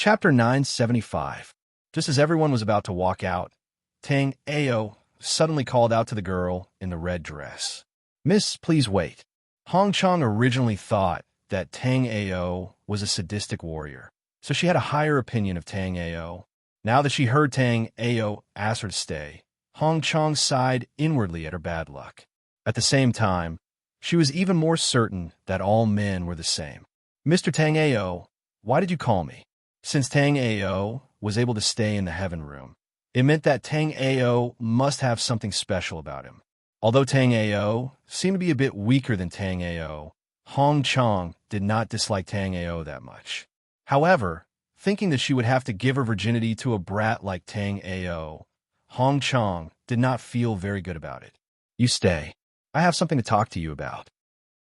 Chapter 975. Just as everyone was about to walk out, Tang Ao suddenly called out to the girl in the red dress. "Miss, please wait." Hong Chong originally thought that Tang Ao was a sadistic warrior, so she had a higher opinion of Tang Ao. Now that she heard Tang Ao ask her to stay, Hong Chong sighed inwardly at her bad luck. At the same time, she was even more certain that all men were the same. "Mr. Tang Ao, why did you call me?" Since Tang Ao was able to stay in the heaven room, it meant that Tang Ao must have something special about him. Although Tang Ao seemed to be a bit weaker than Tang Ao, Hong Chong did not dislike Tang Ao that much. However, thinking that she would have to give her virginity to a brat like Tang Ao, Hong Chong did not feel very good about it. "You stay. I have something to talk to you about."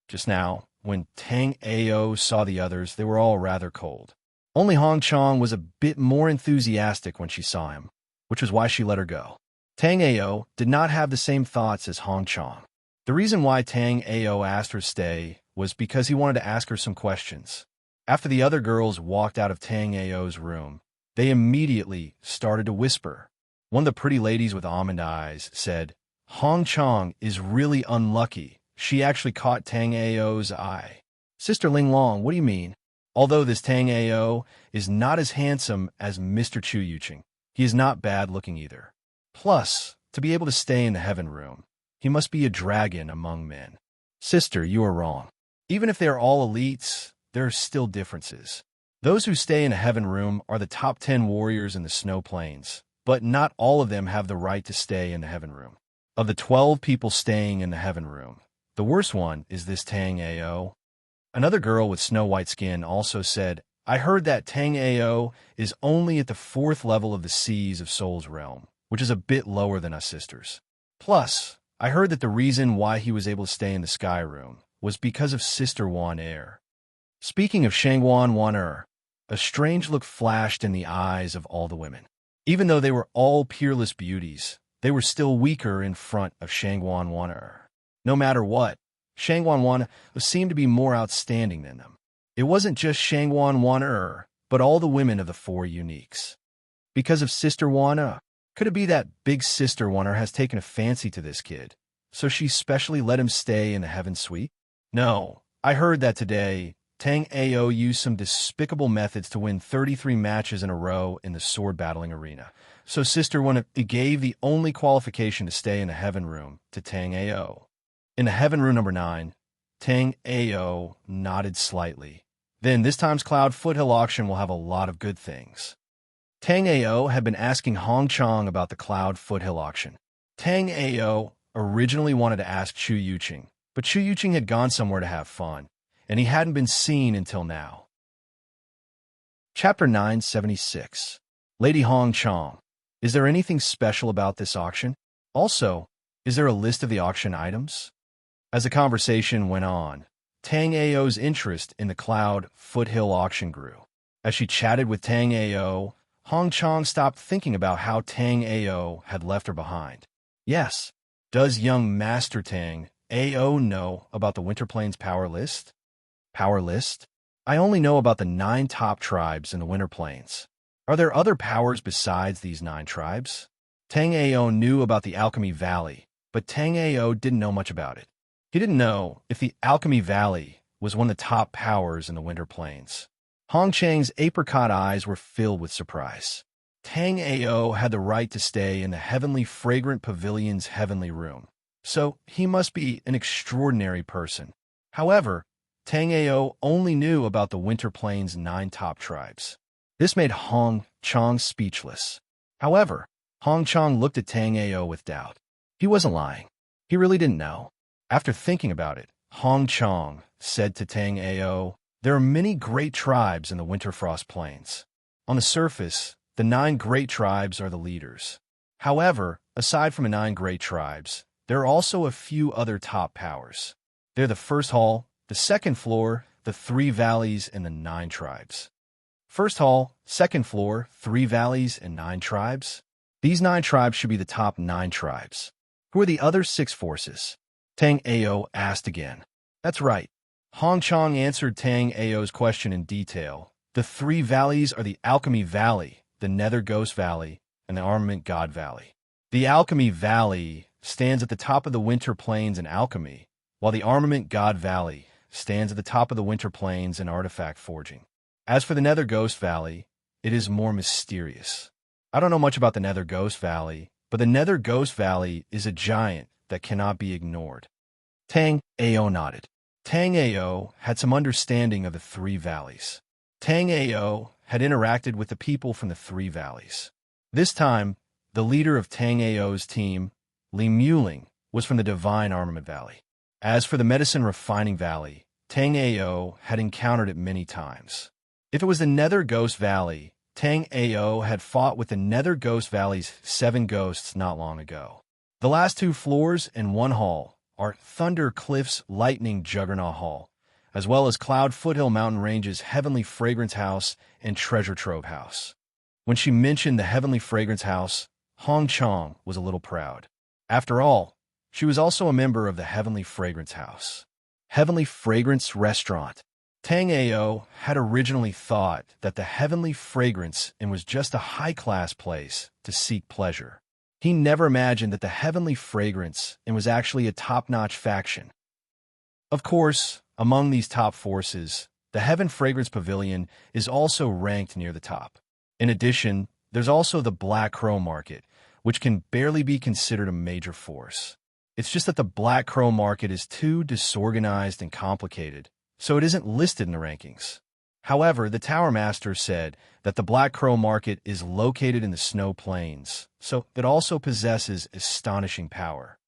Just now, when Tang Ao saw the others, they were all rather cold. Only Hong Chong was a bit more enthusiastic when she saw him, which was why she let her go. Tang Ao did not have the same thoughts as Hong Chong. The reason why Tang Ao asked her to stay was because he wanted to ask her some questions. After the other girls walked out of Tang Ao's room, they immediately started to whisper. One of the pretty ladies with almond eyes said, "Hong Chong is really unlucky. She actually caught Tang Ao's eye." "Sister Ling Long, what do you mean?" Although this Tang Ao is not as handsome as Mr. Chu Yuqing, he is not bad looking either. Plus, to be able to stay in the heaven room, he must be a dragon among men. "Sister, you are wrong. Even if they are all elites, there are still differences. Those who stay in a heaven room are the top 10 warriors in the snow plains, but not all of them have the right to stay in the heaven room. Of the 12 people staying in the heaven room, the worst one is this Tang Ao." Another girl with snow-white skin also said, "I heard that Tang Ao is only at the 4th level of the Seas of Soul's realm, which is a bit lower than us sisters. Plus, I heard that the reason why he was able to stay in the sky room was because of Sister Wan Er." Speaking of Shangwan Wan Er, a strange look flashed in the eyes of all the women. Even though they were all peerless beauties, they were still weaker in front of Shangwan Wan Er. No matter what, Shangwan Wan seemed to be more outstanding than them. It wasn't just Shangwan Wan Er, but all the women of the 4 uniques. Because of Sister Wan Er, could it be that Big Sister Wan Er has taken a fancy to this kid, so she specially let him stay in the heaven suite? No, I heard that today Tang Ao used some despicable methods to win 33 matches in a row in the sword battling arena. So Sister Wan Er gave the only qualification to stay in the heaven room to Tang Ao. In the heaven room number 9, Tang Ao nodded slightly. Then this time's Cloud Foothill auction will have a lot of good things. Tang Ao had been asking Hong Chong about the Cloud Foothill auction. Tang Ao originally wanted to ask Chu Yuqing, but Chu Yuqing had gone somewhere to have fun, and he hadn't been seen until now. Chapter 976. Lady Hong Chong, is there anything special about this auction? Also, is there a list of the auction items? As the conversation went on, Tang Ao's interest in the Cloud Foothill auction grew. As she chatted with Tang Ao, Hong Chong stopped thinking about how Tang Ao had left her behind. Yes, does young Master Tang Ao know about the Winter Plains power list? Power list? I only know about the 9 top tribes in the Winter Plains. Are there other powers besides these 9 tribes? Tang Ao knew about the Alchemy Valley, but Tang Ao didn't know much about it. He didn't know if the Alchemy Valley was one of the top powers in the Winter Plains. Hong Chang's apricot eyes were filled with surprise. Tang Ao had the right to stay in the Heavenly Fragrant Pavilion's heavenly room, so he must be an extraordinary person. However, Tang Ao only knew about the Winter Plains' 9 top tribes. This made Hong Chong speechless. However, Hong Chong looked at Tang Ao with doubt. He wasn't lying. He really didn't know. After thinking about it, Hong Chong said to Tang Ao, "There are many great tribes in the Winterfrost Plains. On the surface, the 9 great tribes are the leaders. However, aside from the 9 great tribes, there are also a few other top powers. They're the first hall, the second floor, the 3 valleys, and the 9 tribes. First hall, second floor, 3 valleys, and 9 tribes? These 9 tribes should be the top 9 tribes. Who are the other 6 forces?" Tang Ao asked again. "That's right." Hong Chong answered Tang Ao's question in detail, The three valleys are the Alchemy Valley, the Nether Ghost Valley, and the Armament God Valley. The Alchemy Valley stands at the top of the Winter Plains in alchemy, while the Armament God Valley stands at the top of the Winter Plains in artifact forging. As for the Nether Ghost Valley, it is more mysterious. I don't know much about the Nether Ghost Valley, but the Nether Ghost Valley is a giant that cannot be ignored. Tang Ao nodded. Tang Ao had some understanding of the three valleys. Tang Ao had interacted with the people from the three valleys. This time, the leader of Tang Ao's team, Li Muling, was from the Divine Armament Valley. As for the Medicine Refining Valley, Tang Ao had encountered it many times. If it was the Nether Ghost Valley, Tang Ao had fought with the Nether Ghost Valley's 7 ghosts not long ago. The last 2 floors and 1 hall are Thunder Cliff's Lightning Juggernaut Hall, as well as Cloud Foothill Mountain Range's Heavenly Fragrance House and Treasure Trove House. When she mentioned the Heavenly Fragrance House, Hong Chong was a little proud. After all, she was also a member of the Heavenly Fragrance House. Heavenly Fragrance Restaurant. Tang Ao had originally thought that the Heavenly Fragrance Inn was just a high-class place to seek pleasure. He never imagined that the Heavenly Fragrance Inn was actually a top-notch faction. Of course, among these top forces, the Heaven Fragrance Pavilion is also ranked near the top. In addition, there's also the Black Crow Market, which can barely be considered a major force. It's just that the Black Crow Market is too disorganized and complicated, so it isn't listed in the rankings. However, the Tower Master said that the Black Crow Market is located in the Snow Plains, so it also possesses astonishing power.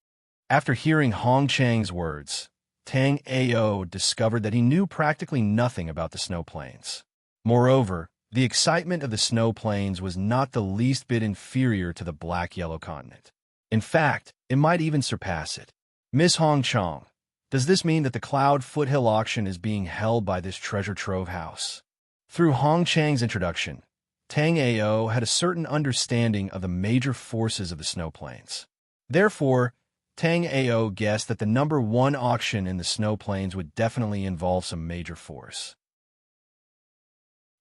After hearing Hong Chang's words, Tang Ao discovered that he knew practically nothing about the Snow Plains. Moreover, the excitement of the Snow Plains was not the least bit inferior to the Black-Yellow Continent. In fact, it might even surpass it. Miss Hong Chong, does this mean that the Cloud Foothill auction is being held by this treasure trove house? Through Hong Chang's introduction, Tang Ao had a certain understanding of the major forces of the Snow Plains. Therefore, Tang Ao guessed that the number 1 auction in the Snow Plains would definitely involve some major force.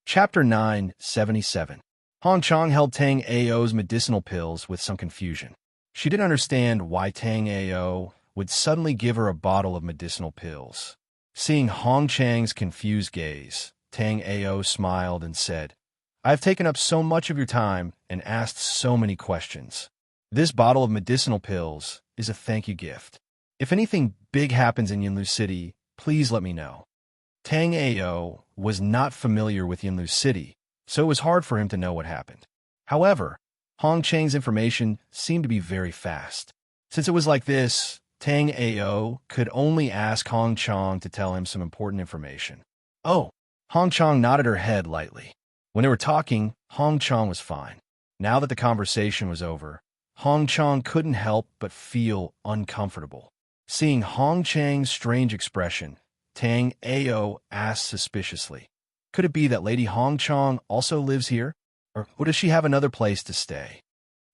Chapter 977. Hong Chong held Tang Ao's medicinal pills with some confusion. She didn't understand why Tang Ao would suddenly give her a bottle of medicinal pills. Seeing Hong Chang's confused gaze, Tang Ao smiled and said, "I have taken up so much of your time and asked so many questions. This bottle of medicinal pills is a thank you gift. If anything big happens in Yinlu City, please let me know." Tang Ao was not familiar with Yinlu City, so it was hard for him to know what happened. However, Hong Chang's information seemed to be very fast. Since it was like this, Tang Ao could only ask Hong Chong to tell him some important information. Oh, Hong Chong nodded her head lightly. When they were talking, Hong Chong was fine. Now that the conversation was over, Hong Chong couldn't help but feel uncomfortable. Seeing Hong Chang's strange expression, Tang Ao asked suspiciously, "Could it be that Lady Hong Chong also lives here? Or does she have another place to stay?"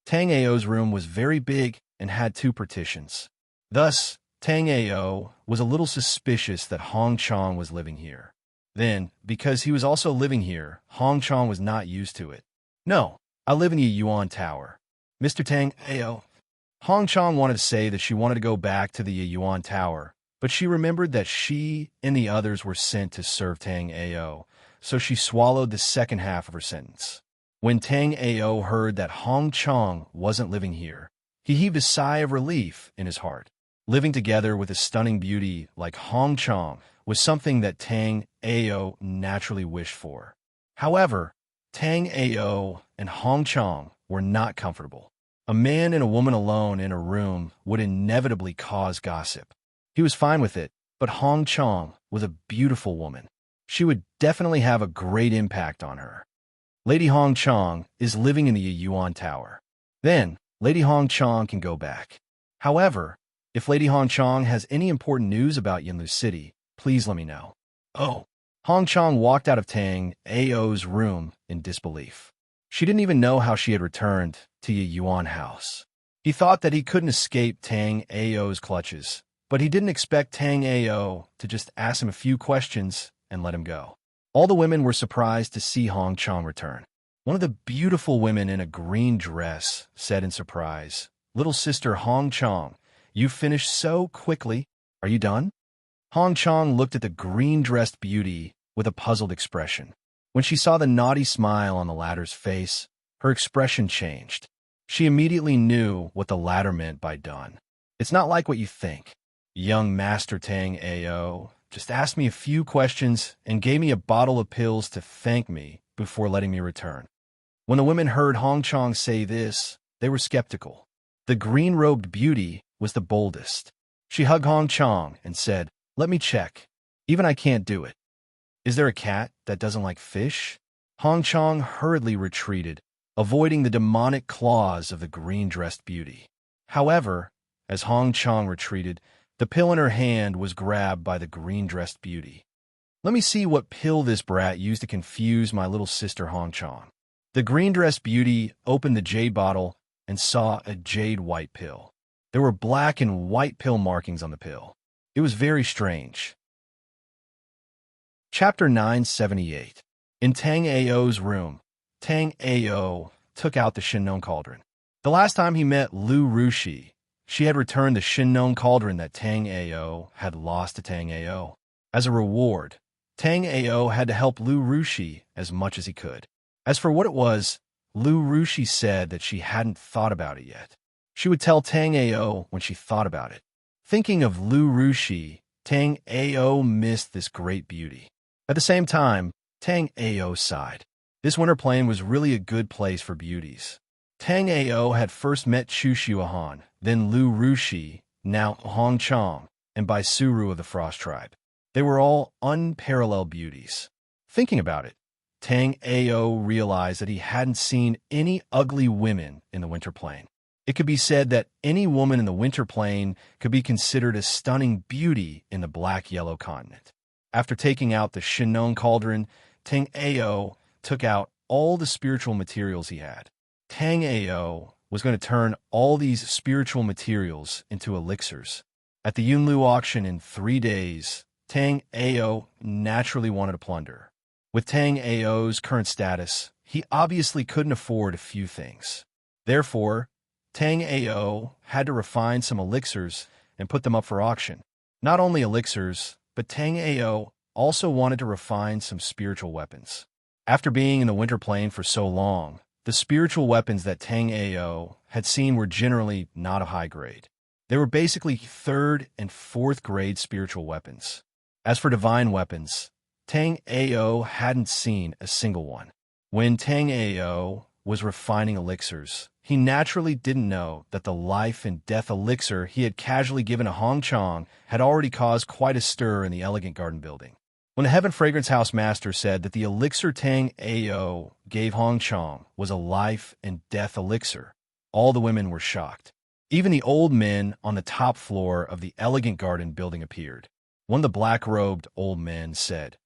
Tang Ao's room was very big and had 2 partitions. Thus, Tang Ao was a little suspicious that Hong Chong was living here. Then, because he was also living here, Hong Chong was not used to it. "No, I live in the Yuan Tower. Mr. Tang Ao." Hong Chong wanted to say that she wanted to go back to the Yuan Tower, but she remembered that she and the others were sent to serve Tang Ao, so she swallowed the second half of her sentence. When Tang Ao heard that Hong Chong wasn't living here, he heaved a sigh of relief in his heart. Living together with a stunning beauty like Hong Chong was something that Tang Ao naturally wished for. However, Tang Ao and Hong Chong were not comfortable. A man and a woman alone in a room would inevitably cause gossip. He was fine with it, but Hong Chong was a beautiful woman. She would definitely have a great impact on her. Lady Hong Chong is living in the Yuan Tower. Then, Lady Hong Chong can go back. However, if Lady Hong Chong has any important news about Yinlu City, please let me know. Oh. Hong Chong walked out of Tang Ao's room in disbelief. She didn't even know how she had returned to Yi Yuan house. He thought that he couldn't escape Tang Ao's clutches, but he didn't expect Tang Ao to just ask him a few questions and let him go. All the women were surprised to see Hong Chang return. One of the beautiful women in a green dress said in surprise, "Little sister Hong Chang, you finished so quickly. Are you done?" Hong Chang looked at the green-dressed beauty with a puzzled expression. When she saw the naughty smile on the latter's face, her expression changed. She immediately knew what the latter meant by done. "It's not like what you think. Young Master Tang Ao just asked me a few questions and gave me a bottle of pills to thank me before letting me return." When the women heard Hong Chang say this, they were skeptical. The green-robed beauty was the boldest. She hugged Hong Chang and said, "Let me check. Even I can't do it. Is there a cat that doesn't like fish?" Hong Chang hurriedly retreated, avoiding the demonic claws of the green-dressed beauty. However, as Hong Chang retreated, the pill in her hand was grabbed by the green-dressed beauty. "Let me see what pill this brat used to confuse my little sister Hong Chang." The green-dressed beauty opened the jade bottle and saw a jade-white pill. There were black and white pill markings on the pill. It was very strange. Chapter 978. In Tang Ao's room, Tang Ao took out the Shinnon cauldron. The last time he met Lu Rushi, she had returned the Shinnon cauldron that Tang Ao had lost to Tang Ao. As a reward, Tang Ao had to help Lu Rushi as much as he could. As for what it was, Lu Rushi said that she hadn't thought about it yet. She would tell Tang Ao when she thought about it. Thinking of Lu Rushi, Tang Ao missed this great beauty. At the same time, Tang Ao sighed. This winter plain was really a good place for beauties. Tang Ao had first met Chu Xuahan, then Lu Rushi, now Hong Chang, and Bai Suru of the Frost Tribe. They were all unparalleled beauties. Thinking about it, Tang Ao realized that he hadn't seen any ugly women in the winter plain. It could be said that any woman in the winter plain could be considered a stunning beauty in the black-yellow continent. After taking out the Shinnon cauldron, Tang Ao took out all the spiritual materials he had. Tang Ao was going to turn all these spiritual materials into elixirs. At the Yunlu auction in 3 days, Tang Ao naturally wanted to plunder. With Tang Ao's current status, he obviously couldn't afford a few things. Therefore, Tang Ao had to refine some elixirs and put them up for auction. Not only elixirs, but Tang Ao also wanted to refine some spiritual weapons. After being in the winter plain for so long, the spiritual weapons that Tang Ao had seen were generally not of high grade. They were basically 3rd and 4th grade spiritual weapons. As for divine weapons, Tang Ao hadn't seen a single one. When Tang Ao was refining elixirs, he naturally didn't know that the life and death elixir he had casually given to Hong Chang had already caused quite a stir in the elegant garden building. When the Heaven Fragrance House master said that the elixir Tang Ao gave Hong Chang was a life and death elixir, all the women were shocked. Even the old men on the top floor of the elegant garden building appeared. One of the black-robed old men said,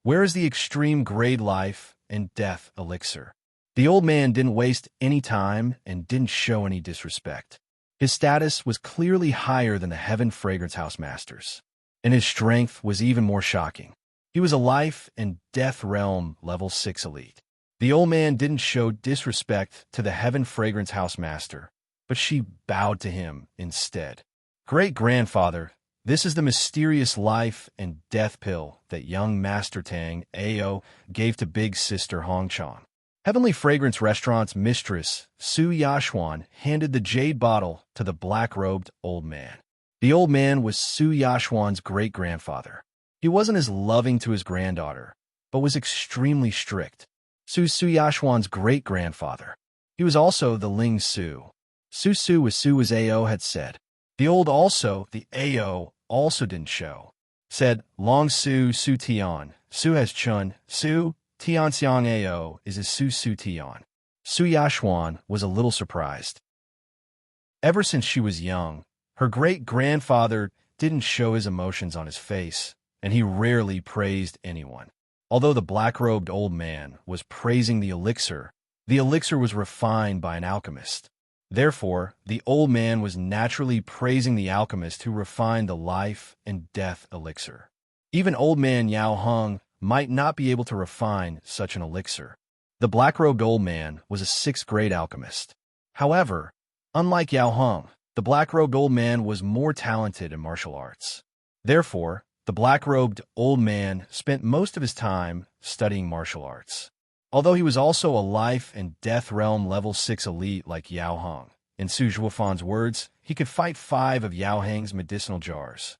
"Where is the extreme grade life and death elixir?" The old man didn't waste any time and didn't show any disrespect. His status was clearly higher than the Heaven Fragrance House masters, and his strength was even more shocking. He was a life and death realm level 6 elite. The old man didn't show disrespect to the Heaven Fragrance House master, but she bowed to him instead. "Great-grandfather, this is the mysterious life and death pill that young Master Tang Ao gave to big sister Hong Chang." Heavenly Fragrance Restaurant's mistress, Su Yashuan, handed the jade bottle to the black-robed old man. The old man was Su Yashuan's great-grandfather. He wasn't as loving to his granddaughter, but was extremely strict. Su Yashuan's great-grandfather. He was also the Ling Su. Su was Su as Ao had said. The Ao also didn't show. Said, "Long Su Tian, Su has Chun, Su Tian Xiang Ao is his Su Tian." Su Yashuan was a little surprised. Ever since she was young, her great-grandfather didn't show his emotions on his face, and he rarely praised anyone. Although the black-robed old man was praising the elixir was refined by an alchemist. Therefore, the old man was naturally praising the alchemist who refined the life and death elixir. Even old man Yao Hung might not be able to refine such an elixir. The black-robed old man was a sixth-grade alchemist. However, unlike Yao Hong, the black-robed old man was more talented in martial arts. Therefore, the black-robed old man spent most of his time studying martial arts. Although he was also a life and death realm level 6 elite like Yao Hong, in Su Zhuofan's words, he could fight 5 of Yao Hang's medicinal jars.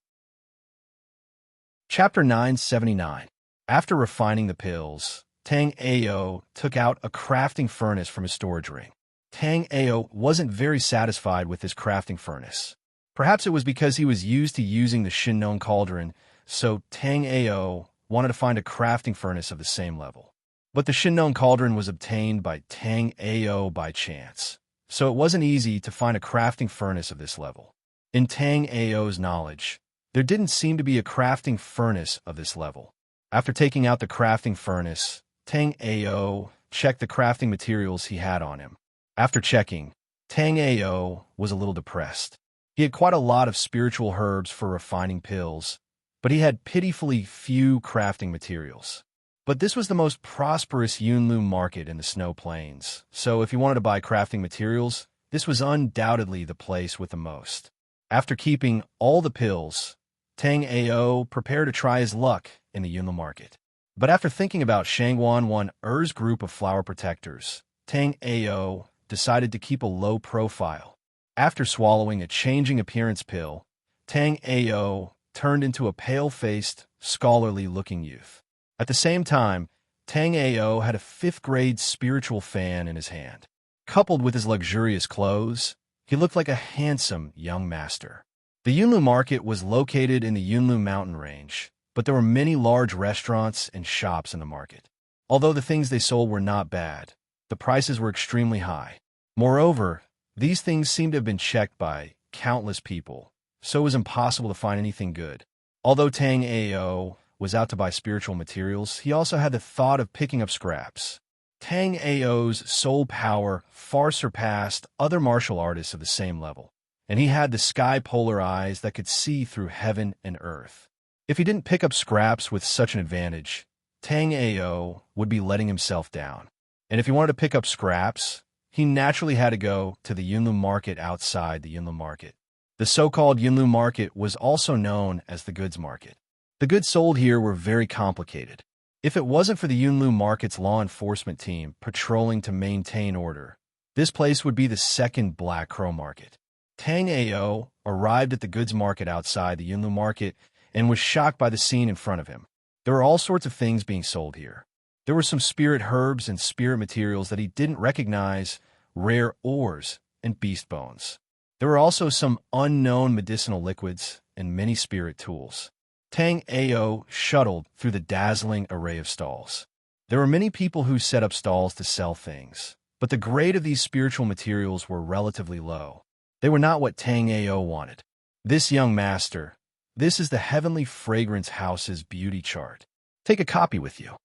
Chapter 979. After refining the pills, Tang Ao took out a crafting furnace from his storage ring. Tang Ao wasn't very satisfied with this crafting furnace. Perhaps it was because he was used to using the Shinnon cauldron, so Tang Ao wanted to find a crafting furnace of the same level. But the Shinnon cauldron was obtained by Tang Ao by chance, so it wasn't easy to find a crafting furnace of this level. In Tang Ao's knowledge, there didn't seem to be a crafting furnace of this level. After taking out the crafting furnace, Tang Ao checked the crafting materials he had on him. After checking, Tang Ao was a little depressed. He had quite a lot of spiritual herbs for refining pills, but he had pitifully few crafting materials. But this was the most prosperous Yunlu market in the Snow Plains, so if you wanted to buy crafting materials, this was undoubtedly the place with the most. After keeping all the pills, Tang Ao prepared to try his luck in the Yunlu market. But after thinking about Shangwan 1's group of flower protectors, Tang Ao decided to keep a low profile. After swallowing a changing appearance pill, Tang Ao turned into a pale-faced, scholarly-looking youth. At the same time, Tang Ao had a 5th-grade spiritual fan in his hand. Coupled with his luxurious clothes, he looked like a handsome young master. The Yunlu market was located in the Yunlu mountain range, but there were many large restaurants and shops in the market. Although the things they sold were not bad, the prices were extremely high. Moreover, these things seemed to have been checked by countless people, so it was impossible to find anything good. Although Tang Ao was out to buy spiritual materials, he also had the thought of picking up scraps. Tang Ao's soul power far surpassed other martial artists of the same level, and he had the sky-polar eyes that could see through heaven and earth. If he didn't pick up scraps with such an advantage, Tang Ao would be letting himself down. And if he wanted to pick up scraps, he naturally had to go to the Yunlu market outside the Yunlu market. The so-called Yunlu market was also known as the goods market. The goods sold here were very complicated. If it wasn't for the Yunlu market's law enforcement team patrolling to maintain order, this place would be the second Black Crow market. Tang Ao arrived at the goods market outside the Yunlu market and was shocked by the scene in front of him. There were all sorts of things being sold here. There were some spirit herbs and spirit materials that he didn't recognize, rare ores, and beast bones. There were also some unknown medicinal liquids and many spirit tools. Tang Ao shuttled through the dazzling array of stalls. There were many people who set up stalls to sell things, but the grade of these spiritual materials were relatively low. They were not what Tang Ao wanted. This young master, this is the Heavenly Fragrance House's beauty chart. Take a copy with you.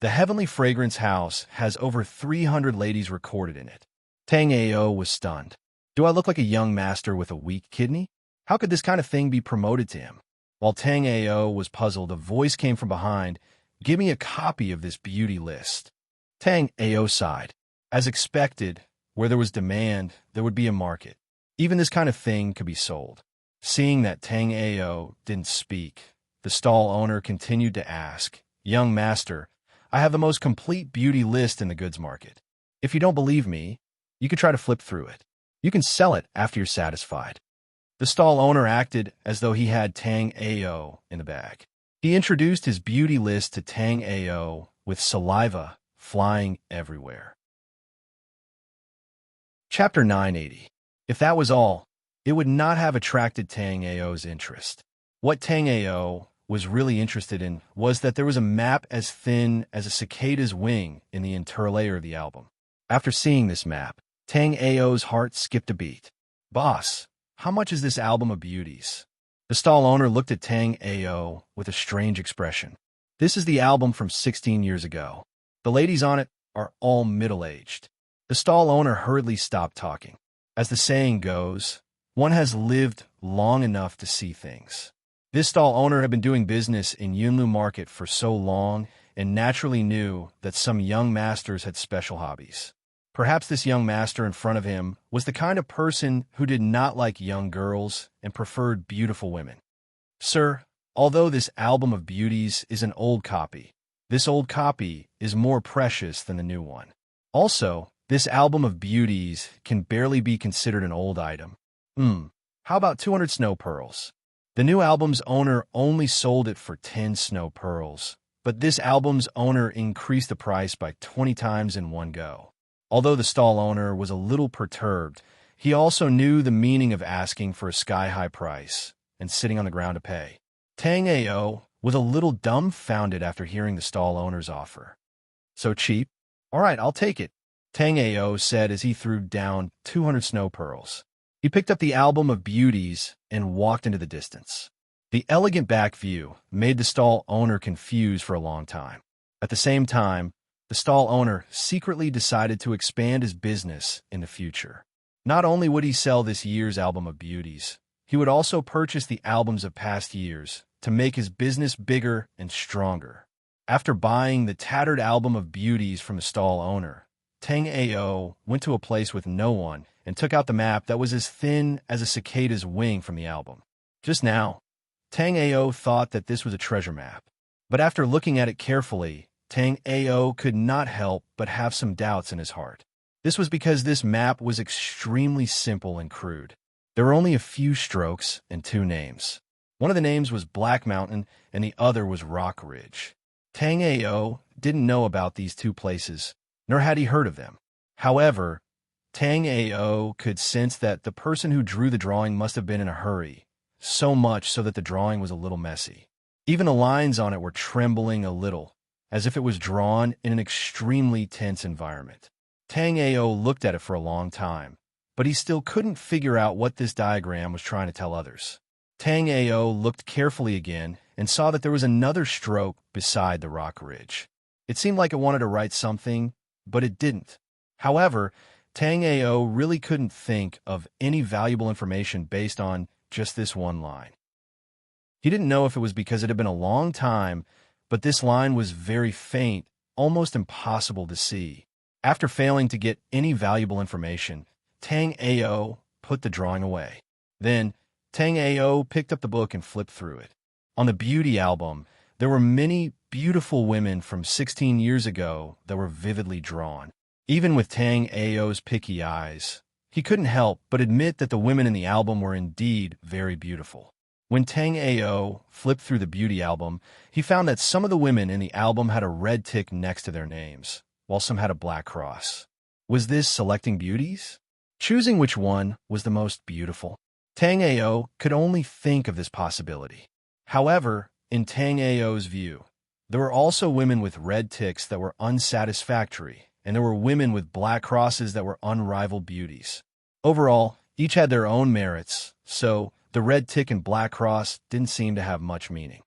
The Heavenly Fragrance House has over 300 ladies recorded in it. Tang Ao was stunned. Do I look like a young master with a weak kidney? How could this kind of thing be promoted to him? While Tang Ao was puzzled, a voice came from behind. Give me a copy of this beauty list. Tang Ao sighed. As expected, where there was demand, there would be a market. Even this kind of thing could be sold. Seeing that Tang Ao didn't speak, the stall owner continued to ask, Young master, I have the most complete beauty list in the goods market. If you don't believe me, you could try to flip through it. You can sell it after you're satisfied. The stall owner acted as though he had Tang Ao in the bag. He introduced his beauty list to Tang Ao with saliva flying everywhere. Chapter 980. If that was all, it would not have attracted Tang Ao's interest. What Tang Ao was really interested in was that there was a map as thin as a cicada's wing in the interlayer of the album. After seeing this map, Tang Ao's heart skipped a beat. Boss, how much is this album of beauties? The stall owner looked at Tang Ao with a strange expression. This is the album from 16 years ago. The ladies on it are all middle-aged. The stall owner hurriedly stopped talking. As the saying goes, one has lived long enough to see things. This stall owner had been doing business in Yunlu Market for so long and naturally knew that some young masters had special hobbies. Perhaps this young master in front of him was the kind of person who did not like young girls and preferred beautiful women. Sir, although this album of beauties is an old copy, this old copy is more precious than the new one. Also, this album of beauties can barely be considered an old item. How about 200 snow pearls? The new album's owner only sold it for 10 snow pearls, but this album's owner increased the price by 20 times in one go. Although the stall owner was a little perturbed, he also knew the meaning of asking for a sky-high price and sitting on the ground to pay. Tang Ao was a little dumbfounded after hearing the stall owner's offer. So cheap? All right, I'll take it, Tang Ao said as he threw down 200 snow pearls. He picked up the album of beauties and walked into the distance. The elegant back view made the stall owner confused for a long time. At the same time, the stall owner secretly decided to expand his business in the future. Not only would he sell this year's album of beauties, he would also purchase the albums of past years to make his business bigger and stronger. After buying the tattered album of beauties from the stall owner, Tang Ao went to a place with no one and took out the map that was as thin as a cicada's wing from the album. Just now, Tang Ao thought that this was a treasure map, but after looking at it carefully, Tang Ao could not help but have some doubts in his heart. This was because this map was extremely simple and crude. There were only a few strokes and two names. One of the names was Black Mountain and the other was Rock Ridge. Tang Ao didn't know about these two places, nor had he heard of them. However, Tang Ao could sense that the person who drew the drawing must have been in a hurry, so much so that the drawing was a little messy. Even the lines on it were trembling a little, as if it was drawn in an extremely tense environment. Tang Ao looked at it for a long time, but he still couldn't figure out what this diagram was trying to tell others. Tang Ao looked carefully again and saw that there was another stroke beside the rock ridge. It seemed like it wanted to write something, but it didn't. However, Tang Ao really couldn't think of any valuable information based on just this one line. He didn't know if it was because it had been a long time, but this line was very faint, almost impossible to see. After failing to get any valuable information, Tang Ao put the drawing away. Then, Tang Ao picked up the book and flipped through it. On the beauty album, there were many beautiful women from 16 years ago that were vividly drawn. Even with Tang Ao's picky eyes, he couldn't help but admit that the women in the album were indeed very beautiful. When Tang Ao flipped through the beauty album, he found that some of the women in the album had a red tick next to their names, while some had a black cross. Was this selecting beauties? Choosing which one was the most beautiful? Tang Ao could only think of this possibility. However, in Tang Ao's view, there were also women with red ticks that were unsatisfactory, and there were women with black crosses that were unrivaled beauties. Overall, each had their own merits, so the red tick and black cross didn't seem to have much meaning.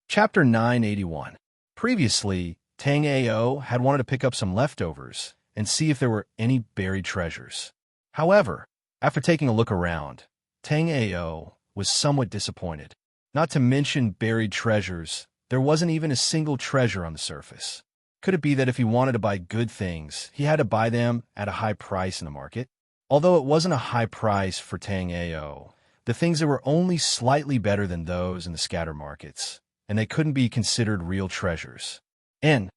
Chapter 981. Previously, Tang Ao had wanted to pick up some leftovers and see if there were any buried treasures. However, after taking a look around, Tang Ao was somewhat disappointed. Not to mention buried treasures, there wasn't even a single treasure on the surface. Could it be that if he wanted to buy good things, he had to buy them at a high price in the market? Although it wasn't a high price for Tang Ao, the things that were only slightly better than those in the scatter markets, and they couldn't be considered real treasures. And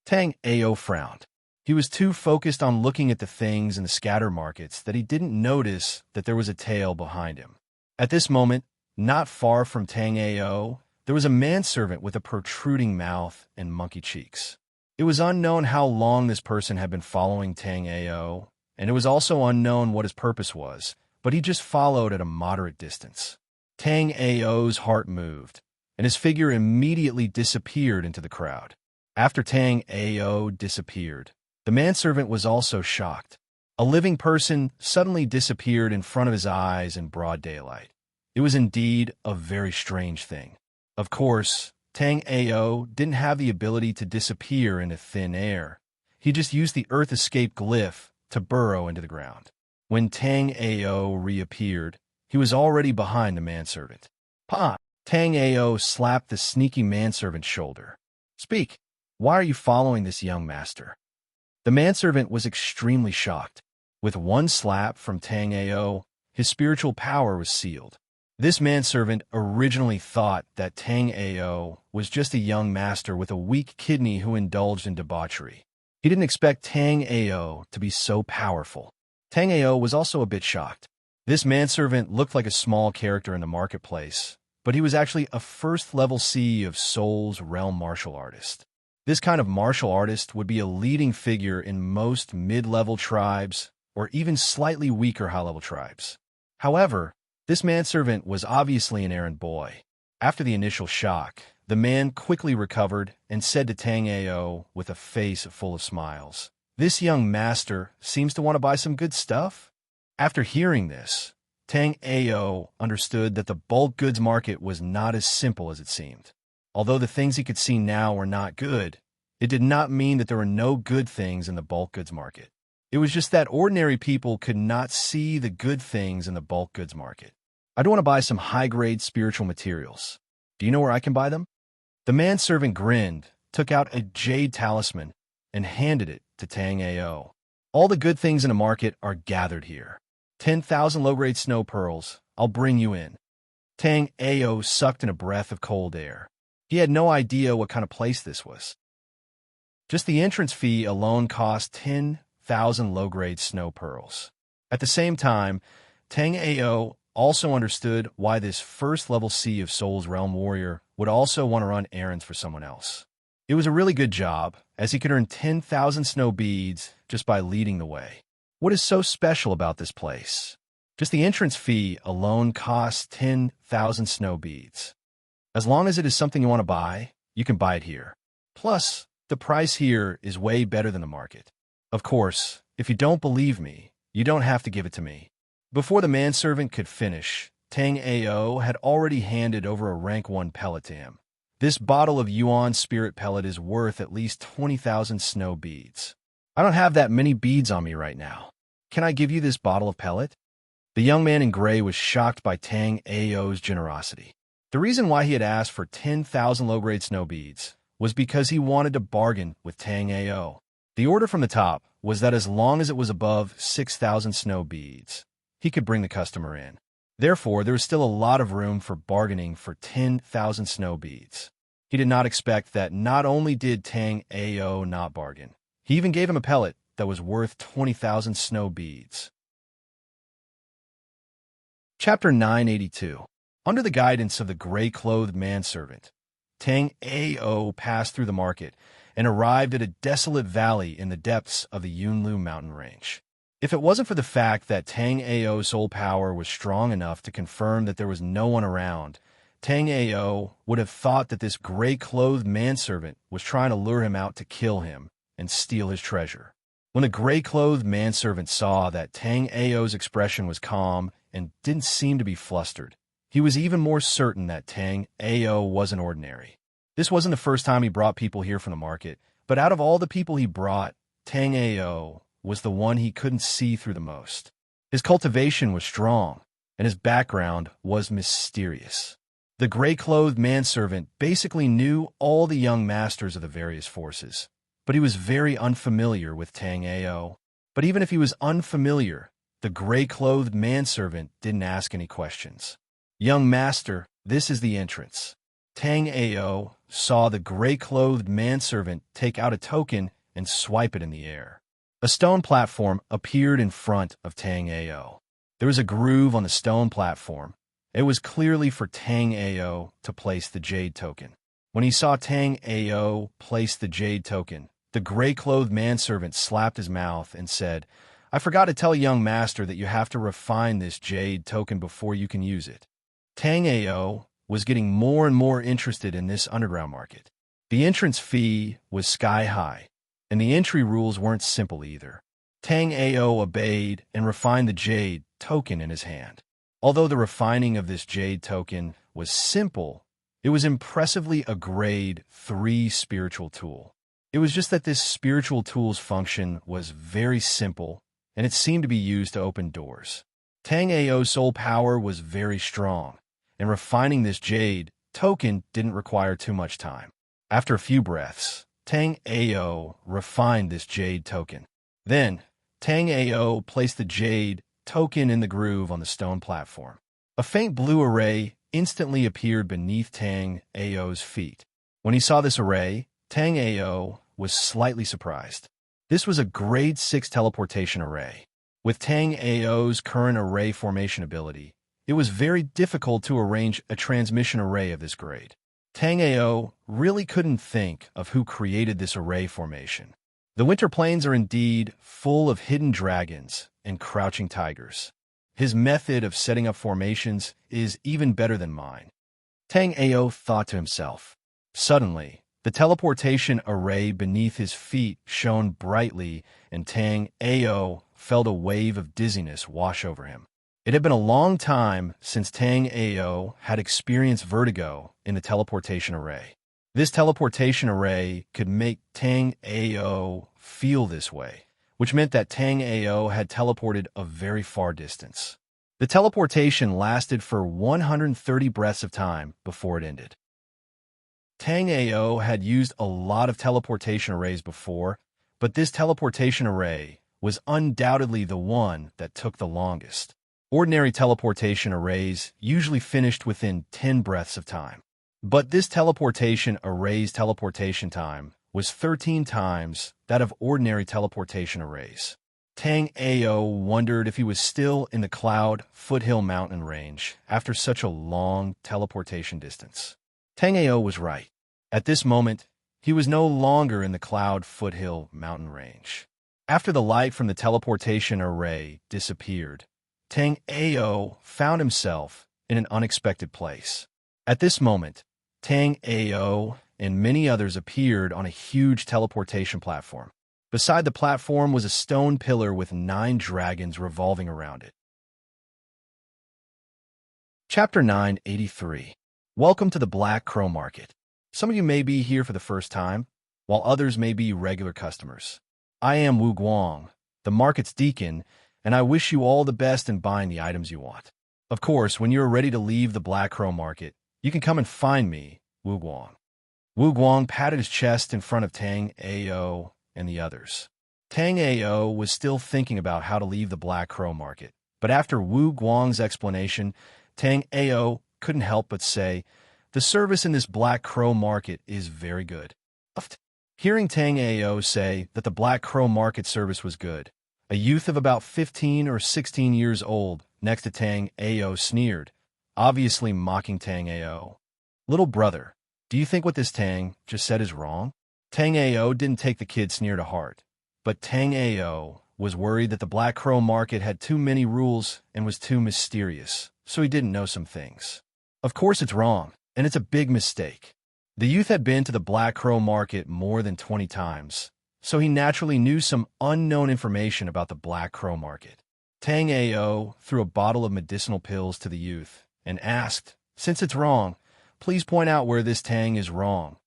Tang Ao frowned. He was too focused on looking at the things in the scatter markets that he didn't notice that there was a tail behind him. At this moment, not far from Tang Ao, there was a manservant with a protruding mouth and monkey cheeks. It was unknown how long this person had been following Tang Ao, and it was also unknown what his purpose was, but he just followed at a moderate distance. Tang Ao's heart moved, and his figure immediately disappeared into the crowd. After Tang Ao disappeared, the manservant was also shocked. A living person suddenly disappeared in front of his eyes in broad daylight. It was indeed a very strange thing. Of course, Tang Ao didn't have the ability to disappear into thin air. He just used the Earth Escape glyph to burrow into the ground. When Tang Ao reappeared, He was already behind the manservant. "Pa!" Tang Ao slapped the sneaky manservant's shoulder. "Speak. Why are you following this young master?" The manservant was extremely shocked. With one slap from Tang Ao, his spiritual power was sealed. This manservant originally thought that Tang Ao was just a young master with a weak kidney who indulged in debauchery. He didn't expect Tang Ao to be so powerful. Tang Ao was also a bit shocked. This manservant looked like a small character in the marketplace, but he was actually a first-level C of Soul's realm martial artist. This kind of martial artist would be a leading figure in most mid-level tribes or even slightly weaker high-level tribes. However, this manservant was obviously an errand boy. After the initial shock, the man quickly recovered and said to Tang Ao with a face full of smiles, "This young master seems to want to buy some good stuff?" After hearing this, Tang Ao understood that the bulk goods market was not as simple as it seemed. Although the things he could see now were not good, it did not mean that there were no good things in the bulk goods market. It was just that ordinary people could not see the good things in the bulk goods market. "I do want to buy some high-grade spiritual materials. Do you know where I can buy them?" The manservant grinned, took out a jade talisman, and handed it to Tang Ao. "All the good things in the market are gathered here. 10,000 low-grade snow pearls. I'll bring you in." Tang Ao sucked in a breath of cold air. He had no idea what kind of place this was. Just the entrance fee alone cost 10,000 low-grade snow pearls. At the same time, Tang Ao also understood why this first-level C of Soul's Realm Warrior would also want to run errands for someone else. It was a really good job, as he could earn 10,000 snow beads just by leading the way. What is so special about this place? Just the entrance fee alone costs 10,000 snow beads. As long as it is something you want to buy, you can buy it here. Plus, the price here is way better than the market. Of course, if you don't believe me, you don't have to give it to me. Before the manservant could finish, Tang Ao had already handed over a rank 1 pellet to him. This bottle of Yuan spirit pellet is worth at least 20,000 snow beads. "I don't have that many beads on me right now. Can I give you this bottle of pellet?" The young man in gray was shocked by Tang Ao's generosity. The reason why he had asked for 10,000 low-grade snow beads was because he wanted to bargain with Tang Ao. The order from the top was that as long as it was above 6,000 snow beads, he could bring the customer in. Therefore, there was still a lot of room for bargaining for 10,000 snow beads. He did not expect that not only did Tang Ao not bargain, he even gave him a pellet that was worth 20,000 snow beads. Chapter 982. Under the guidance of the gray-clothed manservant, Tang Ao passed through the market and arrived at a desolate valley in the depths of the Yunlu mountain range. If it wasn't for the fact that Tang Ao's soul power was strong enough to confirm that there was no one around, Tang Ao would have thought that this gray-clothed manservant was trying to lure him out to kill him and steal his treasure. When the gray-clothed manservant saw that Tang Ao's expression was calm and didn't seem to be flustered, he was even more certain that Tang Ao wasn't ordinary. This wasn't the first time he brought people here from the market, but out of all the people he brought, Tang Ao was the one he couldn't see through the most. His cultivation was strong, and his background was mysterious. The gray-clothed manservant basically knew all the young masters of the various forces, but he was very unfamiliar with Tang Ao. But even if he was unfamiliar, the gray-clothed manservant didn't ask any questions. "Young master, this is the entrance." Tang Ao saw the gray-clothed manservant take out a token and swipe it in the air. A stone platform appeared in front of Tang Ao. There was a groove on the stone platform. It was clearly for Tang Ao to place the jade token. When he saw Tang Ao place the jade token, the gray-clothed manservant slapped his mouth and said, "I forgot to tell young master that you have to refine this jade token before you can use it." Tang Ao was getting more and more interested in this underground market. The entrance fee was sky-high, and the entry rules weren't simple either. Tang Ao obeyed and refined the jade token in his hand. Although the refining of this jade token was simple, it was impressively a grade 3 spiritual tool. It was just that this spiritual tool's function was very simple, and it seemed to be used to open doors. Tang Ao's soul power was very strong, and refining this jade token didn't require too much time. After a few breaths, Tang Ao refined this jade token. Then, Tang Ao placed the jade token in the groove on the stone platform. A faint blue array instantly appeared beneath Tang Ao's feet. When he saw this array, Tang Ao was slightly surprised. This was a grade 6 teleportation array. With Tang Ao's current array formation ability, it was very difficult to arrange a transmission array of this grade. Tang Ao really couldn't think of who created this array formation. The Winter Plains are indeed full of hidden dragons and crouching tigers. His method of setting up formations is even better than mine, Tang Ao thought to himself. Suddenly, the teleportation array beneath his feet shone brightly, and Tang Ao felt a wave of dizziness wash over him. It had been a long time since Tang Ao had experienced vertigo in the teleportation array. This teleportation array could make Tang Ao feel this way, which meant that Tang Ao had teleported a very far distance. The teleportation lasted for 130 breaths of time before it ended. Tang Ao had used a lot of teleportation arrays before, but this teleportation array was undoubtedly the one that took the longest. Ordinary teleportation arrays usually finished within 10 breaths of time. But this teleportation array's teleportation time was 13 times that of ordinary teleportation arrays. Tang Ao wondered if he was still in the Cloud Foothill mountain range after such a long teleportation distance. Tang Ao was right. At this moment, he was no longer in the Cloud Foothill mountain range. After the light from the teleportation array disappeared, Tang Ao found himself in an unexpected place. At this moment, Tang Ao and many others appeared on a huge teleportation platform. Beside the platform was a stone pillar with 9 dragons revolving around it. Chapter 983. Welcome to the Black Crow Market. Some of you may be here for the first time, while others may be regular customers. I am Wu Guang, the market's deacon, and I wish you all the best in buying the items you want. Of course, when you are ready to leave the Black Crow Market, you can come and find me, Wu Guang. Wu Guang patted his chest in front of Tang Ao and the others. Tang Ao was still thinking about how to leave the Black Crow Market, but after Wu Guang's explanation, Tang Ao couldn't help but say, "The service in this Black Crow Market is very good." Hearing Tang Ao say that the Black Crow Market service was good, a youth of about 15 or 16 years old next to Tang Ao sneered, obviously mocking Tang Ao. "Little brother, do you think what this Tang just said is wrong?" Tang Ao didn't take the kid's sneer to heart, but Tang Ao was worried that the Black Crow Market had too many rules and was too mysterious, so he didn't know some things. Of course it's wrong, and it's a big mistake. The youth had been to the Black Crow Market more than 20 times, so he naturally knew some unknown information about the Black Crow Market. Tang Ao threw a bottle of medicinal pills to the youth and asked, "Since it's wrong, please point out where this Tang is wrong,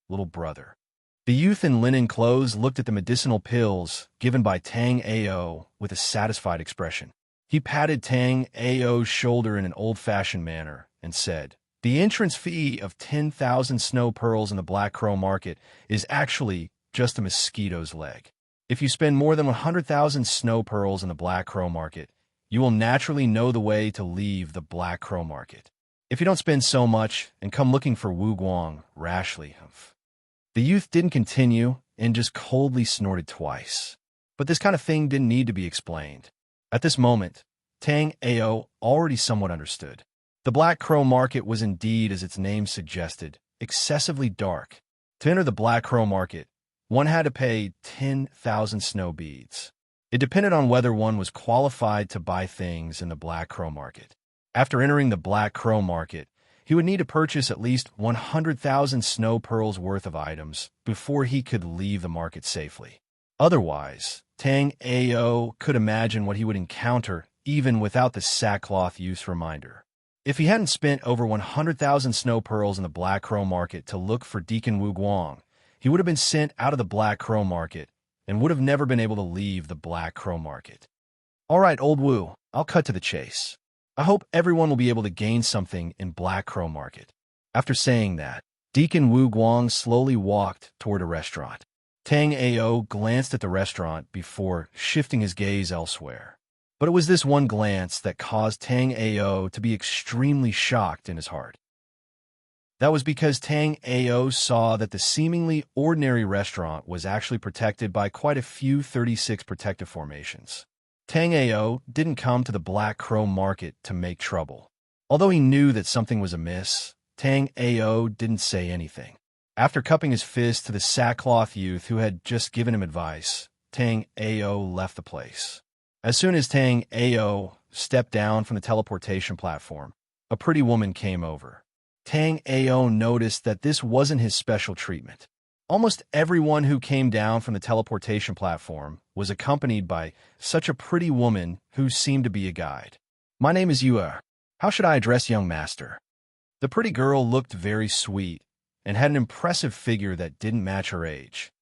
little brother." The youth in linen clothes looked at the medicinal pills given by Tang Ao with a satisfied expression. He patted Tang Ao's shoulder in an old-fashioned manner and said, "The entrance fee of 10,000 snow pearls in the Black Crow Market is actually just a mosquito's leg. If you spend more than 100,000 snow pearls in the Black Crow Market, you will naturally know the way to leave the Black Crow Market. If you don't spend so much and come looking for Wu Guang rashly." The youth didn't continue and just coldly snorted twice. But this kind of thing didn't need to be explained. At this moment, Tang Ao already somewhat understood. The Black Crow Market was indeed, as its name suggested, excessively dark. To enter the Black Crow Market, one had to pay 10,000 snow beads. It depended on whether one was qualified to buy things in the Black Crow Market. After entering the Black Crow Market, he would need to purchase at least 100,000 snow pearls worth of items before he could leave the market safely. Otherwise, Tang Ao could imagine what he would encounter even without the sackcloth youth's reminder. If he hadn't spent over 100,000 snow pearls in the Black Crow Market to look for Deacon Wu Guang, he would have been sent out of the Black Crow Market and would have never been able to leave the Black Crow Market. "All right, old Wu, I'll cut to the chase. I hope everyone will be able to gain something in Black Crow Market. After saying that, Deacon Wu Guang slowly walked toward a restaurant. Tang Ao glanced at the restaurant before shifting his gaze elsewhere. But it was this one glance that caused Tang Ao to be extremely shocked in his heart. That was because Tang Ao saw that the seemingly ordinary restaurant was actually protected by quite a few 36 protective formations. Tang Ao didn't come to the Black Crow Market to make trouble. Although he knew that something was amiss, Tang Ao didn't say anything. After cupping his fist to the sackcloth youth who had just given him advice, Tang Ao left the place. As soon as Tang Ao stepped down from the teleportation platform, a pretty woman came over. Tang Ao noticed that this wasn't his special treatment. Almost everyone who came down from the teleportation platform was accompanied by such a pretty woman who seemed to be a guide. "My name is Yue. How should I address young master?" The pretty girl looked very sweet and had an impressive figure that didn't match her age.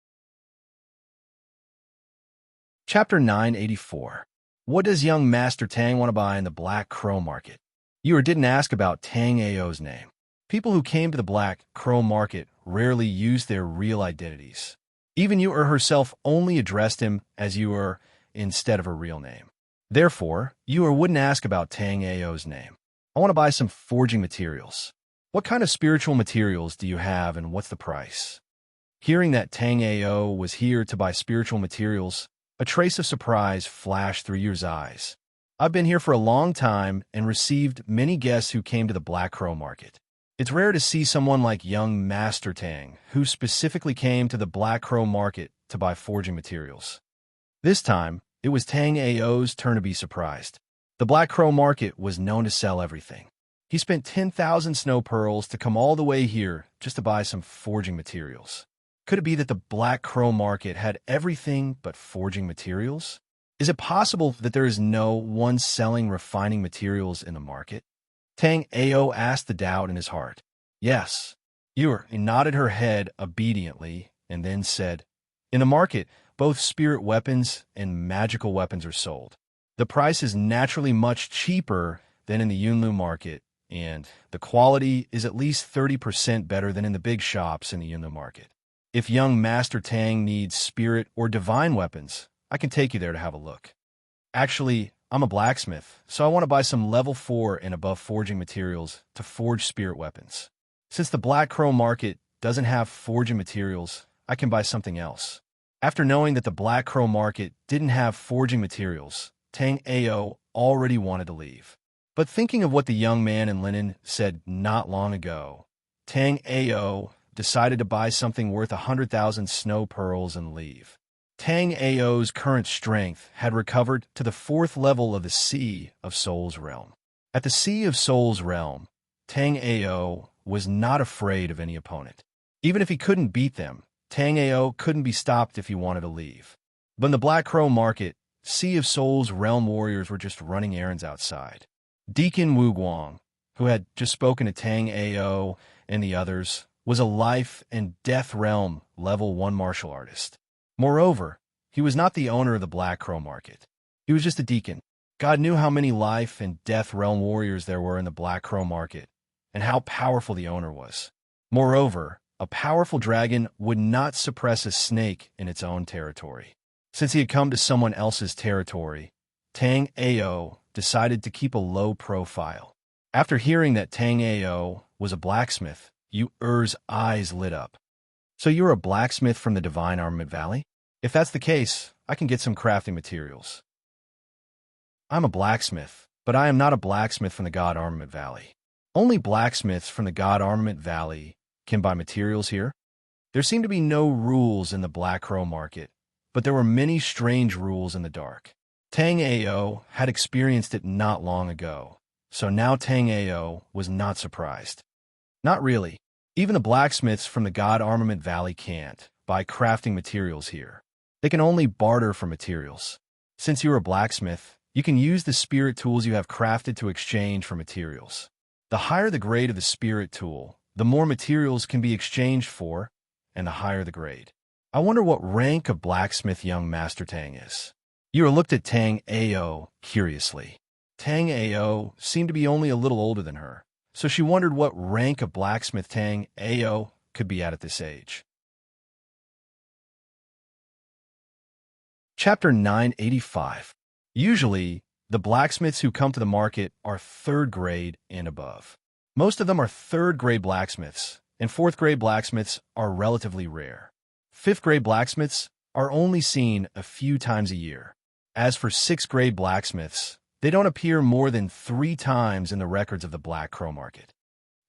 Chapter 984. What does young Master Tang want to buy in the Black Crow Market? Yue didn't ask about Tang Ao's name. People who came to the Black Crow Market rarely used their real identities. Even Yue herself only addressed him as Yue instead of her real name. Therefore, Yue wouldn't ask about Tang Ao's name. "I want to buy some forging materials. What kind of spiritual materials do you have and what's the price?" Hearing that Tang Ao was here to buy spiritual materials, a trace of surprise flashed through Yue's eyes. "I've been here for a long time and received many guests who came to the Black Crow Market. It's rare to see someone like young Master Tang, who specifically came to the Black Crow Market to buy forging materials." This time, it was Tang Ao's turn to be surprised. The Black Crow Market was known to sell everything. He spent 10,000 snow pearls to come all the way here just to buy some forging materials. Could it be that the Black Crow Market had everything but forging materials? Is it possible that there is no one selling refining materials in the market? Tang Ao asked the doubt in his heart. "Yes." Yue nodded her head obediently and then said, "In the market, both spirit weapons and magical weapons are sold. The price is naturally much cheaper than in the Yunlu market, and the quality is at least 30% better than in the big shops in the Yunlu market. If young Master Tang needs spirit or divine weapons, I can take you there to have a look. Actually, I'm a blacksmith, so I want to buy some level 4 and above forging materials to forge spirit weapons. Since the Black Crow Market doesn't have forging materials, I can buy something else." After knowing that the Black Crow Market didn't have forging materials, Tang Ao already wanted to leave. But thinking of what the young man in linen said not long ago, Tang Ao decided to buy something worth 100,000 snow pearls and leave. Tang Ao's current strength had recovered to the 4th level of the Sea of Souls realm. At the Sea of Souls realm, Tang Ao was not afraid of any opponent. Even if he couldn't beat them, Tang Ao couldn't be stopped if he wanted to leave. But in the Black Crow Market, Sea of Souls realm warriors were just running errands outside. Deacon Wu Guang, who had just spoken to Tang Ao and the others, was a life and death realm level 1 martial artist. Moreover, he was not the owner of the Black Crow Market. He was just a deacon. God knew how many life and death realm warriors there were in the Black Crow Market, and how powerful the owner was. Moreover, a powerful dragon would not suppress a snake in its own territory. Since he had come to someone else's territory, Tang Ao decided to keep a low profile. After hearing that Tang Ao was a blacksmith, Yu's eyes lit up. "So you're a blacksmith from the Divine Armament Valley? If that's the case, I can get some crafting materials." "I'm a blacksmith, but I am not a blacksmith from the God Armament Valley. Only blacksmiths from the God Armament Valley can buy materials here." There seemed to be no rules in the Black Crow Market, but there were many strange rules in the dark. Tang Ao had experienced it not long ago, so now Tang Ao was not surprised. Not really. Even the blacksmiths from the God Armament Valley can't buy crafting materials here. They can only barter for materials. Since you're a blacksmith, you can use the spirit tools you have crafted to exchange for materials. The higher the grade of the spirit tool, the more materials can be exchanged for, and the higher the grade. I wonder what rank of blacksmith young Master Tang is. Yura looked at Tang Ao curiously. Tang Ao seemed to be only a little older than her, so she wondered what rank of blacksmith Tang Ao could be at this age. Chapter 985. Usually, the blacksmiths who come to the market are third grade and above. Most of them are third grade blacksmiths, and fourth grade blacksmiths are relatively rare. Fifth grade blacksmiths are only seen a few times a year. As for sixth grade blacksmiths, they don't appear more than 3 times in the records of the Black Crow Market.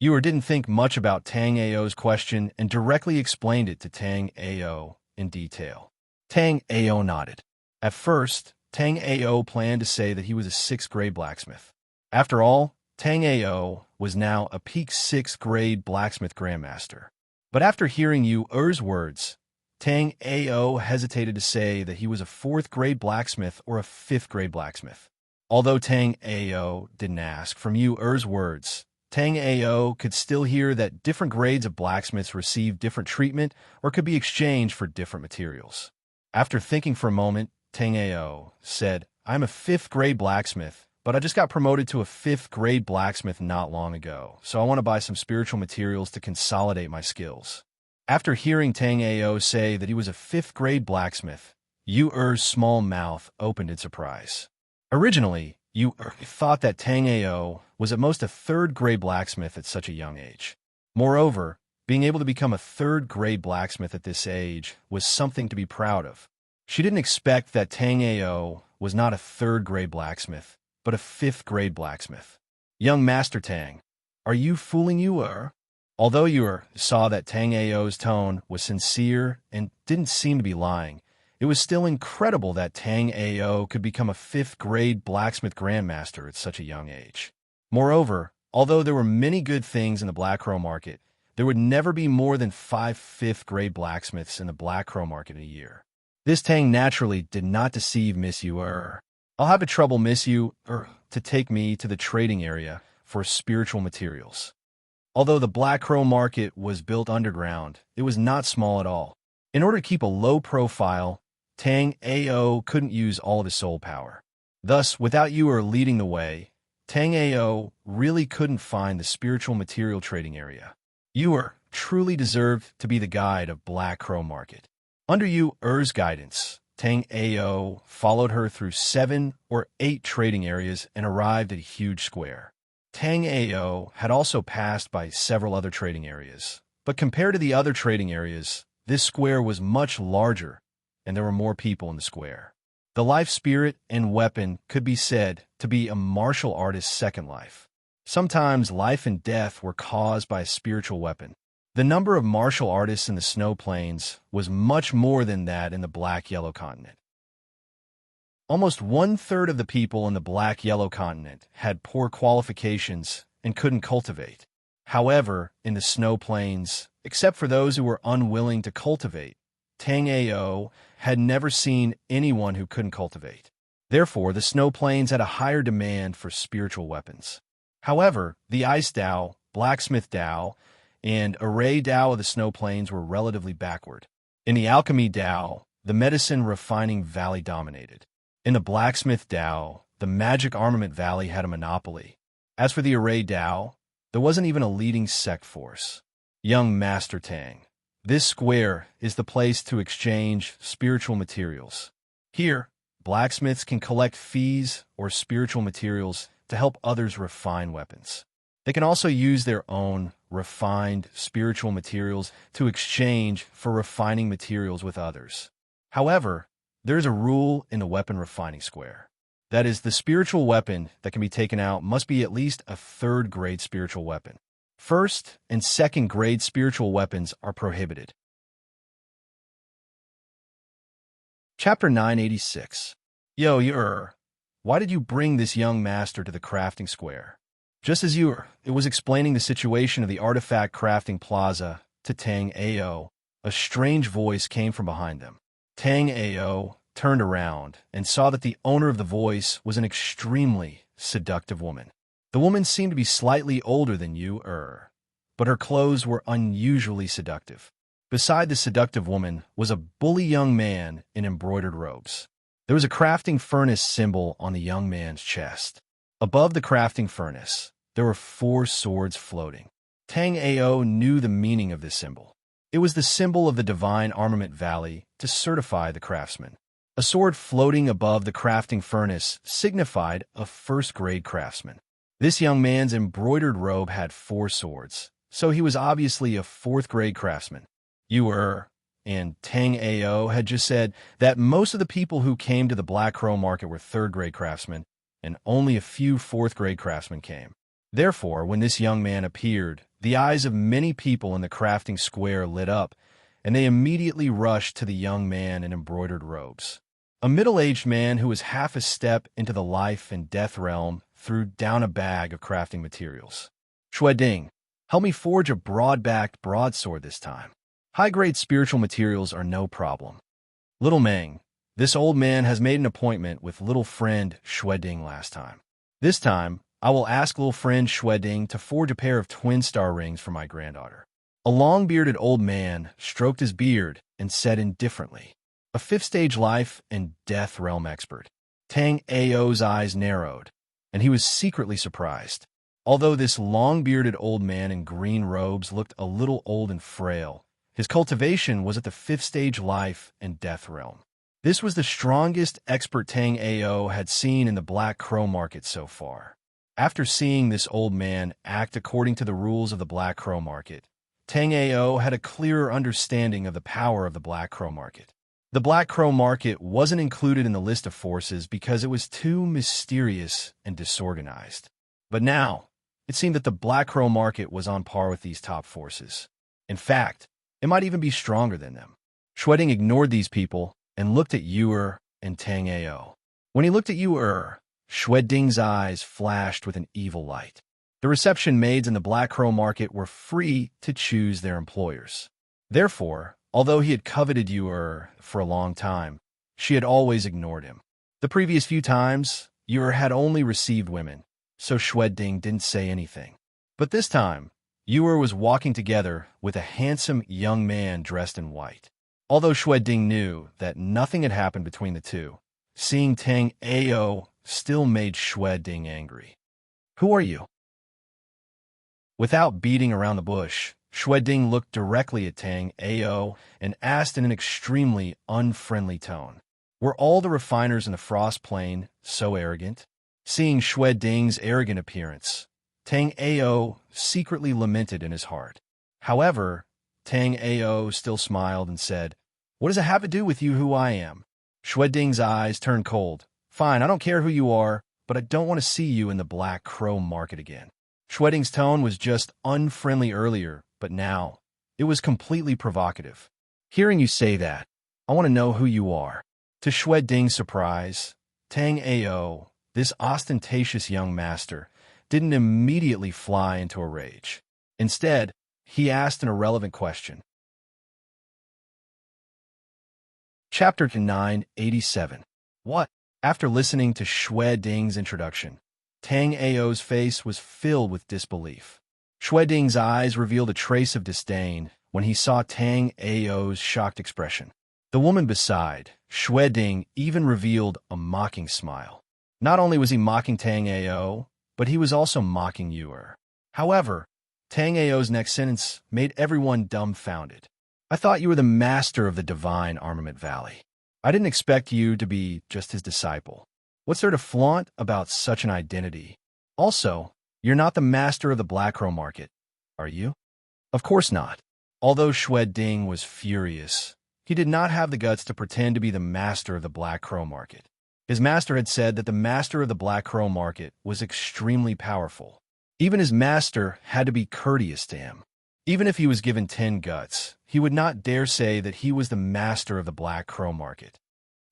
Ewer didn't think much about Tang Ao's question and directly explained it to Tang Ao in detail. Tang Ao nodded. At first, Tang Ao planned to say that he was a 6th grade blacksmith. After all, Tang Ao was now a peak 6th grade blacksmith grandmaster. But after hearing Yu's words, Tang Ao hesitated to say that he was a 4th grade blacksmith or a 5th grade blacksmith. Although Tang Ao didn't ask, from Yu's words, Tang Ao could still hear that different grades of blacksmiths receive different treatment or could be exchanged for different materials. After thinking for a moment, Tang Ao said, "I'm a 5th grade blacksmith, but I just got promoted to a 5th grade blacksmith not long ago, so I want to buy some spiritual materials to consolidate my skills." After hearing Tang Ao say that he was a 5th grade blacksmith, Yu's small mouth opened in surprise. Originally, Yu thought that Tang Ao was at most a 3rd grade blacksmith at such a young age. Moreover, being able to become a 3rd grade blacksmith at this age was something to be proud of. She didn't expect that Tang Ao was not a 3rd grade blacksmith, but a 5th grade blacksmith. "Young Master Tang, are you fooling Yu?" Although Yu saw that Tang Ao's tone was sincere and didn't seem to be lying, it was still incredible that Tang Ao could become a 5th grade blacksmith grandmaster at such a young age. Moreover, although there were many good things in the Black Crow Market, there would never be more than 5 5th grade blacksmiths in the Black Crow Market in a year. This Tang naturally did not deceive Miss Yu. "I'll have a trouble, Miss Yu, to take me to the trading area for spiritual materials." Although the Black Crow Market was built underground, it was not small at all. In order to keep a low profile, Tang Ao couldn't use all of his soul power. Thus, without Yu leading the way, Tang Ao really couldn't find the spiritual material trading area. Yu truly deserved to be the guide of Black Crow Market. Under Yu's guidance, Tang Ao followed her through 7 or 8 trading areas and arrived at a huge square. Tang Ao had also passed by several other trading areas, but compared to the other trading areas, this square was much larger, and there were more people in the square. The life spirit and weapon could be said to be a martial artist's second life. Sometimes life and death were caused by a spiritual weapon. The number of martial artists in the snow plains was much more than that in the Black-Yellow continent. Almost 1/3 of the people in the Black-Yellow continent had poor qualifications and couldn't cultivate. However, in the snow plains, except for those who were unwilling to cultivate, Tang Ao had never seen anyone who couldn't cultivate. Therefore, the snow plains had a higher demand for spiritual weapons. However, the Ice Dao, Blacksmith Dao, and Array Dao of the snow plains were relatively backward. In the Alchemy Dao, the Medicine Refining Valley dominated. In the Blacksmith Dao, the Magic Armament Valley had a monopoly. As for the Array Dao, there wasn't even a leading sect force. Young Master Tang, this square is the place to exchange spiritual materials. Here, blacksmiths can collect fees or spiritual materials to help others refine weapons. They can also use their own refined spiritual materials to exchange for refining materials with others. However, there is a rule in the weapon refining square. That is, the spiritual weapon that can be taken out must be at least a 3rd grade spiritual weapon. 1st and 2nd grade spiritual weapons are prohibited. Chapter 986. Yo, why did you bring this young master to the crafting square? Just as it was explaining the situation of the artifact crafting plaza to Tang Ao, a strange voice came from behind them. Tang Ao turned around and saw that the owner of the voice was an extremely seductive woman. The woman seemed to be slightly older than but her clothes were unusually seductive. Beside the seductive woman was a bully young man in embroidered robes. There was a crafting furnace symbol on the young man's chest. Above the crafting furnace, there were 4 swords floating. Tang Ao knew the meaning of this symbol. It was the symbol of the Divine Armament Valley to certify the craftsman. A sword floating above the crafting furnace signified a first-grade craftsman. This young man's embroidered robe had 4 swords, so he was obviously a 4th-grade craftsman. And Tang Ao had just said that most of the people who came to the Black Crow Market were 3rd-grade craftsmen, and only a few 4th-grade craftsmen came. Therefore, when this young man appeared, the eyes of many people in the crafting square lit up, and they immediately rushed to the young man in embroidered robes. A middle-aged man who was half a step into the life and death realm threw down a bag of crafting materials. Shui Ding, help me forge a broad-backed broadsword this time. High-grade spiritual materials are no problem. Little Meng, this old man has made an appointment with little friend Shui Ding last time. This time, I will ask little friend Shui Ding to forge a pair of twin star rings for my granddaughter. A long-bearded old man stroked his beard and said indifferently, a 5th-stage life and death realm expert. Tang Ao's eyes narrowed, and he was secretly surprised. Although this long-bearded old man in green robes looked a little old and frail, his cultivation was at the 5th-stage life and death realm. This was the strongest expert Tang Ao had seen in the Black Crow Market so far. After seeing this old man act according to the rules of the Black Crow Market, Tang Ao had a clearer understanding of the power of the Black Crow Market. The Black Crow Market wasn't included in the list of forces because it was too mysterious and disorganized. But now, it seemed that the Black Crow Market was on par with these top forces. In fact, it might even be stronger than them. Shui Ding ignored these people and looked at Yuer and Tang Ao. When he looked at Yuer, Shui Ding's eyes flashed with an evil light. The reception maids in the Black Crow Market were free to choose their employers. Therefore, although he had coveted Yuer for a long time, she had always ignored him. The previous few times, Yuer had only received women, so Shui Ding didn't say anything. But this time, Yuer was walking together with a handsome young man dressed in white. Although Shui Ding knew that nothing had happened between the two, seeing Tang Ao still made Shui Ding angry. Who are you? Without beating around the bush, Shui Ding looked directly at Tang Ao and asked in an extremely unfriendly tone, were all the refiners in the Frost Plain so arrogant? Seeing Shui Ding's arrogant appearance, Tang Ao secretly lamented in his heart. However, Tang Ao still smiled and said, what does it have to do with you who I am? Shui Ding's eyes turned cold. Fine, I don't care who you are, but I don't want to see you in the Black Crow Market again. Shui Ding's tone was just unfriendly earlier, but now it was completely provocative. Hearing you say that, I want to know who you are. To Shui Ding's surprise, Tang Ao, this ostentatious young master, didn't immediately fly into a rage. Instead, he asked an irrelevant question. Chapter 987. What? After listening to Shui Ding's introduction, Tang Ao's face was filled with disbelief. Shui Ding's eyes revealed a trace of disdain when he saw Tang Ao's shocked expression. The woman beside, Shui Ding, even revealed a mocking smile. Not only was he mocking Tang Ao, but he was also mocking Yuer. However, Tang Ao's next sentence made everyone dumbfounded. I thought you were the master of the Divine Armament Valley. I didn't expect you to be just his disciple. What's there to flaunt about such an identity? Also, you're not the master of the Black Crow Market, are you? Of course not. Although Shui Ding was furious, he did not have the guts to pretend to be the master of the Black Crow Market. His master had said that the master of the Black Crow Market was extremely powerful. Even his master had to be courteous to him. Even if he was given 10 guts, he would not dare say that he was the master of the Black Crow Market.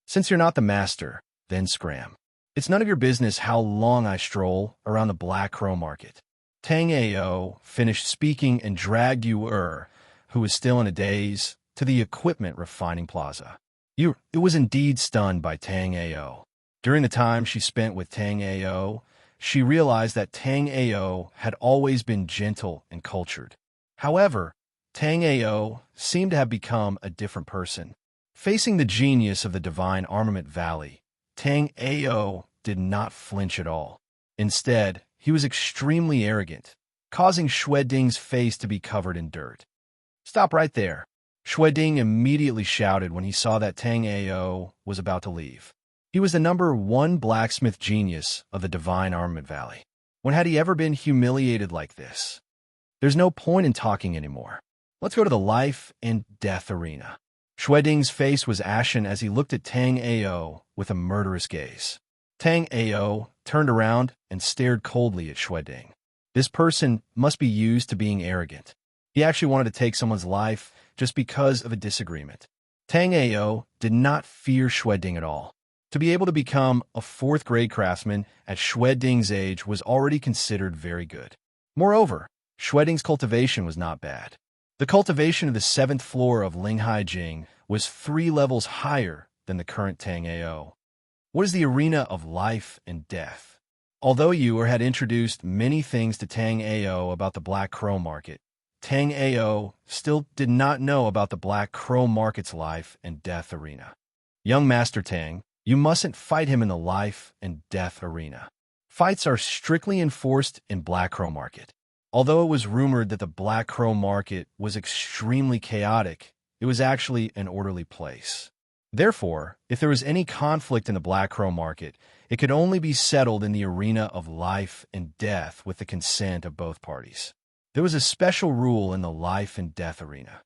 Since you're not the master, then scram. It's none of your business how long I stroll around the Black Crow Market. Tang Ao finished speaking and dragged Yuer, who was still in a daze, to the equipment refining plaza. Yuer was indeed stunned by Tang Ao. During the time she spent with Tang Ao, she realized that Tang Ao had always been gentle and cultured. However, Tang Ao seemed to have become a different person. Facing the genius of the Divine Armament Valley, Tang Ao did not flinch at all. Instead, he was extremely arrogant, causing Ding's face to be covered in dirt. "Stop right there," Ding immediately shouted when he saw that Tang Ao was about to leave. He was the #1 blacksmith genius of the Divine Armament Valley. When had he ever been humiliated like this? "There's no point in talking anymore. Let's go to the life and death arena." Ding's face was ashen as he looked at Tang Ao with a murderous gaze. Tang Ao turned around and stared coldly at Ding. This person must be used to being arrogant. He actually wanted to take someone's life just because of a disagreement. Tang Ao did not fear Ding at all. To be able to become a 4th-grade craftsman at Ding's age was already considered very good. Moreover, Ding's cultivation was not bad. The cultivation of the 7th floor of Linghai Jing was 3 levels higher than the current Tang Ao. What is the arena of life and death? Although Yuer had introduced many things to Tang Ao about the Black Crow Market, Tang Ao still did not know about the Black Crow Market's life and death arena. "Young Master Tang, you mustn't fight him in the life and death arena. Fights are strictly enforced in Black Crow Market." Although it was rumored that the Black Crow Market was extremely chaotic, it was actually an orderly place. Therefore, if there was any conflict in the Black Crow Market, it could only be settled in the arena of life and death with the consent of both parties. There was a special rule in the life and death arena.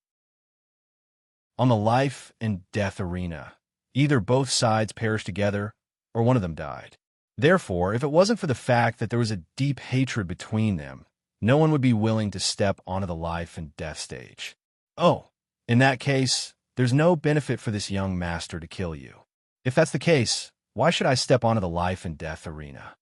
On the life and death arena, either both sides perished together or one of them died. Therefore, if it wasn't for the fact that there was a deep hatred between them, no one would be willing to step onto the life and death stage. "Oh, in that case, there's no benefit for this young master to kill you. If that's the case, why should I step onto the life and death arena?"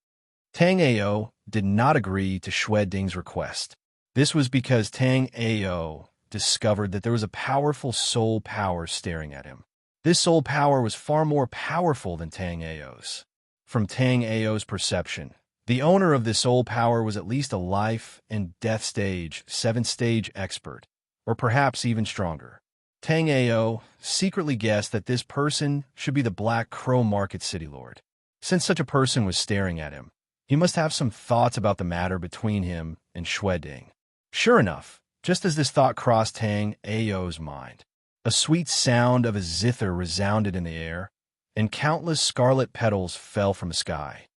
Tang Ao did not agree to Ding's request. This was because Tang Ao discovered that there was a powerful soul power staring at him. This soul power was far more powerful than Tang Ao's. From Tang Ao's perception, the owner of this soul power was at least a life and death stage, 7th-stage expert, or perhaps even stronger. Tang Ao secretly guessed that this person should be the Black Crow Market City Lord. Since such a person was staring at him, he must have some thoughts about the matter between him and Ding. Sure enough, just as this thought crossed Tang Ao's mind, a sweet sound of a zither resounded in the air, and countless scarlet petals fell from the sky.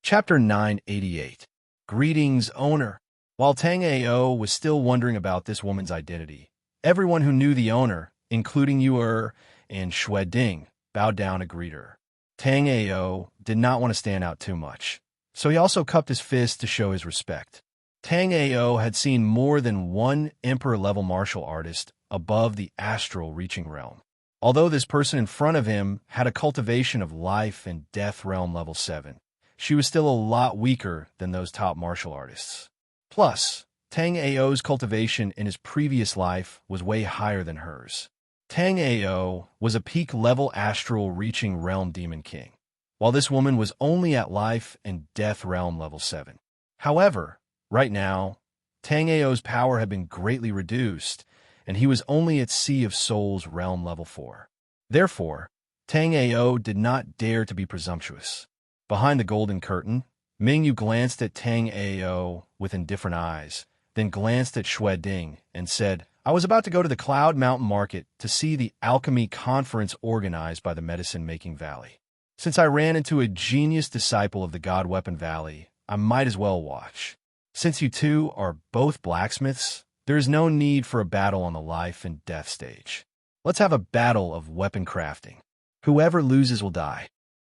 Chapter 988. Greetings, Owner. While Tang Ao was still wondering about this woman's identity, everyone who knew the owner, including Yuer and Ding, bowed down to greet her. Tang Ao did not want to stand out too much, so he also cupped his fist to show his respect. Tang Ao had seen more than one emperor-level martial artist above the astral reaching realm. Although this person in front of him had a cultivation of life and death realm level 7, she was still a lot weaker than those top martial artists. Plus, Tang Ao's cultivation in his previous life was way higher than hers. Tang Ao was a peak-level astral reaching realm demon king, while this woman was only at life and death realm level 7. However, right now, Tang Ao's power had been greatly reduced, and he was only at Sea of Souls realm level 4. Therefore, Tang Ao did not dare to be presumptuous. Behind the golden curtain, Mingyu glanced at Tang Ao with indifferent eyes, then glanced at Ding and said, "I was about to go to the Cloud Mountain Market to see the alchemy conference organized by the Medicine-Making Valley. Since I ran into a genius disciple of the God Weapon Valley, I might as well watch. Since you two are both blacksmiths, there is no need for a battle on the life and death stage. Let's have a battle of weapon crafting. Whoever loses will die."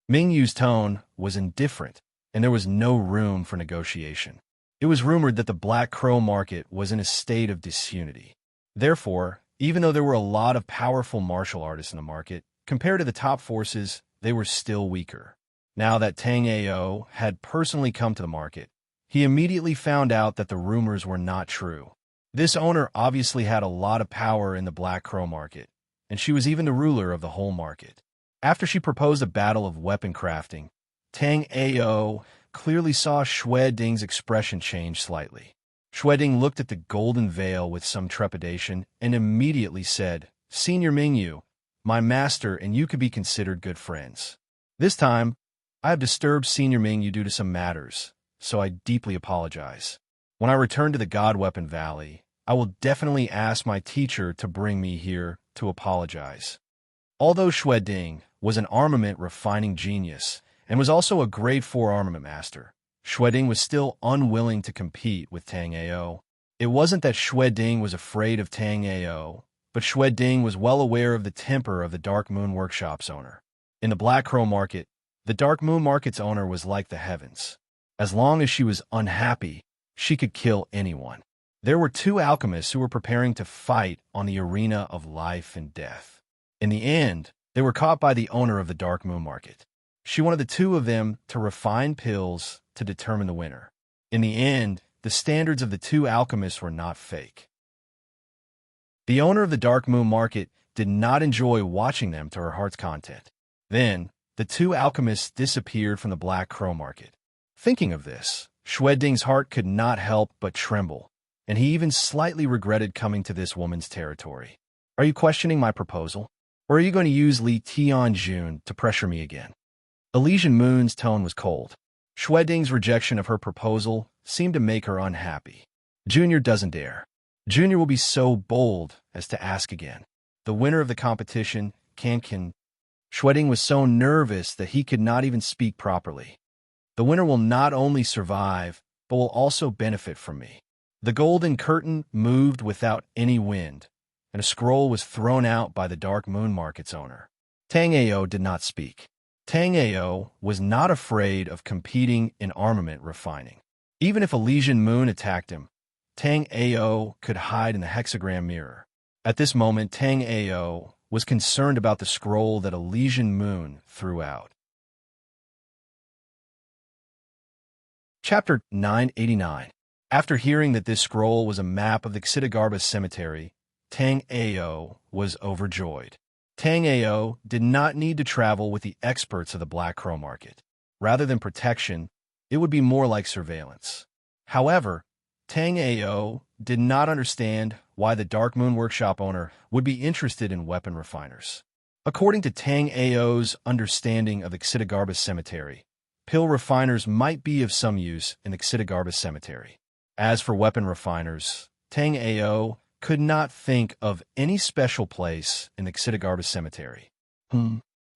Mingyu's tone was indifferent, and there was no room for negotiation. It was rumored that the Black Crow Market was in a state of disunity. Therefore, even though there were a lot of powerful martial artists in the market, compared to the top forces, they were still weaker. Now that Tang Ao had personally come to the market, he immediately found out that the rumors were not true. This owner obviously had a lot of power in the Black Crow Market, and she was even the ruler of the whole market. After she proposed a battle of weapon crafting, Tang Ao clearly saw Ding's expression change slightly. Ding looked at the golden veil with some trepidation and immediately said, "Senior Mingyu, my master and you could be considered good friends." This time, I have disturbed Senior Mingyu due to some matters, so I deeply apologize. When I return to the God Weapon Valley, I will definitely ask my teacher to bring me here to apologize. Although Xue Ding was an armament refining genius and was also a grade 4 armament master, Xue Ding was still unwilling to compete with Tang Ao. It wasn't that Xue Ding was afraid of Tang Ao, but Xue Ding was well aware of the temper of the Dark Moon Workshop's owner. In the Black Crow Market, the Dark Moon Market's owner was like the heavens. As long as she was unhappy, she could kill anyone. There were two alchemists who were preparing to fight on the arena of life and death. In the end, they were caught by the owner of the Dark Moon Market. She wanted the two of them to refine pills to determine the winner. In the end, the standards of the two alchemists were not fake. The owner of the Dark Moon Market did not enjoy watching them to her heart's content. Then, the two alchemists disappeared from the Black Crow Market. Thinking of this, Xue Ding's heart could not help but tremble, and he even slightly regretted coming to this woman's territory. Are you questioning my proposal? Or are you going to use Li Tianjun to pressure me again? Elysian Moon's tone was cold. Xue Ding's rejection of her proposal seemed to make her unhappy. Junior doesn't dare. Junior will be so bold as to ask again. The winner of the competition, Can. Xue Ding was so nervous that he could not even speak properly. The winner will not only survive, but will also benefit from me. The golden curtain moved without any wind, and a scroll was thrown out by the Dark Moon Market's owner. Tang Ao did not speak. Tang Ao was not afraid of competing in armament refining. Even if Elysian Moon attacked him, Tang Ao could hide in the hexagram mirror. At this moment, Tang Ao was concerned about the scroll that Elysian Moon threw out. Chapter 989. After hearing that this scroll was a map of the Xitigarbis cemetery, Tang Ao was overjoyed. Tang Ao did not need to travel with the experts of the Black Crow Market. Rather than protection, it would be more like surveillance. However, Tang Ao did not understand why the Dark Moon Workshop owner would be interested in weapon refiners. According to Tang Ao's understanding of the Xitigarbis cemetery, pill refiners might be of some use in the Xitigarbis cemetery. As for weapon refiners, Tang Ao could not think of any special place in the Xitigarbis cemetery.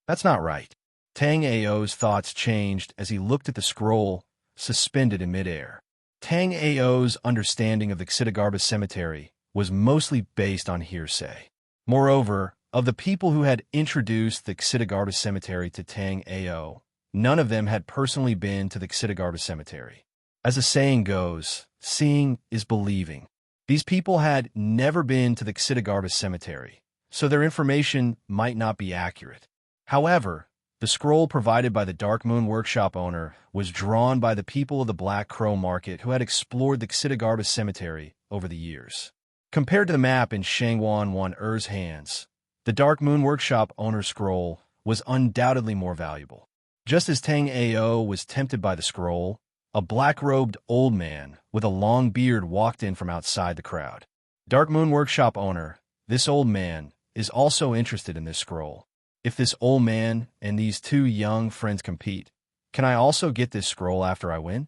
That's not right. Tang Ao's thoughts changed as he looked at the scroll suspended in midair. Tang Ao's understanding of the Xitigarbis cemetery was mostly based on hearsay. Moreover, of the people who had introduced the Xitigarbis cemetery to Tang Ao, none of them had personally been to the Xitigarbis cemetery. As the saying goes, seeing is believing. These people had never been to the Xitigarbis cemetery, so their information might not be accurate. However, the scroll provided by the Dark Moon Workshop owner was drawn by the people of the Black Crow Market who had explored the Xitigarbis cemetery over the years. Compared to the map in Shangwan Wan Er's hands, the Dark Moon Workshop owner's scroll was undoubtedly more valuable. Just as Tang Ao was tempted by the scroll, a black-robed old man with a long beard walked in from outside the crowd. Dark Moon Workshop owner, this old man, is also interested in this scroll. If this old man and these two young friends compete, can I also get this scroll after I win?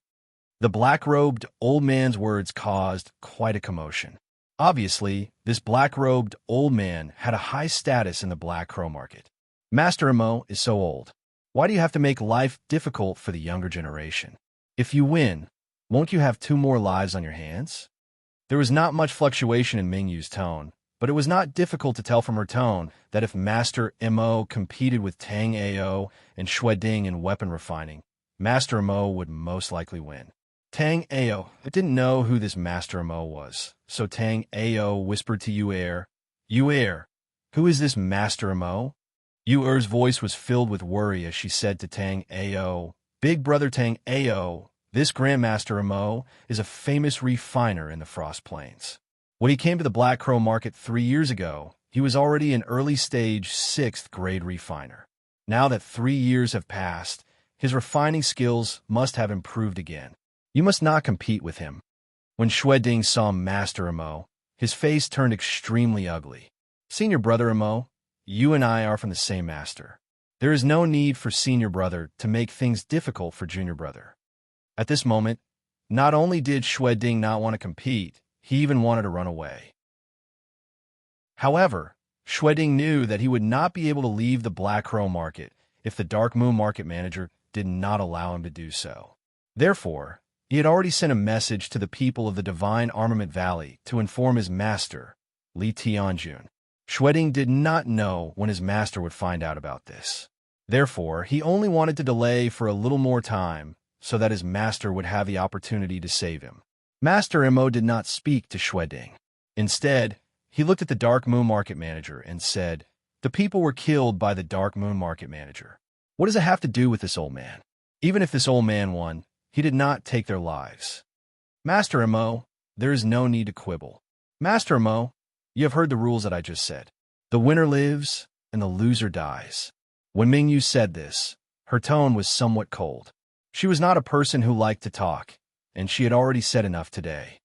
The black-robed old man's words caused quite a commotion. Obviously, this black-robed old man had a high status in the Black Crow Market. Master Amo is so old. Why do you have to make life difficult for the younger generation? If you win, won't you have 2 more lives on your hands? There was not much fluctuation in Mingyu's tone, but it was not difficult to tell from her tone that if Master Mo competed with Tang Ao and Xue Ding in weapon refining, Master Mo would most likely win. Tang Ao didn't know who this Master Mo was, so Tang Ao whispered to Yu Er, who is this Master Mo? Yu Er's voice was filled with worry as she said to Tang Ao, Big Brother Tang Ao, this Grandmaster Mo is a famous refiner in the Frost Plains. When he came to the Black Crow Market 3 years ago, he was already an early-stage 6th grade refiner. Now that 3 years have passed, his refining skills must have improved again. You must not compete with him. When Xue Ding saw Master Mo, his face turned extremely ugly. Senior Brother Mo, you and I are from the same master. There is no need for senior brother to make things difficult for junior brother. At this moment, not only did Ding not want to compete, he even wanted to run away. However, Ding knew that he would not be able to leave the Black Crow market if the Dark Moon market manager did not allow him to do so. Therefore, he had already sent a message to the people of the Divine Armament Valley to inform his master, Li Tianjun. Ding did not know when his master would find out about this. Therefore, he only wanted to delay for a little more time so that his master would have the opportunity to save him. Master Mo did not speak to Ding. Instead, he looked at the Dark Moon market manager and said, "The people were killed by the Dark Moon market manager. What does it have to do with this old man? Even if this old man won, he did not take their lives. Master Mo, there is no need to quibble. Master Mo, you have heard the rules that I just said. The winner lives and the loser dies." When Mingyu said this, her tone was somewhat cold. She was not a person who liked to talk, and she had already said enough today.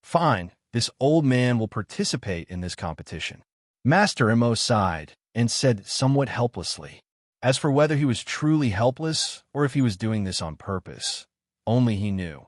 "Fine, this old man will participate in this competition." Master Mo sighed and said somewhat helplessly. As for whether he was truly helpless or if he was doing this on purpose, only he knew.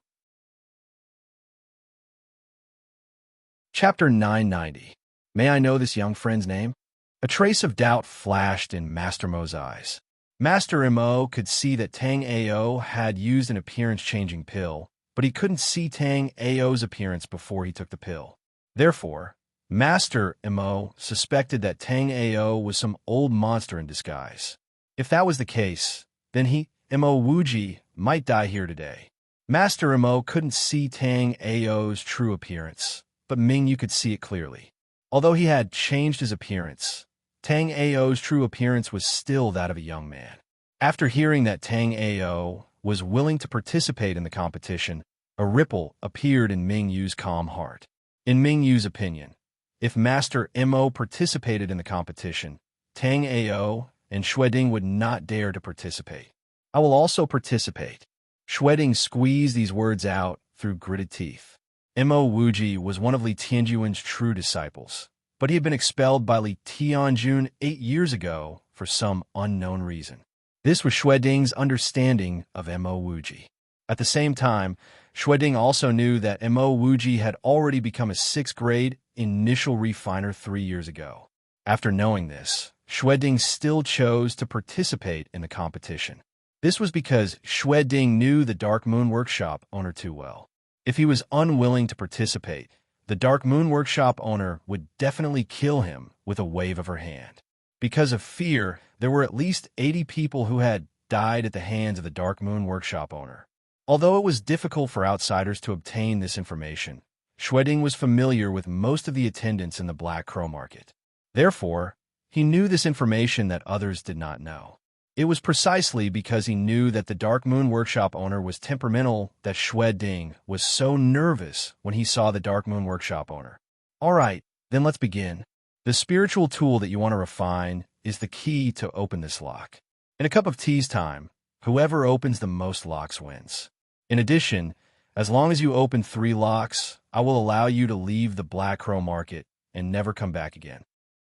Chapter 990. May I know this young friend's name? A trace of doubt flashed in Master Mo's eyes. Master Mo could see that Tang Ao had used an appearance-changing pill, but he couldn't see Tang Ao's appearance before he took the pill. Therefore, Master Mo suspected that Tang Ao was some old monster in disguise. If that was the case, then Mo Wuji, might die here today. Master Mo couldn't see Tang Ao's true appearance, but Mingyu could see it clearly. Although he had changed his appearance, Tang Ao's true appearance was still that of a young man. After hearing that Tang Ao was willing to participate in the competition, a ripple appeared in Mingyu's calm heart. In Mingyu's opinion, if Master Mo participated in the competition, Tang Ao and Ding would not dare to participate. "I will also participate." Ding squeezed these words out through gritted teeth. Mo Wuji was one of Li Tianjun's true disciples, but he had been expelled by Li Tianjun 8 years ago for some unknown reason. This was Ding's understanding of Mo Wuji. At the same time, Ding also knew that Mo Wuji had already become a 6th grade initial refiner 3 years ago. After knowing this, Ding still chose to participate in the competition. This was because Ding knew the Dark Moon Workshop owner too well. If he was unwilling to participate, the Dark Moon Workshop owner would definitely kill him with a wave of her hand. Because of fear, there were at least 80 people who had died at the hands of the Dark Moon Workshop owner. Although it was difficult for outsiders to obtain this information, Ding was familiar with most of the attendants in the Black Crow market. Therefore, he knew this information that others did not know. It was precisely because he knew that the Dark Moon Workshop owner was temperamental that Ding was so nervous when he saw the Dark Moon Workshop owner. All right, then let's begin. The spiritual tool that you want to refine is the key to open this lock. In a cup of tea's time, whoever opens the most locks wins. In addition, as long as you open 3 locks, I will allow you to leave the Black Crow market and never come back again.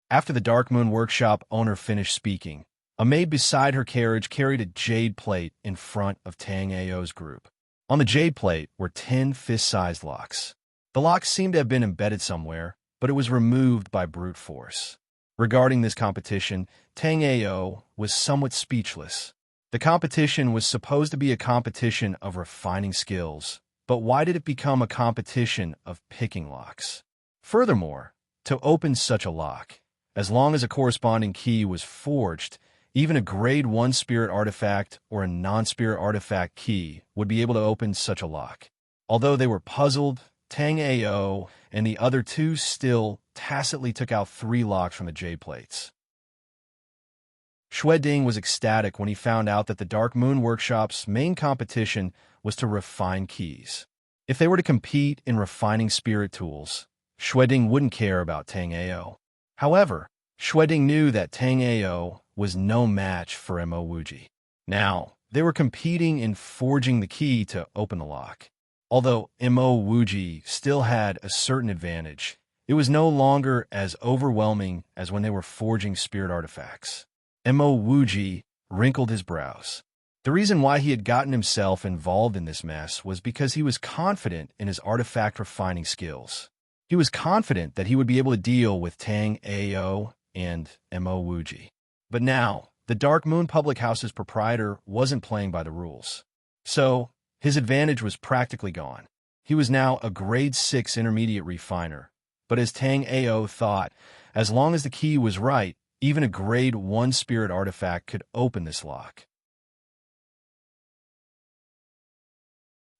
After the Dark Moon Workshop owner finished speaking, a maid beside her carriage carried a jade plate in front of Tang Ao's group. On the jade plate were 10 fist-sized locks. The locks seemed to have been embedded somewhere, but it was removed by brute force. Regarding this competition, Tang Ao was somewhat speechless. The competition was supposed to be a competition of refining skills, but why did it become a competition of picking locks? Furthermore, to open such a lock, as long as a corresponding key was forged, even a grade 1 spirit artifact or a non-spirit artifact key would be able to open such a lock. Although they were puzzled, Tang Ao and the other 2 still tacitly took out 3 locks from the jade plates. Ding was ecstatic when he found out that the Dark Moon Workshop's main competition was to refine keys. If they were to compete in refining spirit tools, Ding wouldn't care about Tang Ao. However, Ding knew that Tang Ao was no match for Mo Wuji. Now, they were competing in forging the key to open the lock. Although Mo Wuji still had a certain advantage, it was no longer as overwhelming as when they were forging spirit artifacts. Mo Wuji wrinkled his brows. The reason why he had gotten himself involved in this mess was because he was confident in his artifact refining skills. He was confident that he would be able to deal with Tang Ao and Mo Wuji. But now, the Dark Moon Public House's proprietor wasn't playing by the rules. So, his advantage was practically gone. He was now a grade 6 intermediate refiner, but as Tang Ao thought, as long as the key was right, even a grade 1 spirit artifact could open this lock.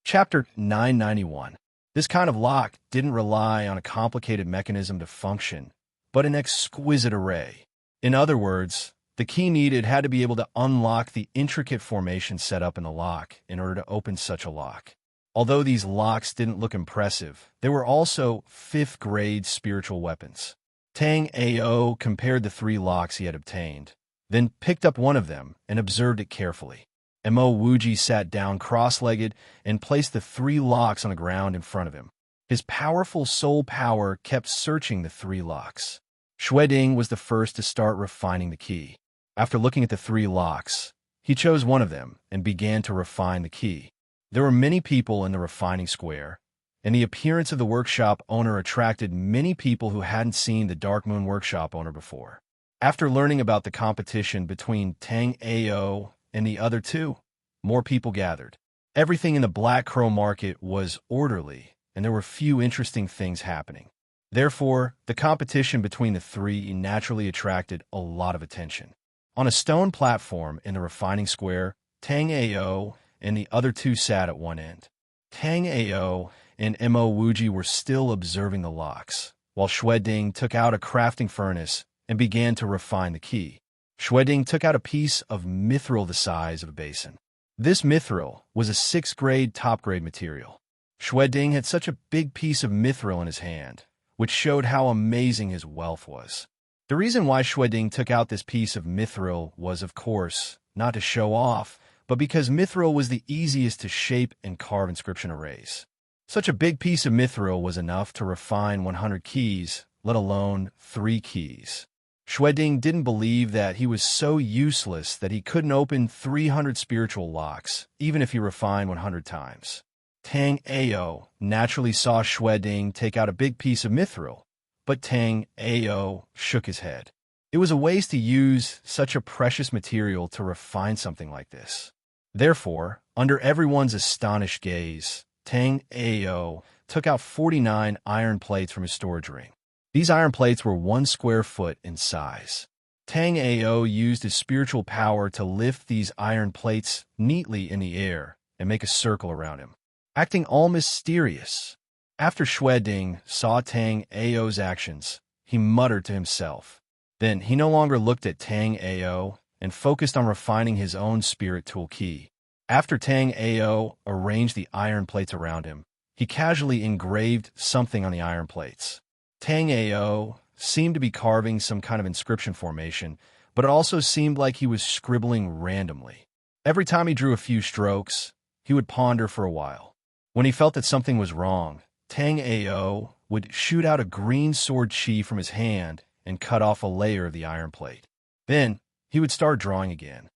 Chapter 991. This kind of lock didn't rely on a complicated mechanism to function, but an exquisite array. In other words, the key needed had to be able to unlock the intricate formation set up in the lock in order to open such a lock. Although these locks didn't look impressive, they were also 5th-grade spiritual weapons. Tang Ao compared the 3 locks he had obtained, then picked up one of them and observed it carefully. Mo Wuji sat down cross-legged and placed the 3 locks on the ground in front of him. His powerful soul power kept searching the 3 locks. Xueding was the first to start refining the key. After looking at the 3 locks, he chose one of them and began to refine the key. There were many people in the refining square, and the appearance of the workshop owner attracted many people who hadn't seen the Dark Moon workshop owner before. After learning about the competition between Tang Ao and the other 2, more people gathered. Everything in the Black Crow market was orderly, and there were few interesting things happening. Therefore, the competition between the 3 naturally attracted a lot of attention. On a stone platform in the refining square, Tang Ao and the other 2 sat at one end. Tang Ao and Mo Wuji were still observing the locks, while Xueding took out a crafting furnace and began to refine the key. Xueding took out a piece of mithril the size of a basin. This mithril was a 6th-grade top-grade material. Xueding had such a big piece of mithril in his hand, which showed how amazing his wealth was. The reason why Xueding took out this piece of mithril was, of course, not to show off, but because mithril was the easiest to shape and carve inscription arrays. Such a big piece of mithril was enough to refine 100 keys, let alone 3 keys. Xueding didn't believe that he was so useless that he couldn't open 300 spiritual locks, even if he refined 100 times. Tang Ao naturally saw Xueding take out a big piece of mithril, but Tang Ao shook his head. It was a waste to use such a precious material to refine something like this. Therefore, under everyone's astonished gaze, Tang Ao took out 49 iron plates from his storage ring. These iron plates were 1 square foot in size. Tang Ao used his spiritual power to lift these iron plates neatly in the air and make a circle around him, acting all mysterious. After Xueding saw Tang Ao's actions, he muttered to himself. Then he no longer looked at Tang Ao and focused on refining his own spirit tool key. After Tang Ao arranged the iron plates around him, he casually engraved something on the iron plates. Tang Ao seemed to be carving some kind of inscription formation, but it also seemed like he was scribbling randomly. Every time he drew a few strokes, he would ponder for a while. When he felt that something was wrong, Tang Ao would shoot out a green sword chi from his hand and cut off a layer of the iron plate. Then, he would start drawing again.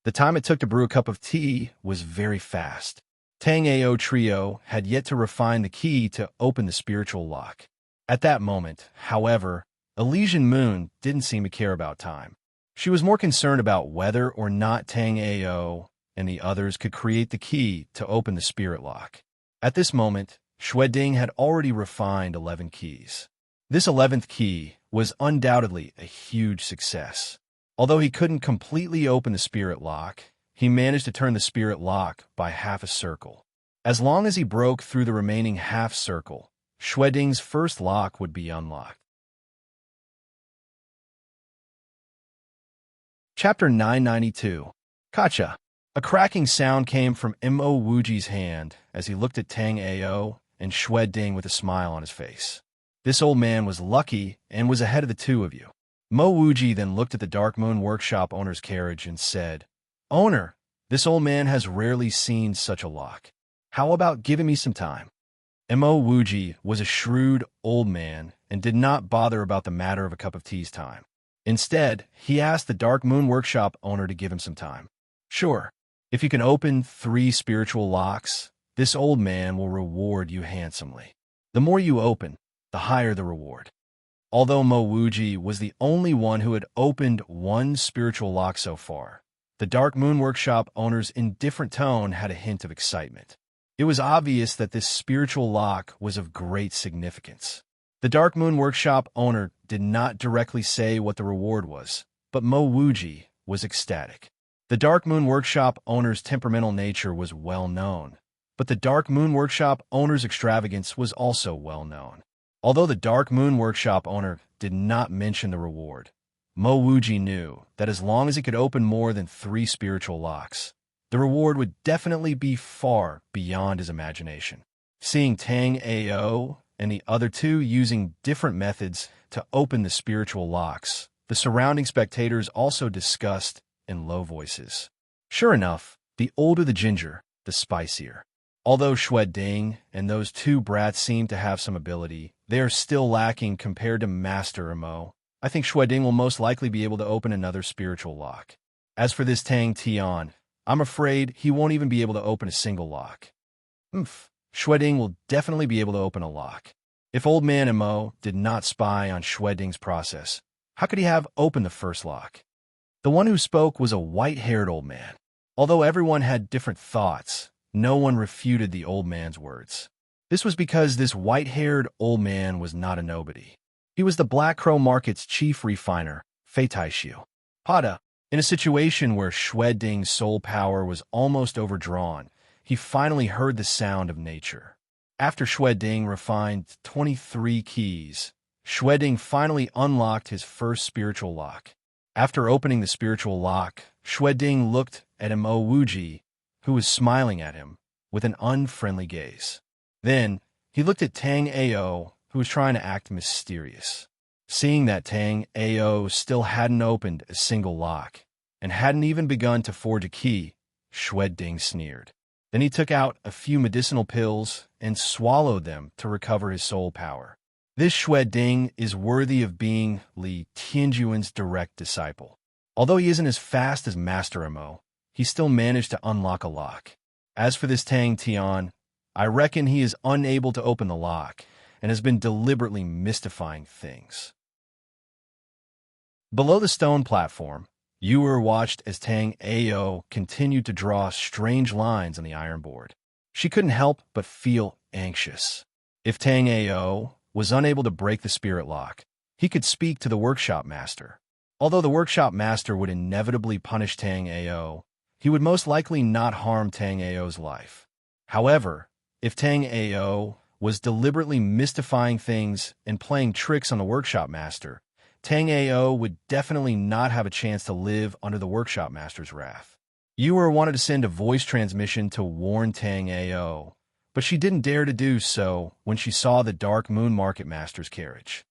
The time it took to brew a cup of tea was very fast. Tang Ao Trio had yet to refine the key to open the spiritual lock. At that moment, however, Elysian Moon didn't seem to care about time. She was more concerned about whether or not Tang Ao and the others could create the key to open the spirit lock. At this moment, Xueding had already refined 11 keys. This 11th key was undoubtedly a huge success. Although he couldn't completely open the spirit lock, he managed to turn the spirit lock by half a circle. As long as he broke through the remaining half circle, Xueding's first lock would be unlocked. Chapter 992. Kacha. A cracking sound came from Mo Wuji's hand as he looked at Tang Ao and Xueding with a smile on his face. This old man was lucky and was ahead of the 2 of you. Mo Wuji then looked at the Dark Moon workshop owner's carriage and said, "Owner, this old man has rarely seen such a lock. How about giving me some time?" Mo Wuji was a shrewd old man and did not bother about the matter of a cup of tea's time. Instead, he asked the Dark Moon Workshop owner to give him some time. Sure, if you can open 3 spiritual locks, this old man will reward you handsomely. The more you open, the higher the reward. Although Mo Wuji was the only one who had opened 1 spiritual lock so far, the Dark Moon Workshop owner's indifferent tone had a hint of excitement. It was obvious that this spiritual lock was of great significance. The Dark Moon Workshop owner did not directly say what the reward was, but Mo Wuji was ecstatic. The Dark Moon Workshop owner's temperamental nature was well known, but the Dark Moon Workshop owner's extravagance was also well known. Although the Dark Moon Workshop owner did not mention the reward, Mo Wuji knew that as long as he could open more than 3 spiritual locks, the reward would definitely be far beyond his imagination. Seeing Tang Ao and the other 2 using different methods to open the spiritual locks, the surrounding spectators also discussed in low voices. Sure enough, the older the ginger, the spicier. Although Xue Ding and those 2 brats seem to have some ability, they are still lacking compared to Master Mo. I think Xue Ding will most likely be able to open another spiritual lock. As for this Tang Tian, I'm afraid he won't even be able to open a single lock. Xue Ding will definitely be able to open a lock. If Old Man Mo did not spy on Xue Ding's process, how could he have opened the first lock? The one who spoke was a white-haired old man. Although everyone had different thoughts, no one refuted the old man's words. This was because this white-haired old man was not a nobody. He was the Black Crow Market's chief refiner, Fei Taishiu. Pada, in a situation where Xue Ding's soul power was almost overdrawn, he finally heard the sound of nature. After Xue Ding refined 23 keys, Xue Ding finally unlocked his first spiritual lock. After opening the spiritual lock, Xue Ding looked at Mo Wuji, who was smiling at him with an unfriendly gaze. Then, he looked at Tang Ao, who was trying to act mysterious. Seeing that Tang Ao still hadn't opened a single lock and hadn't even begun to forge a key, Xue Ding sneered. Then he took out a few medicinal pills and swallowed them to recover his soul power. This Xue Ding is worthy of being Li Tianjuan's direct disciple. Although he isn't as fast as Master Mo, he still managed to unlock a lock. As for this Tang Tian, I reckon he is unable to open the lock and has been deliberately mystifying things. Below the stone platform, Yuer watched as Tang Ao continued to draw strange lines on the iron board. She couldn't help but feel anxious. If Tang Ao was unable to break the spirit lock, he could speak to the workshop master. Although the workshop master would inevitably punish Tang Ao, he would most likely not harm Tang Ao's life. However, if Tang Ao was deliberately mystifying things and playing tricks on the workshop master, Tang Ao would definitely not have a chance to live under the workshop master's wrath. Yuer wanted to send a voice transmission to warn Tang Ao, but she didn't dare to do so when she saw the Dark Moon Market Master's carriage.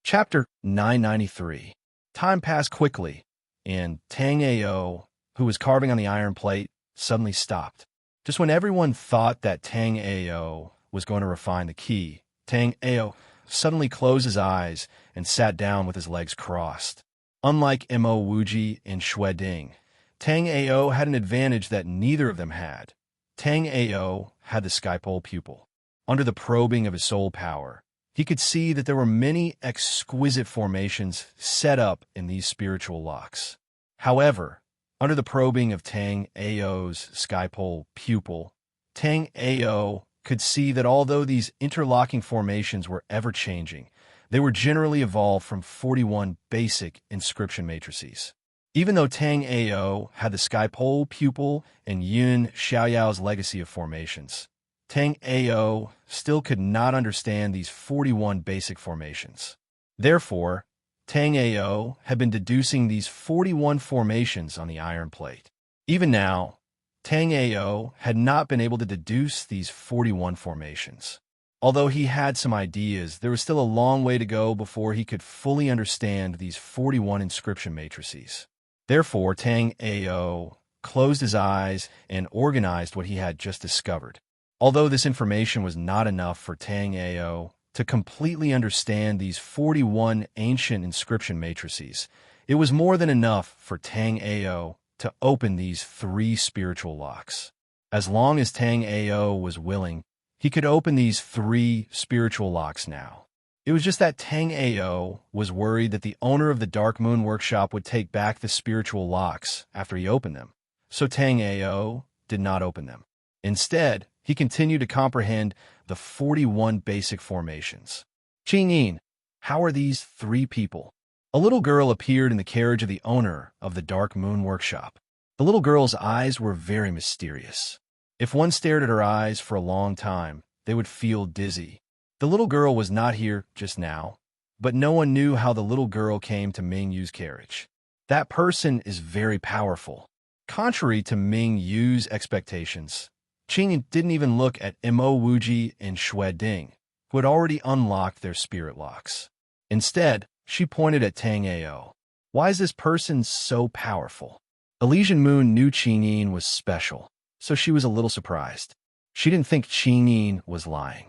Chapter 993. Time passed quickly, and Tang Ao, who was carving on the iron plate, suddenly stopped. Just when everyone thought that Tang Ao was going to refine the key, Tang Ao suddenly closed his eyes and sat down with his legs crossed. Unlike Mo Wuji and Xue Ding, Tang Ao had an advantage that neither of them had. Tang Ao had the skypole pupil. Under the probing of his soul power, he could see that there were many exquisite formations set up in these spiritual locks. However, under the probing of Tang Ao's skypole pupil, Tang Ao could see that although these interlocking formations were ever-changing, they were generally evolved from 41 basic inscription matrices. Even though Tang Ao had the skypole pupil and Yun Xiaoyao's legacy of formations, Tang Ao still could not understand these 41 basic formations. Therefore, Tang Ao had been deducing these 41 formations on the iron plate. Even now, Tang Ao had not been able to deduce these 41 formations. Although he had some ideas, there was still a long way to go before he could fully understand these 41 inscription matrices. Therefore, Tang Ao closed his eyes and organized what he had just discovered. Although this information was not enough for Tang Ao to completely understand these 41 ancient inscription matrices. It was more than enough for Tang Ao to open these 3 spiritual locks. As long as Tang Ao was willing, he could open these 3 spiritual locks now. It was just that Tang Ao was worried that the owner of the Dark Moon Workshop would take back the spiritual locks after he opened them. So Tang Ao did not open them. Instead, he continued to comprehend the 41 basic formations. Qingyin, how are these 3 people? A little girl appeared in the carriage of the owner of the Dark Moon Workshop. The little girl's eyes were very mysterious. If one stared at her eyes for a long time, they would feel dizzy. The little girl was not here just now, but no one knew how the little girl came to Ming Yu's carriage. That person is very powerful. Contrary to Ming Yu's expectations, Qingyin didn't even look at Mo Wuji and Xue Ding, who had already unlocked their spirit locks. Instead, she pointed at Tang Ao. Why is this person so powerful? Elysian Moon knew Qingyin was special, so she was a little surprised. She didn't think Qingyin was lying.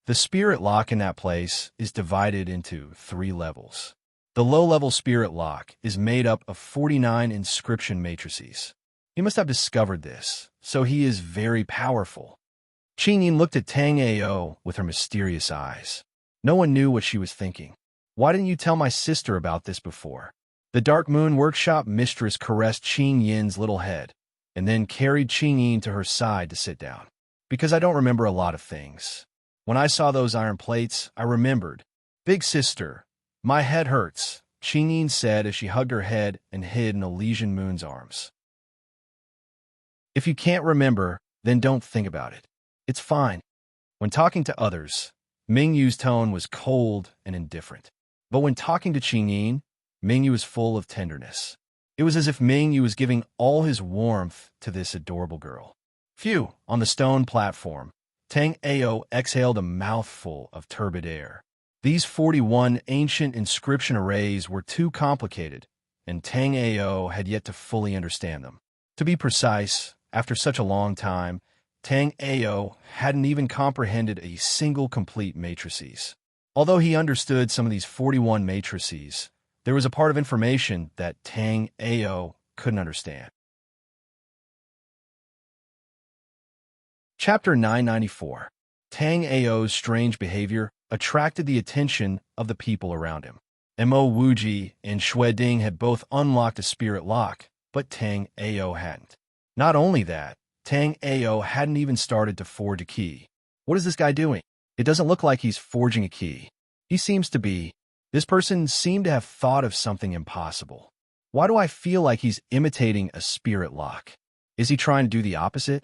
The spirit lock in that place is divided into 3 levels. The low-level spirit lock is made up of 49 inscription matrices. He must have discovered this, so he is very powerful. Qingyin looked at Tang Ao with her mysterious eyes. No one knew what she was thinking. Why didn't you tell my sister about this before? The Dark Moon Workshop mistress caressed Qingyin's little head, and then carried Qingyin to her side to sit down. Because I don't remember a lot of things. When I saw those iron plates, I remembered. Big sister, my head hurts, Qingyin said as she hugged her head and hid in Elysian Moon's arms. If you can't remember, then don't think about it. It's fine. When talking to others, Ming Yu's tone was cold and indifferent. But when talking to Qingyin, Ming Yu was full of tenderness. It was as if Ming Yu was giving all his warmth to this adorable girl. Phew! On the stone platform, Tang Ao exhaled a mouthful of turbid air. These 41 ancient inscription arrays were too complicated, and Tang Ao had yet to fully understand them. To be precise, after such a long time, Tang Ao hadn't even comprehended a single complete matrices. Although he understood some of these 41 matrices, there was a part of information that Tang Ao couldn't understand. Chapter 994. Tang Ao's strange behavior attracted the attention of the people around him. Mo Wuji and Xue Ding had both unlocked a spirit lock, but Tang Ao hadn't. Not only that, Tang Ao hadn't even started to forge a key. What is this guy doing? It doesn't look like he's forging a key. He seems to be. This person seemed to have thought of something impossible. Why do I feel like he's imitating a spirit lock? Is he trying to do the opposite?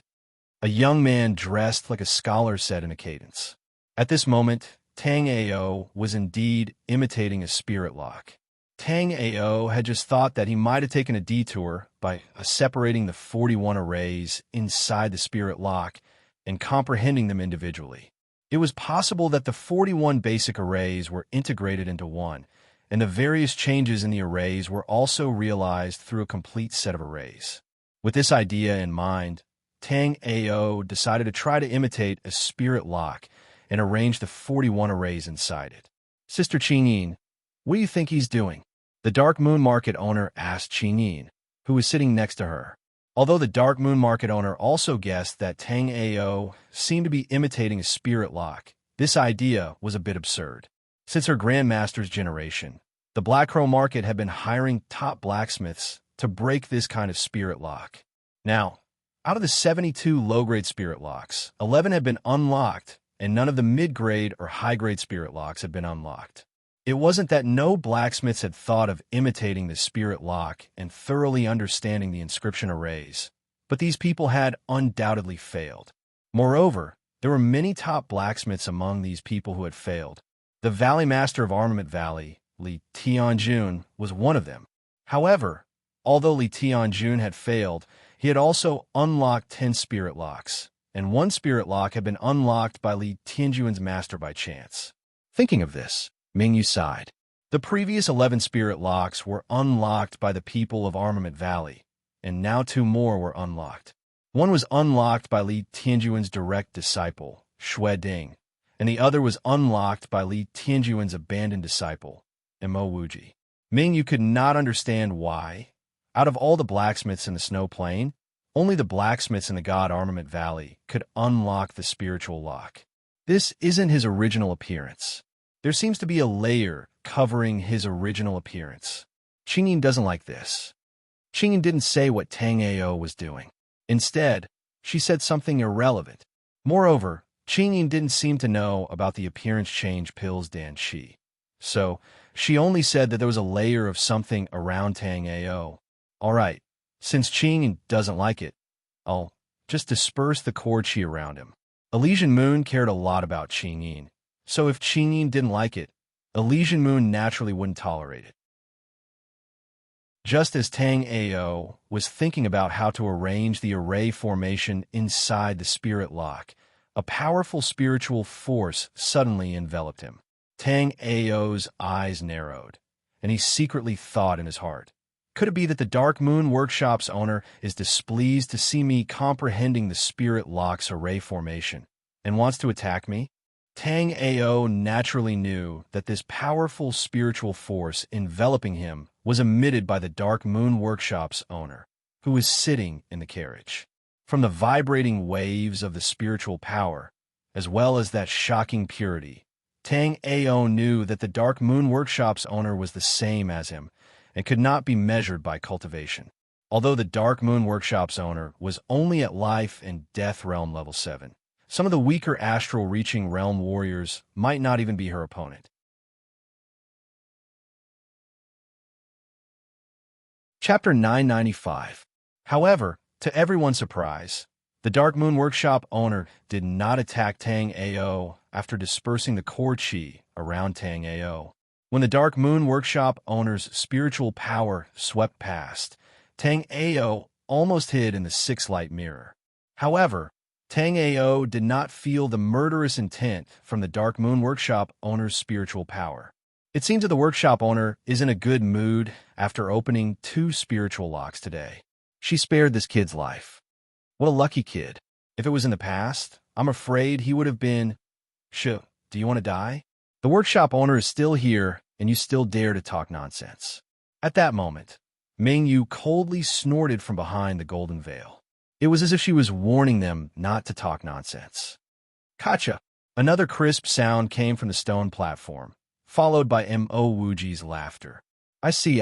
A young man dressed like a scholar said in a cadence. At this moment, Tang Ao was indeed imitating a spirit lock. Tang Ao had just thought that he might have taken a detour by separating the 41 arrays inside the spirit lock and comprehending them individually. It was possible that the 41 basic arrays were integrated into one, and the various changes in the arrays were also realized through a complete set of arrays. With this idea in mind, Tang Ao decided to try to imitate a spirit lock and arrange the 41 arrays inside it. Sister Qingyin, what do you think he's doing? The Dark Moon Market owner asked Qingyin, who was sitting next to her. Although the Dark Moon Market owner also guessed that Tang Ao seemed to be imitating a spirit lock, this idea was a bit absurd. Since her grandmaster's generation, the Black Crow Market had been hiring top blacksmiths to break this kind of spirit lock. Now, out of the 72 low-grade spirit locks, 11 had been unlocked, and none of the mid-grade or high-grade spirit locks had been unlocked. It wasn't that no blacksmiths had thought of imitating the spirit lock and thoroughly understanding the inscription arrays, but these people had undoubtedly failed. Moreover, there were many top blacksmiths among these people who had failed. The Valley Master of Armament Valley, Li Tianjun, was one of them. However, although Li Tianjun had failed, he had also unlocked 10 spirit locks, and one spirit lock had been unlocked by Li Tianjun's master by chance. Thinking of this, Ming Yu sighed. The previous 11 spirit locks were unlocked by the people of Armament Valley, and now 2 more were unlocked. One was unlocked by Li Tianjun's direct disciple, Xue Ding, and the other was unlocked by Li Tianjuan's abandoned disciple, Mo Wuji. Ming Yu could not understand why. Out of all the blacksmiths in the Snow Plain, only the blacksmiths in the God Armament Valley could unlock the spiritual lock. This isn't his original appearance. There seems to be a layer covering his original appearance. Qingyin doesn't like this. Qingyin didn't say what Tang Ao was doing. Instead, she said something irrelevant. Moreover, Qingyin didn't seem to know about the appearance change pills Dan Shi. So, she only said that there was a layer of something around Tang Ao. All right, since Qingyin doesn't like it, I'll just disperse the core qi around him. Elysian Moon cared a lot about Qingyin, so if Qingyin didn't like it, Elysian Moon naturally wouldn't tolerate it. Just as Tang Ao was thinking about how to arrange the array formation inside the spirit lock, a powerful spiritual force suddenly enveloped him. Tang Ao's eyes narrowed, and he secretly thought in his heart, could it be that the Dark Moon Workshop's owner is displeased to see me comprehending the spirit lock's array formation and wants to attack me? Tang Ao naturally knew that this powerful spiritual force enveloping him was emitted by the Dark Moon Workshop's owner, who was sitting in the carriage. From the vibrating waves of the spiritual power, as well as that shocking purity, Tang Ao knew that the Dark Moon Workshop's owner was the same as him and could not be measured by cultivation. Although the Dark Moon Workshop's owner was only at life and death realm level 7, some of the weaker astral-reaching realm warriors might not even be her opponent. Chapter 995. However, to everyone's surprise, the Dark Moon Workshop owner did not attack Tang Ao after dispersing the core qi around Tang Ao. When the Dark Moon Workshop owner's spiritual power swept past, Tang Ao almost hid in the six-light mirror. However, Tang Ao did not feel the murderous intent from the Dark Moon Workshop owner's spiritual power. It seems that the workshop owner is in a good mood after opening 2 spiritual locks today. She spared this kid's life. What a lucky kid. If it was in the past, I'm afraid he would have been, do you want to die? The workshop owner is still here, and you still dare to talk nonsense. At that moment, Ming Yu coldly snorted from behind the golden veil. It was as if she was warning them not to talk nonsense. Gotcha! Another crisp sound came from the stone platform, followed by Mo Wuji's laughter. I see.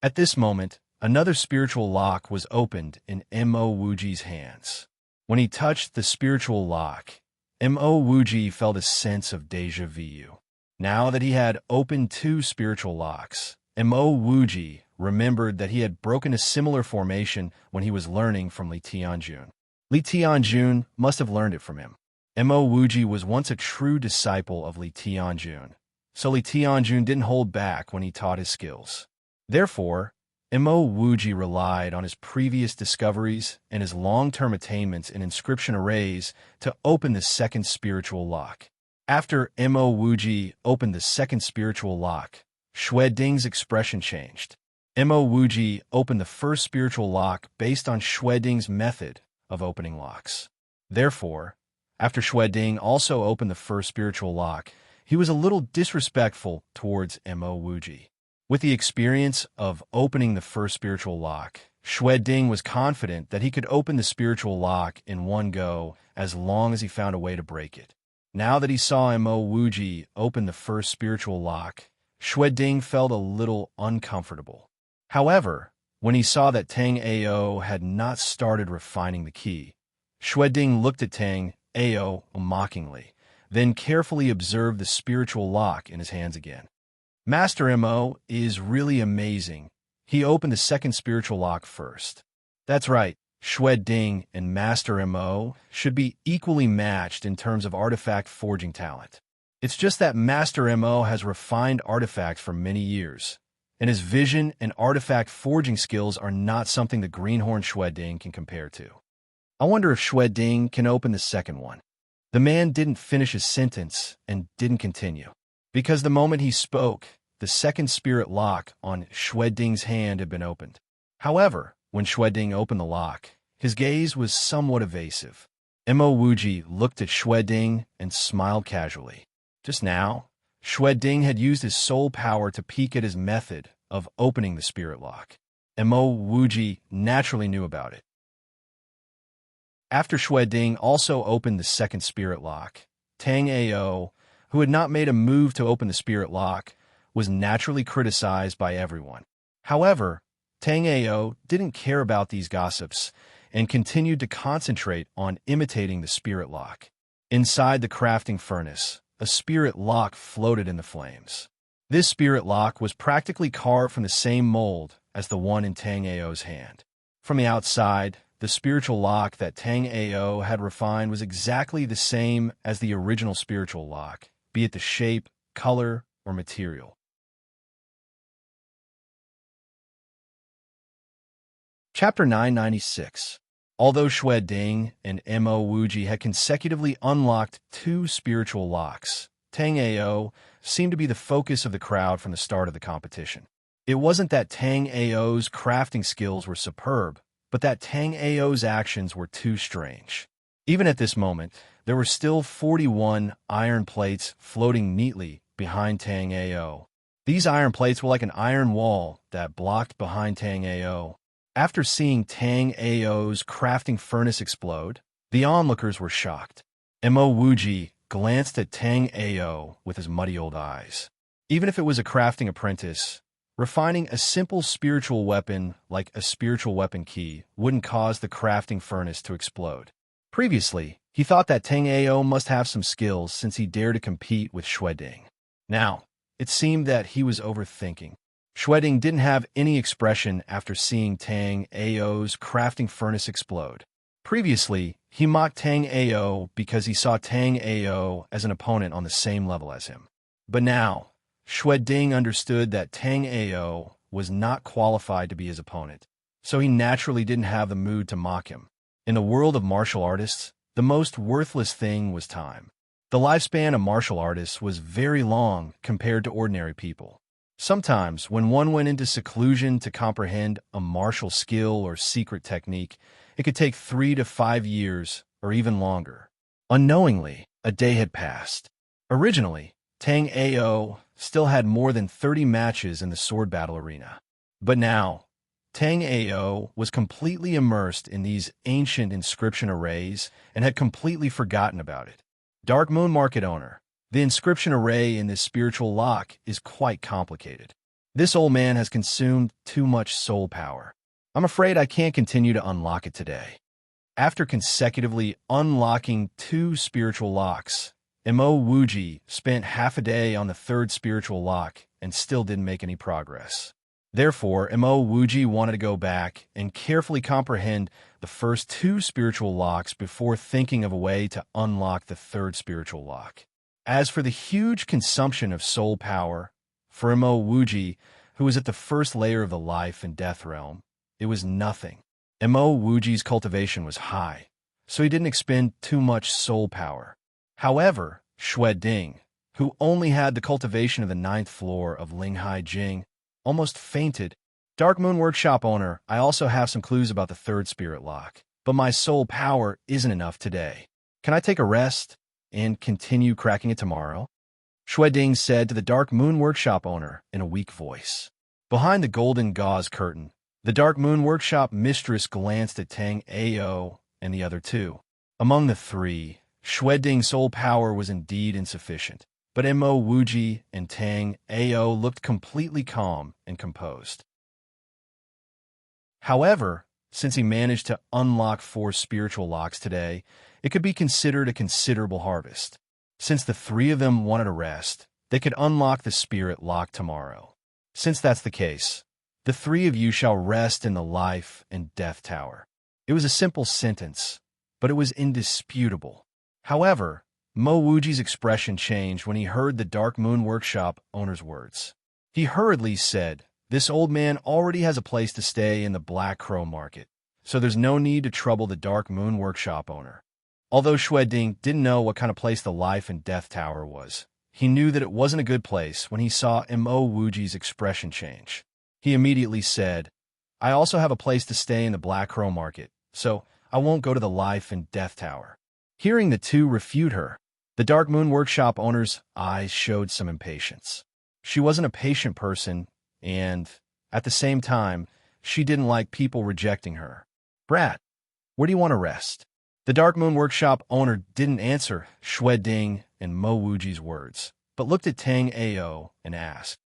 At this moment, another spiritual lock was opened in Mo Wuji's hands. When he touched the spiritual lock, Mo Wuji felt a sense of déjà vu. Now that he had opened 2 spiritual locks, Mo Wuji remembered that he had broken a similar formation when he was learning from Li Tianjun. Li Tianjun must have learned it from him. Mo Wuji was once a true disciple of Li Tianjun, so Li Tianjun didn't hold back when he taught his skills. Therefore, Mo Wuji relied on his previous discoveries and his long-term attainments in inscription arrays to open the second spiritual lock. After Mo Wuji opened the second spiritual lock, Xue Ding's expression changed. Mo Wuji opened the first spiritual lock based on Xue Ding's method of opening locks. Therefore, after Xue Ding also opened the first spiritual lock, he was a little disrespectful towards Mo Wuji. With the experience of opening the first spiritual lock, Xue Ding was confident that he could open the spiritual lock in one go as long as he found a way to break it. Now that he saw Mo Wuji open the first spiritual lock, Xue Ding felt a little uncomfortable. However, when he saw that Tang Ao had not started refining the key, Xue Ding looked at Tang Ao mockingly, then carefully observed the spiritual lock in his hands again. Master Mo is really amazing. He opened the second spiritual lock first. That's right, Xue Ding and Master Mo should be equally matched in terms of artifact forging talent. It's just that Master Mo has refined artifacts for many years, and his vision and artifact forging skills are not something the greenhorn Xue Ding can compare to. I wonder if Xue Ding can open the second one. The man didn't finish his sentence and didn't continue, because the moment he spoke, the second spirit lock on Xue Ding's hand had been opened. However, when Xue Ding opened the lock, his gaze was somewhat evasive. Mo Wuji looked at Xue Ding and smiled casually. Just now, Xue Ding had used his soul power to peek at his method of opening the spirit lock. Mo Wuji naturally knew about it. After Xue Ding also opened the second spirit lock, Tang Ao, who had not made a move to open the spirit lock, was naturally criticized by everyone. However, Tang Ao didn't care about these gossips and continued to concentrate on imitating the spirit lock. Inside the crafting furnace, a spirit lock floated in the flames. This spirit lock was practically carved from the same mold as the one in Tang Ao's hand. From the outside, the spiritual lock that Tang Ao had refined was exactly the same as the original spiritual lock, be it the shape, color, or material. Chapter 996. Although Xue Ding and Mo Wuji had consecutively unlocked 2 spiritual locks, Tang Ao seemed to be the focus of the crowd from the start of the competition. It wasn't that Tang Ao's crafting skills were superb, but that Tang Ao's actions were too strange. Even at this moment, there were still 41 iron plates floating neatly behind Tang Ao. These iron plates were like an iron wall that blocked behind Tang Ao. After seeing Tang Ao's crafting furnace explode, the onlookers were shocked. Mo Wuji glanced at Tang Ao with his muddy old eyes. Even if it was a crafting apprentice, refining a simple spiritual weapon like a spiritual weapon key wouldn't cause the crafting furnace to explode. Previously, he thought that Tang Ao must have some skills since he dared to compete with Xue Ding. Now, it seemed that he was overthinking. Xue Ding didn't have any expression after seeing Tang Ao's crafting furnace explode. Previously, he mocked Tang Ao because he saw Tang Ao as an opponent on the same level as him. But now, Xue Ding understood that Tang Ao was not qualified to be his opponent, so he naturally didn't have the mood to mock him. In the world of martial artists, the most worthless thing was time. The lifespan of martial artists was very long compared to ordinary people. Sometimes, when one went into seclusion to comprehend a martial skill or secret technique, it could take 3 to 5 years or even longer. Unknowingly, a day had passed. Originally, Tang Ao still had more than 30 matches in the sword battle arena. But now, Tang Ao was completely immersed in these ancient inscription arrays and had completely forgotten about it. Dark Moon Market owner, the inscription array in this spiritual lock is quite complicated. This old man has consumed too much soul power. I'm afraid I can't continue to unlock it today. After consecutively unlocking 2 spiritual locks, Mo Wuji spent half a day on the 3rd spiritual lock and still didn't make any progress. Therefore, Mo Wuji wanted to go back and carefully comprehend the first 2 spiritual locks before thinking of a way to unlock the 3rd spiritual lock. As for the huge consumption of soul power, for Mo Wuji, who was at the first layer of the life and death realm, it was nothing. Mo Wuji's cultivation was high, so he didn't expend too much soul power. However, Xue Ding, who only had the cultivation of the 9th floor of Linghai Jing, almost fainted. Dark Moon Workshop owner, I also have some clues about the 3rd spirit lock, but my soul power isn't enough today. Can I take a rest and continue cracking it tomorrow? Xue Ding said to the Dark Moon Workshop owner in a weak voice. Behind the golden gauze curtain, the Dark Moon Workshop mistress glanced at Tang Ao and the other 2. Among the 3, Xue Ding's soul power was indeed insufficient, but Mo Wuji and Tang Ao looked completely calm and composed. However, since he managed to unlock 4 spiritual locks today, it could be considered a considerable harvest. Since the 3 of them wanted a rest, they could unlock the spirit lock tomorrow. Since that's the case, the 3 of you shall rest in the life and death tower. It was a simple sentence, but it was indisputable. However, Mo Wuji's expression changed when he heard the Dark Moon Workshop owner's words. He hurriedly said, "This old man already has a place to stay in the Black Crow Market, so there's no need to trouble the Dark Moon Workshop owner." Although Xue Ding didn't know what kind of place the Life and Death Tower was, he knew that it wasn't a good place when he saw Mo Wuji's expression change. He immediately said, "I also have a place to stay in the Black Crow Market, so I won't go to the Life and Death Tower." Hearing the two refute her, the Dark Moon Workshop owner's eyes showed some impatience. She wasn't a patient person, and, at the same time, she didn't like people rejecting her. "Brat, where do you want to rest?" The Dark Moon Workshop owner didn't answer Shui Ding and Mo Wuji's words, but looked at Tang Ao and asked.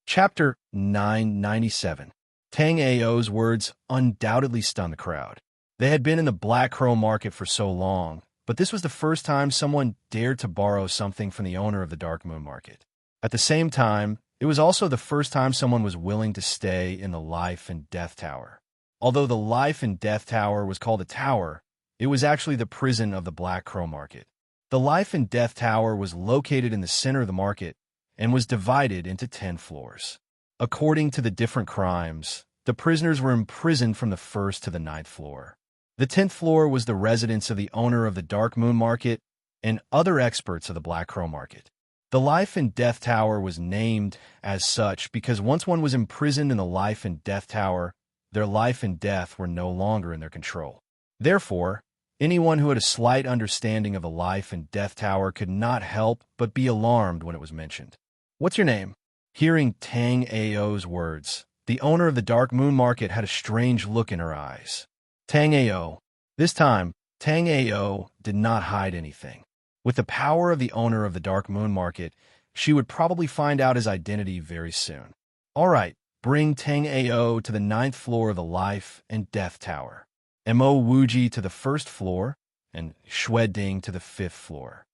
Chapter 997. Tang Ao's words undoubtedly stunned the crowd. They had been in the Black Crow market for so long, but this was the first time someone dared to borrow something from the owner of the Dark Moon Market. At the same time, it was also the first time someone was willing to stay in the Life and Death Tower. Although the Life and Death Tower was called a tower, it was actually the prison of the Black Crow Market. The Life and Death Tower was located in the center of the market and was divided into 10 floors. According to the different crimes, the prisoners were imprisoned from the 1st to the 9th floor. The 10th floor was the residence of the owner of the Dark Moon Market and other experts of the Black Crow Market. The Life and Death Tower was named as such because once one was imprisoned in the Life and Death Tower, their life and death were no longer in their control. Therefore, anyone who had a slight understanding of the Life and Death Tower could not help but be alarmed when it was mentioned. "What's your name?" Hearing Tang Ao's words, the owner of the Dark Moon Market had a strange look in her eyes. Tang Ao. This time, Tang Ao did not hide anything. With the power of the owner of the Dark Moon Market, she would probably find out his identity very soon. "All right, bring Tang Ao to the 9th floor of the Life and Death Tower, Mo Wuji to the 1st floor, and Shui Ding to the 5th floor."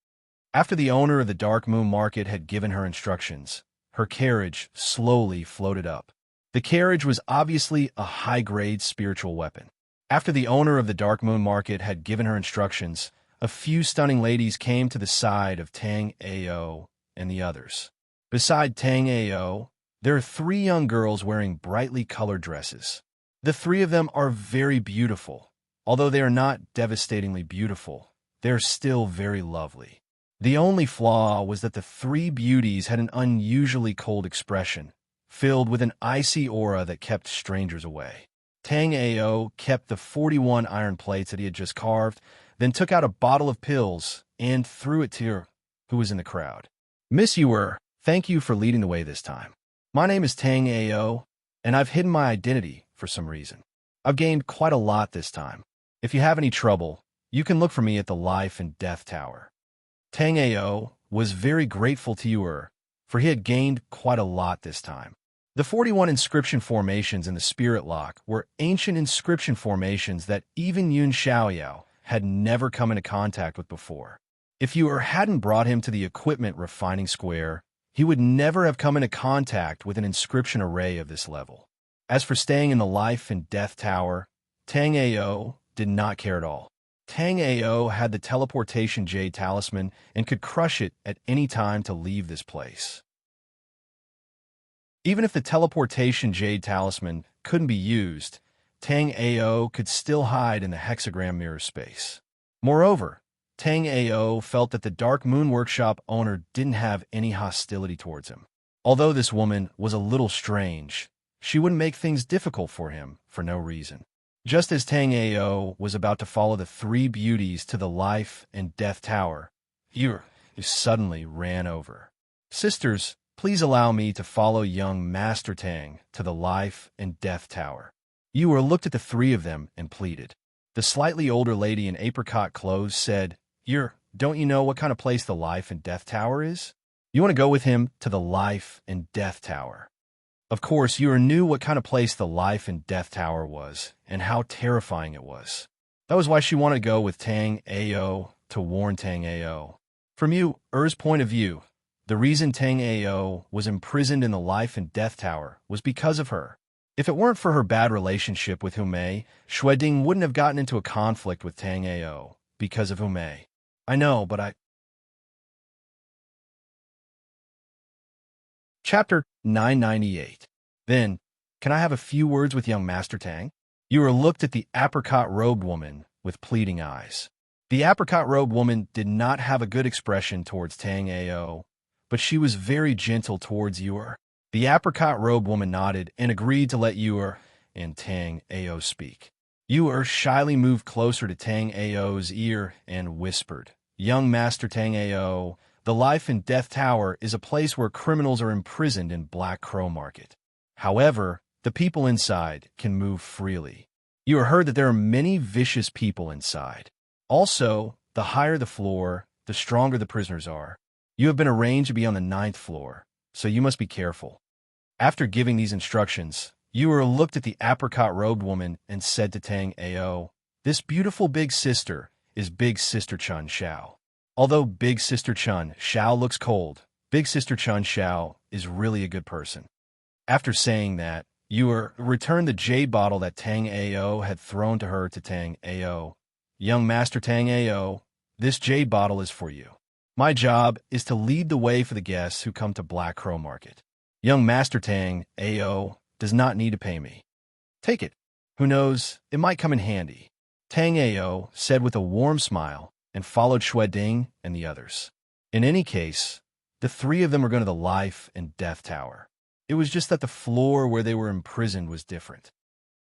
After the owner of the Dark Moon Market had given her instructions, her carriage slowly floated up. The carriage was obviously a high-grade spiritual weapon. After the owner of the Dark Moon Market had given her instructions, a few stunning ladies came to the side of Tang Ao and the others. Beside Tang Ao, there are 3 young girls wearing brightly colored dresses. The 3 of them are very beautiful. Although they are not devastatingly beautiful, they are still very lovely. The only flaw was that the 3 beauties had an unusually cold expression, filled with an icy aura that kept strangers away. Tang Ao kept the 41 iron plates that he had just carved, then took out a bottle of pills and threw it to her, who was in the crowd. "Miss Yuer, thank you for leading the way this time. My name is Tang Ao, and I've hidden my identity for some reason. I've gained quite a lot this time. If you have any trouble, you can look for me at the Life and Death Tower." Tang Ao was very grateful to Yuer, for he had gained quite a lot this time. The 41 inscription formations in the Spirit Lock were ancient inscription formations that even Yun Xiaoyao had never come into contact with before. If Yuer hadn't brought him to the equipment refining square, he would never have come into contact with an inscription array of this level. As for staying in the Life and Death Tower, Tang Ao did not care at all. Tang Ao had the teleportation jade talisman and could crush it at any time to leave this place. Even if the teleportation jade talisman couldn't be used, Tang Ao could still hide in the hexagram mirror space. Moreover, Tang Ao felt that the Dark Moon Workshop owner didn't have any hostility towards him. Although this woman was a little strange, she wouldn't make things difficult for him for no reason. Just as Tang Ao was about to follow the 3 beauties to the Life and Death Tower, Yuer suddenly ran over. "Sisters, please allow me to follow young Master Tang to the Life and Death Tower." Yuer looked at the 3 of them and pleaded. The slightly older lady in apricot clothes said, "Yuer, don't you know what kind of place the Life and Death Tower is? You want to go with him to the Life and Death Tower." Of course, Yuer knew what kind of place the Life and Death Tower was and how terrifying it was. That was why she wanted to go with Tang Ao to warn Tang Ao. From Yuer's point of view, the reason Tang Ao was imprisoned in the Life and Death Tower was because of her. If it weren't for her bad relationship with Humei, Shui Ding wouldn't have gotten into a conflict with Tang Ao because of Humei. I know, but Chapter 998. Then, "Can I have a few words with young Master Tang?" Yuer looked at the apricot-robed woman with pleading eyes. The apricot-robed woman did not have a good expression towards Tang Ao, but she was very gentle towards Yuer. The apricot-robed woman nodded and agreed to let Yuer and Tang Ao speak. Yu shyly moved closer to Tang Ao's ear and whispered, "Young Master Tang Ao, the Life and Death Tower is a place where criminals are imprisoned in Black Crow Market. However, the people inside can move freely. You have heard that there are many vicious people inside. Also, the higher the floor, the stronger the prisoners are. You have been arranged to be on the 9th floor, so you must be careful." After giving these instructions, Yu looked at the apricot-robed woman and said to Tang Ao, "This beautiful big sister is Big Sister Chun Xiao. Although Big Sister Chun Xiao looks cold, Big Sister Chun Xiao is really a good person." After saying that, Yu returned the jade bottle that Tang Ao had thrown to her to Tang Ao. "Young Master Tang Ao, this jade bottle is for you. My job is to lead the way for the guests who come to Black Crow Market. Young Master Tang Ao does not need to pay me. Take it. Who knows, it might come in handy." Tang Ao said with a warm smile and followed Shui Ding and the others. In any case, the three of them were going to the Life and Death Tower. It was just that the floor where they were imprisoned was different.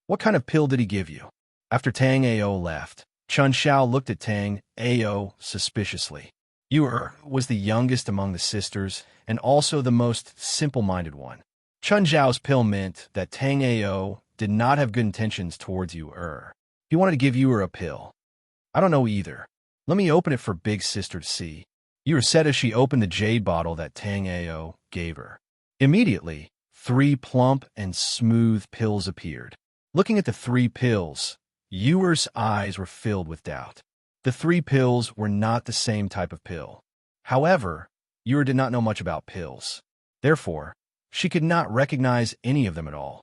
"What kind of pill did he give you?" After Tang Ao left, Chun Xiao looked at Tang Ao suspiciously. Yu was the youngest among the sisters and also the most simple-minded one. Chun Xiao's pill meant that Tang Ao did not have good intentions towards Yu. He wanted to give Yu a pill. "I don't know either. Let me open it for Big Sister to see," Yu said as she opened the jade bottle that Tang Ao gave her. Immediately, 3 plump and smooth pills appeared. Looking at the 3 pills, Yu's eyes were filled with doubt. The 3 pills were not the same type of pill. However, Yu did not know much about pills. Therefore, she could not recognize any of them at all.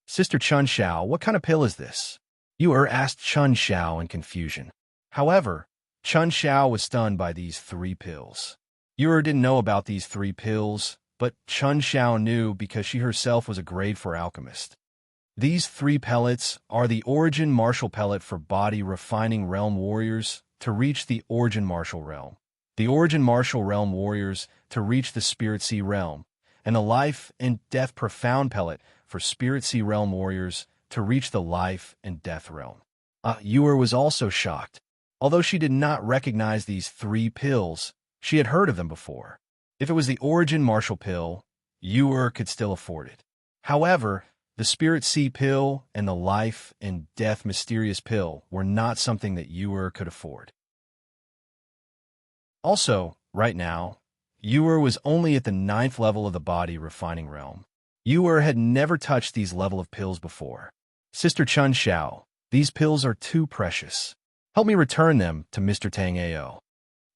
"Sister Chun Xiao, what kind of pill is this?" Yu asked Chun Xiao in confusion. However, Chun Xiao was stunned by these 3 pills. Yu didn't know about these 3 pills, but Chun Xiao knew because she herself was a grade 4 alchemist. These 3 pellets are the Origin Martial Pellet for Body Refining Realm Warriors to reach the Origin Martial Realm, the Origin Martial Realm Warriors to reach the Spirit Sea Realm, and the Life and Death Profound Pellet for Spirit Sea Realm Warriors to reach the Life and Death Realm. Yu was also shocked. Although she did not recognize these 3 pills, she had heard of them before. If it was the Origin Martial Pill, Yu could still afford it. However, the Spirit Sea Pill and the Life and Death Mysterious Pill were not something that Yu could afford. Also, right now, Yu was only at the 9th level of the Body Refining Realm. Yu had never touched these level of pills before. "Sister Chun Xiao, these pills are too precious. Help me return them to Mr. Tang Ao."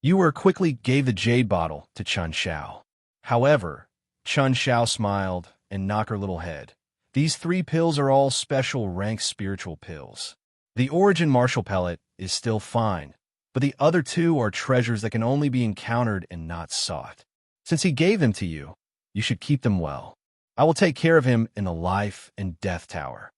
Yu quickly gave the jade bottle to Chun Xiao. However, Chun Xiao smiled and nodded her little head. "These 3 pills are all special rank spiritual pills. The Origin Martial Pellet is still fine, but the other 2 are treasures that can only be encountered and not sought. Since he gave them to you, you should keep them well. I will take care of him in the Life and Death Tower.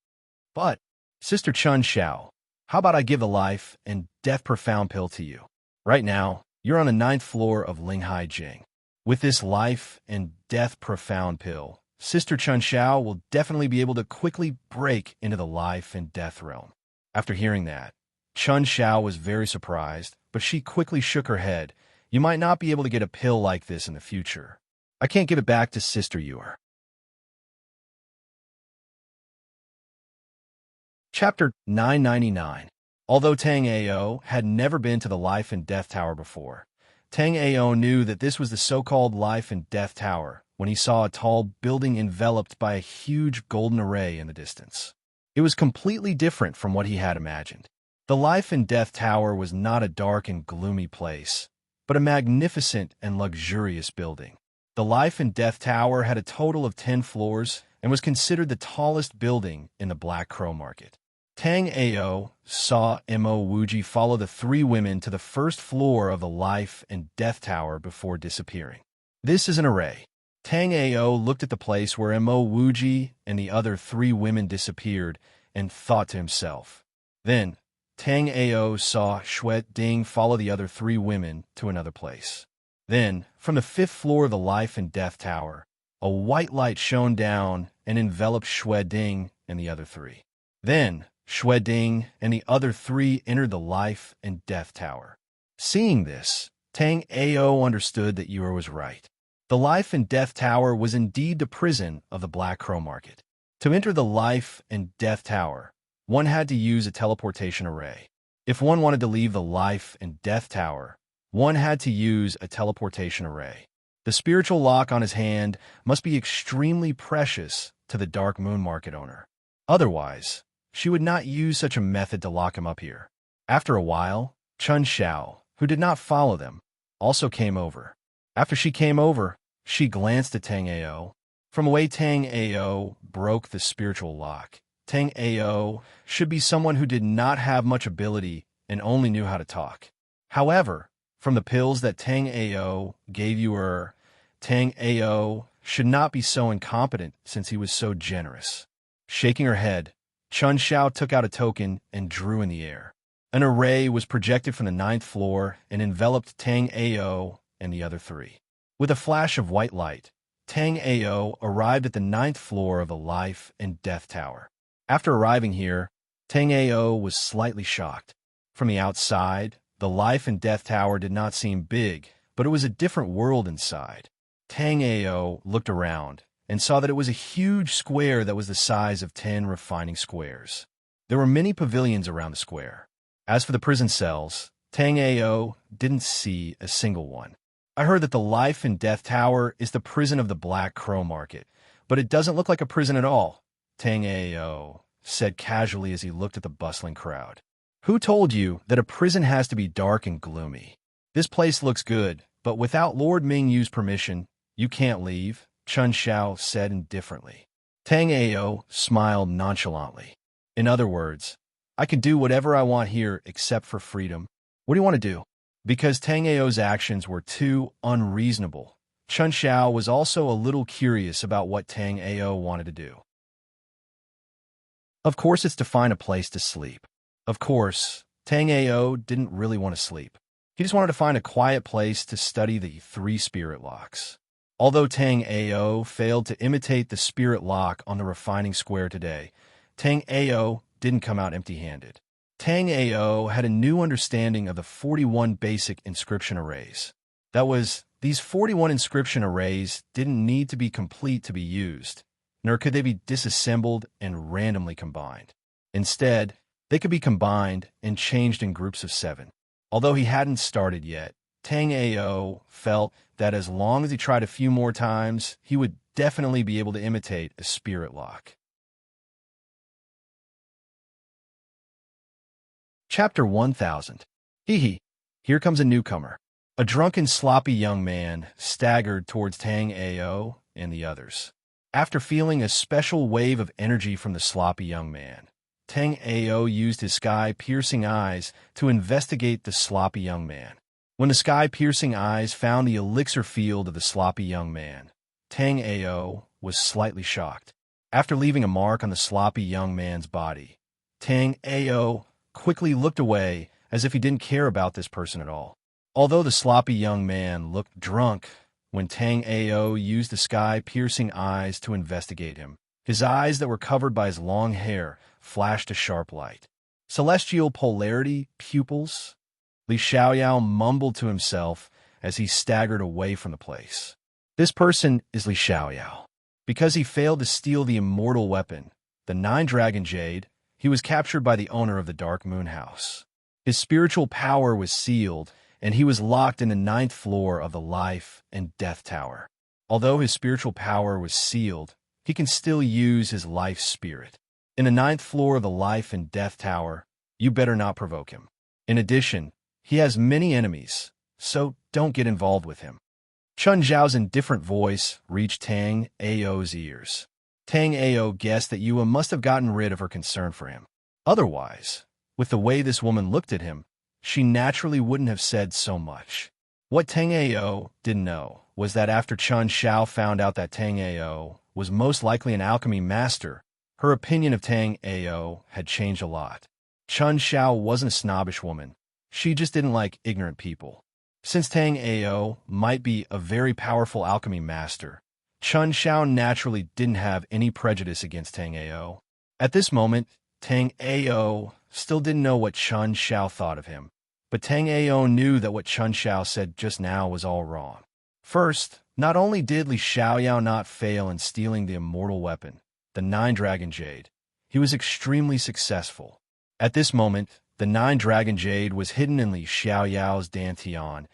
But, Sister Chun Xiao, how about I give the Life and Death Profound Pill to you? Right now, you're on the 9th floor of Linghai Jing. With this Life and Death Profound Pill, Sister Chun Xiao will definitely be able to quickly break into the Life and Death Realm." After hearing that, Chun Xiao was very surprised, but she quickly shook her head. "You might not be able to get a pill like this in the future. I can't give it back to Sister Yu." Chapter 999. Although Tang Ao had never been to the Life and Death Tower before, Tang Ao knew that this was the so-called Life and Death Tower when he saw a tall building enveloped by a huge golden array in the distance. It was completely different from what he had imagined. The Life and Death Tower was not a dark and gloomy place, but a magnificent and luxurious building. The Life and Death Tower had a total of 10 floors and was considered the tallest building in the Black Crow Market. Tang Ao saw Mo Wuji follow the 3 women to the first floor of the Life and Death Tower before disappearing. "This is an array." Tang Ao looked at the place where Mo Wuji and the other 3 women disappeared and thought to himself. Then, Tang Ao saw Shui Ding follow the other 3 women to another place. Then, from the 5th floor of the Life and Death Tower, a white light shone down and enveloped Shui Ding and the other 3. Then, Shui Ding and the other three entered the life and death tower. Seeing this, Tang Ao understood that Yura was right. The life and death tower was indeed the prison of the Black Crow Market. To enter the life and death tower, one had to use a teleportation array. If one wanted to leave the life and death tower, one had to use a teleportation array. The spiritual lock on his hand must be extremely precious to the Dark Moon Market owner. Otherwise, she would not use such a method to lock him up here. After a while, Chun Xiao, who did not follow them, also came over. After she came over, she glanced at Tang Ao. From the way Tang Ao broke the spiritual lock, Tang Ao should be someone who did not have much ability and only knew how to talk. However, from the pills that Tang Ao gave you, Tang Ao should not be so incompetent since he was so generous. Shaking her head, Chun Xiao took out a token and drew in the air. An array was projected from the 9th floor and enveloped Tang Ao and the other three. With a flash of white light, Tang Ao arrived at the 9th floor of the Life and Death Tower. After arriving here, Tang Ao was slightly shocked. From the outside, the Life and Death Tower did not seem big, but it was a different world inside. Tang Ao looked around and saw that it was a huge square that was the size of 10 refining squares. There were many pavilions around the square. As for the prison cells, Tang Ao didn't see a single one. I heard that the Life and Death Tower is the prison of the Black Crow Market, but it doesn't look like a prison at all, Tang Ao said casually as he looked at the bustling crowd. Who told you that a prison has to be dark and gloomy? This place looks good, but without Lord Ming Yu's permission, you can't leave, Chun Xiao said indifferently. Tang Ao smiled nonchalantly. In other words, I can do whatever I want here except for freedom. What do you want to do? Because Tang Ao's actions were too unreasonable, Chun Xiao was also a little curious about what Tang Ao wanted to do. Of course, it's to find a place to sleep. Of course, Tang Ao didn't really want to sleep. He just wanted to find a quiet place to study the 3 spirit locks. Although Tang Ao failed to imitate the spirit lock on the refining square today, Tang Ao didn't come out empty-handed. Tang Ao had a new understanding of the 41 basic inscription arrays. That was, these 41 inscription arrays didn't need to be complete to be used, nor could they be disassembled and randomly combined. Instead, they could be combined and changed in groups of 7. Although he hadn't started yet, Tang Ao felt that as long as he tried a few more times, he would definitely be able to imitate a spirit lock. Chapter 1000. Hee. Here comes a newcomer. A drunken, sloppy young man staggered towards Tang Ao and the others. After feeling a special wave of energy from the sloppy young man, Tang Ao used his sky-piercing eyes to investigate the sloppy young man. When the sky-piercing eyes found the elixir field of the sloppy young man, Tang Ao was slightly shocked. After leaving a mark on the sloppy young man's body, Tang Ao quickly looked away as if he didn't care about this person at all. Although the sloppy young man looked drunk when Tang Ao used the sky-piercing eyes to investigate him, his eyes that were covered by his long hair flashed a sharp light. Celestial polarity pupils? Li Xiaoyao mumbled to himself as he staggered away from the place. This person is Li Xiaoyao. Because he failed to steal the immortal weapon, the 9-dragon jade, he was captured by the owner of the Dark Moon House. His spiritual power was sealed, and he was locked in the 9th floor of the Life and Death Tower. Although his spiritual power was sealed, he can still use his life spirit. In the 9th floor of the Life and Death Tower, you better not provoke him. In addition, he has many enemies, so don't get involved with him. Chun Zhao's indifferent voice reached Tang Ao's ears. Tang Ao guessed that Yua must have gotten rid of her concern for him. Otherwise, with the way this woman looked at him, she naturally wouldn't have said so much. What Tang Ao didn't know was that after Chun Zhao found out that Tang Ao was most likely an alchemy master, her opinion of Tang Ao had changed a lot. Chun Zhao wasn't a snobbish woman. She just didn't like ignorant people. Since Tang Ao might be a very powerful alchemy master, Chun Zhao naturally didn't have any prejudice against Tang Ao. At this moment, Tang Ao still didn't know what Chun Xiao thought of him, but Tang Ao knew that what Chun Xiao said just now was all wrong. First, not only did Li Xiaoyao not fail in stealing the immortal weapon, the Nine-Dragon Jade, he was extremely successful. At this moment, the Nine-Dragon Jade was hidden in Li Xiaoyao's dantian,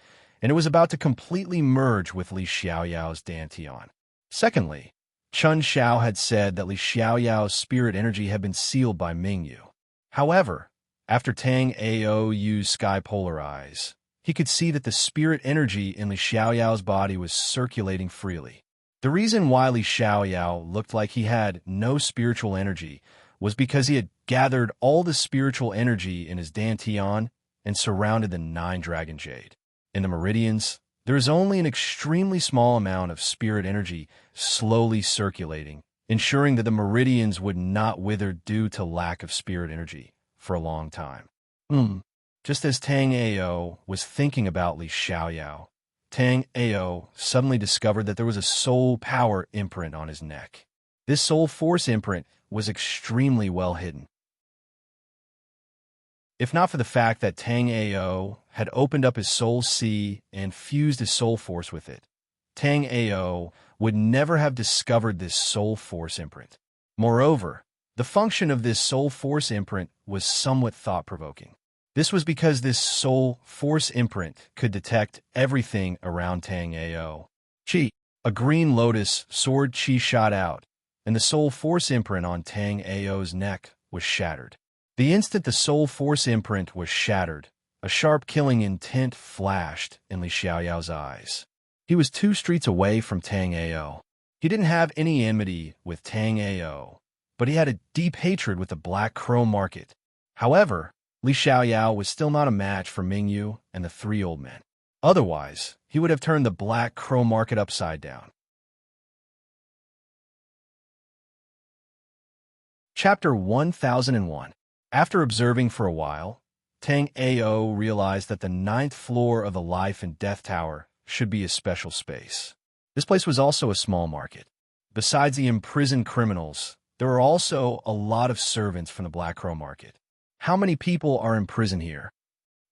and it was about to completely merge with Li Xiaoyao's dantian. Secondly, Chun Xiao had said that Li Xiaoyao's spirit energy had been sealed by Mingyu. However, after Tang Ao used Sky Polar Eyes, he could see that the spirit energy in Li Xiaoyao's body was circulating freely. The reason why Li Xiaoyao looked like he had no spiritual energy was because he had gathered all the spiritual energy in his dantian and surrounded the Nine-Dragon Jade. In the meridians, there is only an extremely small amount of spirit energy slowly circulating, ensuring that the meridians would not wither due to lack of spirit energy for a long time. Just as Tang Ao was thinking about Li Xiaoyao, Tang Ao suddenly discovered that there was a soul power imprint on his neck. This soul force imprint was extremely well hidden. If not for the fact that Tang Ao had opened up his soul sea and fused his soul force with it, Tang Ao would never have discovered this soul force imprint. Moreover, the function of this soul force imprint was somewhat thought-provoking. This was because this soul force imprint could detect everything around Tang Ao. Chi, a green lotus sword chi shot out, and the soul force imprint on Tang Ao's neck was shattered. The instant the soul force imprint was shattered, a sharp killing intent flashed in Li Xiaoyao's eyes. He was 2 streets away from Tang Ao. He didn't have any enmity with Tang Ao, but he had a deep hatred with the Black Crow market. However, Li Xiaoyao was still not a match for Mingyu and the 3 old men. Otherwise, he would have turned the Black Crow market upside down. Chapter 1001. After observing for a while, Tang Ao realized that the 9th floor of the Life and Death Tower should be a special space. This place was also a small market. Besides the imprisoned criminals, there were also a lot of servants from the Black Crow market. How many people are in prison here?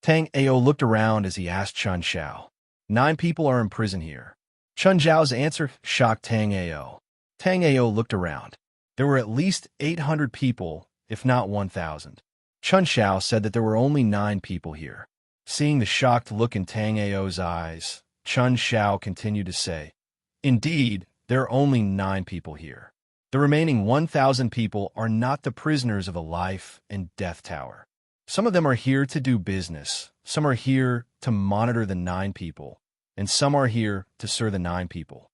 Tang Ao looked around as he asked Chun Xiao. 9 people are in prison here. Chun Xiao's answer shocked Tang Ao. Tang Ao looked around. There were at least 800 people, if not 1,000. Chun Xiao said that there were only 9 people here. Seeing the shocked look in Tang Ao's eyes, Chun Xiao continued to say, "Indeed, there are only 9 people here. The remaining 1,000 people are not the prisoners of the Life and Death Tower. Some of them are here to do business, some are here to monitor the 9 people, and some are here to serve the 9 people.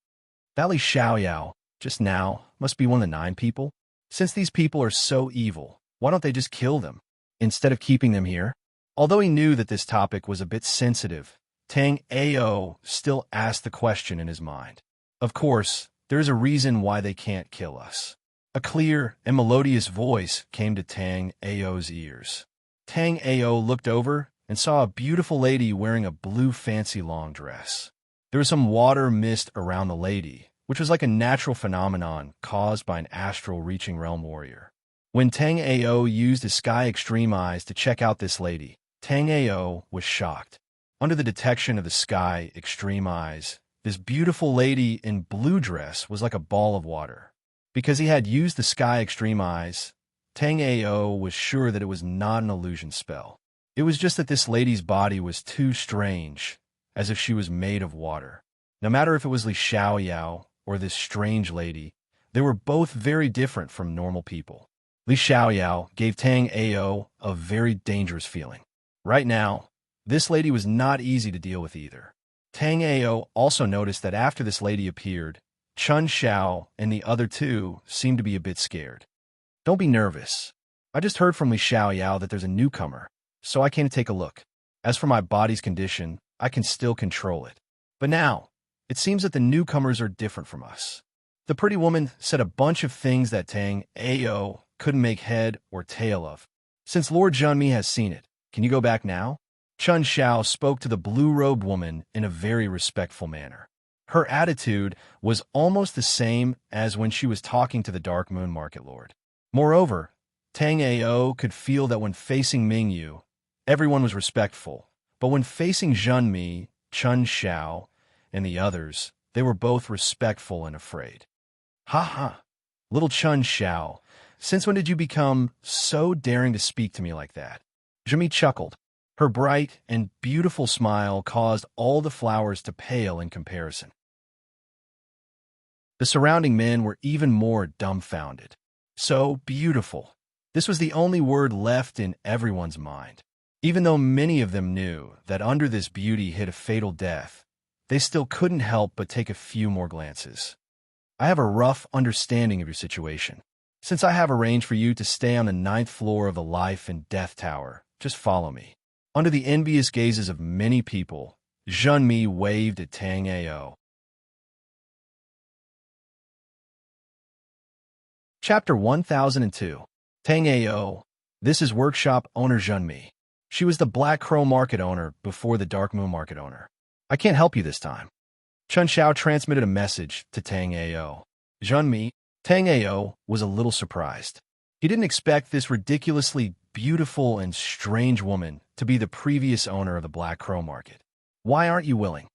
That Li Xiaoyao, just now, must be one of the 9 people. Since these people are so evil, why don't they just kill them, instead of keeping them here?" Although he knew that this topic was a bit sensitive, Tang Ao still asked the question in his mind. Of course, there is a reason why they can't kill us. A clear and melodious voice came to Tang Ao's ears. Tang Ao looked over and saw a beautiful lady wearing a blue fancy long dress. There was some water mist around the lady, which was like a natural phenomenon caused by an astral reaching realm warrior. When Tang Ao used his Sky Extreme Eyes to check out this lady, Tang Ao was shocked. Under the detection of the Sky Extreme Eyes, this beautiful lady in blue dress was like a ball of water. Because he had used the Sky Extreme Eyes, Tang Ao was sure that it was not an illusion spell. It was just that this lady's body was too strange, as if she was made of water. No matter if it was Li Xiaoyao or this strange lady, they were both very different from normal people. Li Xiaoyao gave Tang Ao a very dangerous feeling. Right now, this lady was not easy to deal with either. Tang Ao also noticed that after this lady appeared, Chun Xiao and the other 2 seemed to be a bit scared. "Don't be nervous. I just heard from Li Xiaoyao that there's a newcomer, so I came to take a look. As for my body's condition, I can still control it. But now, it seems that the newcomers are different from us." The pretty woman said a bunch of things that Tang Ao couldn't make head or tail of. "Since Lord Junmi has seen it, can you go back now?" Chun Xiao spoke to the blue-robed woman in a very respectful manner. Her attitude was almost the same as when she was talking to the Dark Moon Market Lord. Moreover, Tang Ao could feel that when facing Mingyu, everyone was respectful, but when facing Zhenmi, Chun Xiao, and the others, they were both respectful and afraid. Ha ha! Little Chun Xiao, since when did you become so daring to speak to me like that? Zhenmi chuckled. Her bright and beautiful smile caused all the flowers to pale in comparison. The surrounding men were even more dumbfounded. So beautiful. This was the only word left in everyone's mind. Even though many of them knew that under this beauty hid a fatal death, they still couldn't help but take a few more glances. I have a rough understanding of your situation. Since I have arranged for you to stay on the 9th floor of the Life and Death Tower, just follow me. Under the envious gazes of many people, Zhenmi waved at Tang Ao. Chapter 1002. Tang Ao. This is workshop owner Zhenmi. She was the Black Crow Market owner before the Dark Moon Market owner. I can't help you this time. Chun Xiao transmitted a message to Tang Ao. Zhenmi, Tang Ao was a little surprised. He didn't expect this ridiculously beautiful and strange woman to be the previous owner of the Black Crow Market. Why aren't you willing?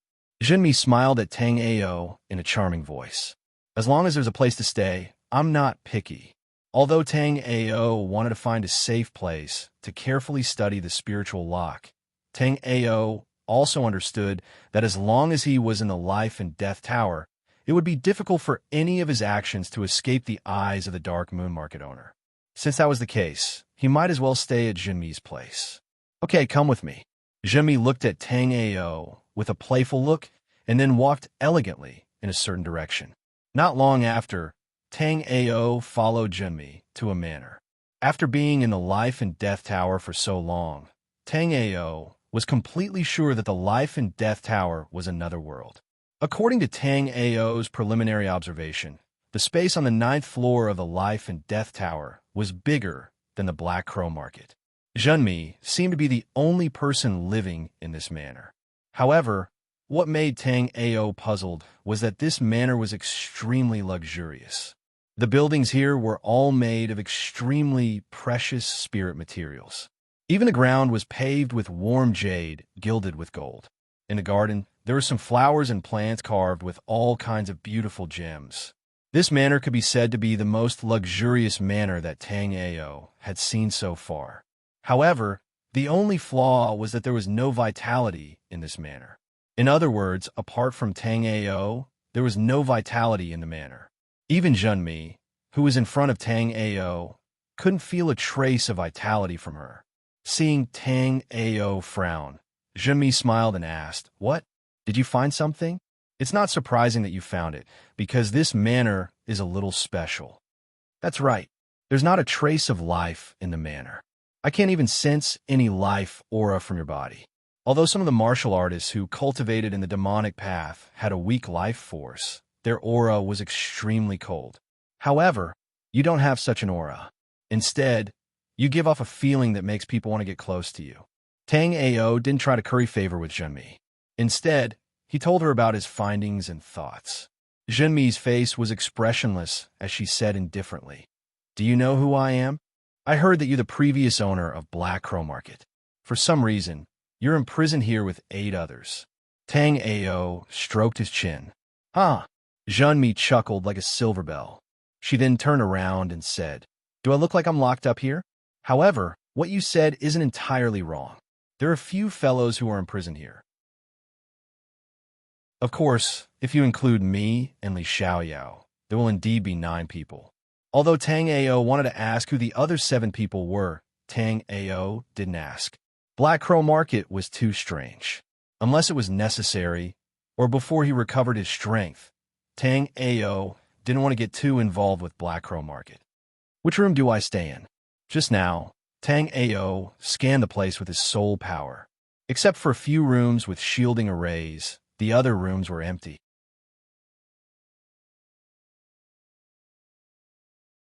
Zhenmi smiled at Tang Ao in a charming voice. As long as there's a place to stay, I'm not picky. Although Tang Ao wanted to find a safe place to carefully study the spiritual lock, Tang Ao also understood that as long as he was in the Life and Death Tower, it would be difficult for any of his actions to escape the eyes of the Dark Moon Market owner. Since that was the case, he might as well stay at Zhenmi's place. Okay, come with me. Zhenmi looked at Tang Ao with a playful look and then walked elegantly in a certain direction. Not long after, Tang Ao followed Zhenmi to a manor. After being in the Life and Death Tower for so long, Tang Ao was completely sure that the Life and Death Tower was another world. According to Tang Ao's preliminary observation, the space on the 9th floor of the Life and Death Tower was bigger than the Black Crow Market. Zhenmi seemed to be the only person living in this manor. However, what made Tang Ao puzzled was that this manor was extremely luxurious. The buildings here were all made of extremely precious spirit materials. Even the ground was paved with warm jade gilded with gold. In the garden, there were some flowers and plants carved with all kinds of beautiful gems. This manor could be said to be the most luxurious manor that Tang Ao had seen so far. However, the only flaw was that there was no vitality in this manor. In other words, apart from Tang Ao, there was no vitality in the manor. Even Zhenmi, who was in front of Tang Ao, couldn't feel a trace of vitality from her. Seeing Tang Ao frown, Zhenmi smiled and asked, "What? Did you find something?" It's not surprising that you found it, because this manor is a little special. That's right. There's not a trace of life in the manor. I can't even sense any life aura from your body. Although some of the martial artists who cultivated in the demonic path had a weak life force, their aura was extremely cold. However, you don't have such an aura. Instead, you give off a feeling that makes people want to get close to you. Tang Ao didn't try to curry favor with Zhenmi. Instead, he told her about his findings and thoughts. Zhenmi's face was expressionless as she said indifferently, "Do you know who I am? I heard that you're the previous owner of Black Crow Market. For some reason, you're imprisoned here with 8 others." Tang Ao stroked his chin. "Huh." Zhenmi chuckled like a silver bell. She then turned around and said, "Do I look like I'm locked up here? However, what you said isn't entirely wrong. There are a few fellows who are imprisoned here. Of course, if you include me and Li Xiaoyao, there will indeed be 9 people." Although Tang Ao wanted to ask who the other 7 people were, Tang Ao didn't ask. Black Crow Market was too strange. Unless it was necessary, or before he recovered his strength, Tang Ao didn't want to get too involved with Black Crow Market. "Which room do I stay in?" Just now, Tang Ao scanned the place with his soul power. Except for a few rooms with shielding arrays, the other rooms were empty.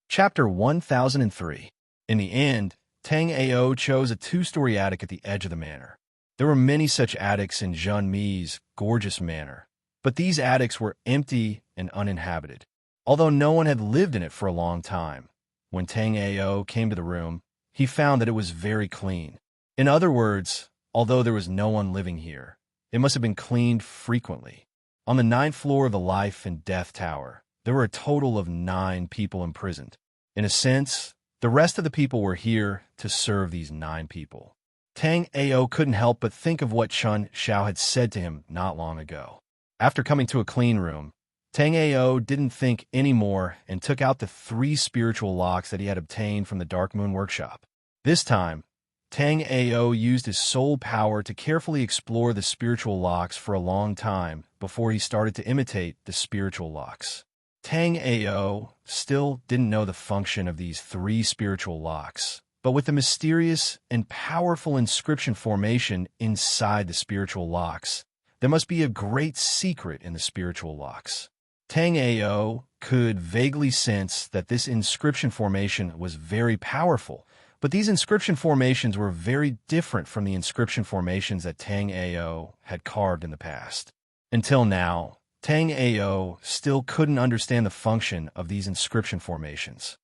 Chapter 1003. In the end, Tang Ao chose a 2-story attic at the edge of the manor. There were many such attics in Zhenmi's gorgeous manor, but these attics were empty and uninhabited. Although no one had lived in it for a long time, when Tang Ao came to the room, he found that it was very clean. In other words, although there was no one living here, it must have been cleaned frequently. On the 9th floor of the Life and Death Tower, there were a total of 9 people imprisoned. In a sense, the rest of the people were here to serve these 9 people. Tang Ao couldn't help but think of what Chun Xiao had said to him not long ago. After coming to a clean room, Tang Ao didn't think anymore and took out the 3 spiritual locks that he had obtained from the Dark Moon Workshop. This time, Tang Ao used his soul power to carefully explore the spiritual locks for a long time before he started to imitate the spiritual locks. Tang Ao still didn't know the function of these 3 spiritual locks, but with the mysterious and powerful inscription formation inside the spiritual locks, there must be a great secret in the spiritual locks. Tang Ao could vaguely sense that this inscription formation was very powerful, but these inscription formations were very different from the inscription formations that Tang Ao had carved in the past. Until now, Tang Ao still couldn't understand the function of these inscription formations.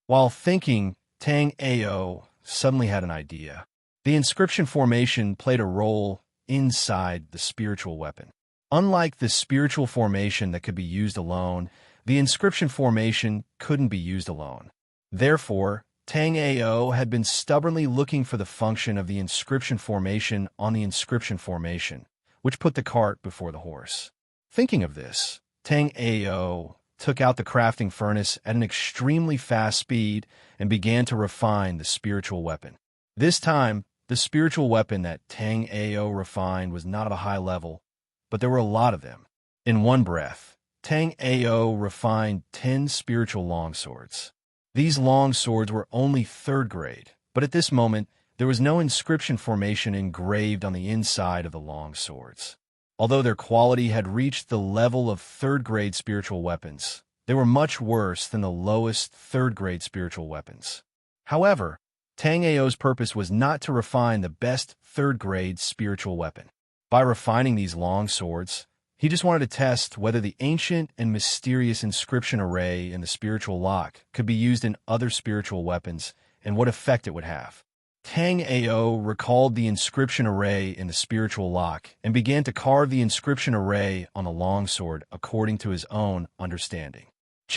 While thinking, Tang Ao suddenly had an idea. The inscription formation played a role inside the spiritual weapon. Unlike the spiritual formation that could be used alone, the inscription formation couldn't be used alone. Therefore, Tang Ao had been stubbornly looking for the function of the inscription formation on the inscription formation, which put the cart before the horse. Thinking of this, Tang Ao took out the crafting furnace at an extremely fast speed and began to refine the spiritual weapon. This time, the spiritual weapon that Tang Ao refined was not of a high level, but there were a lot of them. In one breath, Tang Ao refined 10 spiritual longswords. These longswords were only 3rd grade, but at this moment, there was no inscription formation engraved on the inside of the longswords. Although their quality had reached the level of 3rd grade spiritual weapons, they were much worse than the lowest 3rd grade spiritual weapons. However, Tang Ao's purpose was not to refine the best 3rd grade spiritual weapon. By refining these long swords, he just wanted to test whether the ancient and mysterious inscription array in the spiritual lock could be used in other spiritual weapons and what effect it would have. Tang Ao recalled the inscription array in the spiritual lock and began to carve the inscription array on the longsword according to his own understanding.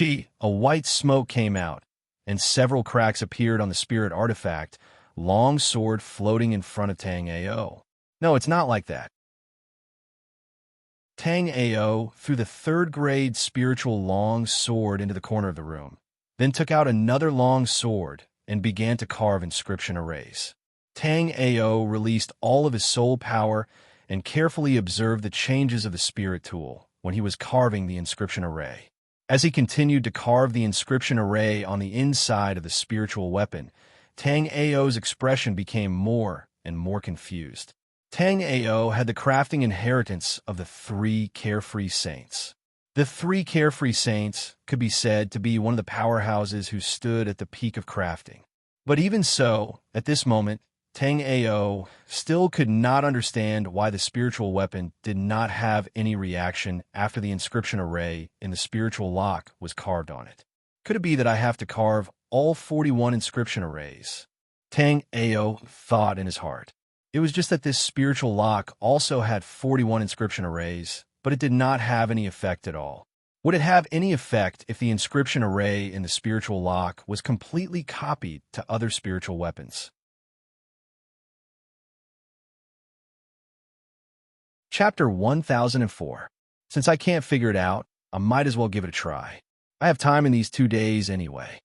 A white smoke came out, and several cracks appeared on the spirit artifact, long sword floating in front of Tang Ao. No, it's not like that. Tang Ao threw the 3rd grade spiritual long sword into the corner of the room, then took out another long sword and began to carve inscription arrays. Tang Ao released all of his soul power and carefully observed the changes of the spirit tool when he was carving the inscription array. As he continued to carve the inscription array on the inside of the spiritual weapon, Tang Ao's expression became more and more confused. Tang Ao had the crafting inheritance of the 3 carefree saints. The 3 carefree saints could be said to be one of the powerhouses who stood at the peak of crafting. But even so, at this moment, Tang Ao still could not understand why the spiritual weapon did not have any reaction after the inscription array in the spiritual lock was carved on it. Could it be that I have to carve all 41 inscription arrays? Tang Ao thought in his heart. It was just that this spiritual lock also had 41 inscription arrays, but it did not have any effect at all. Would it have any effect if the inscription array in the spiritual lock was completely copied to other spiritual weapons? Chapter 1004. Since I can't figure it out, I might as well give it a try. I have time in these 2 days anyway.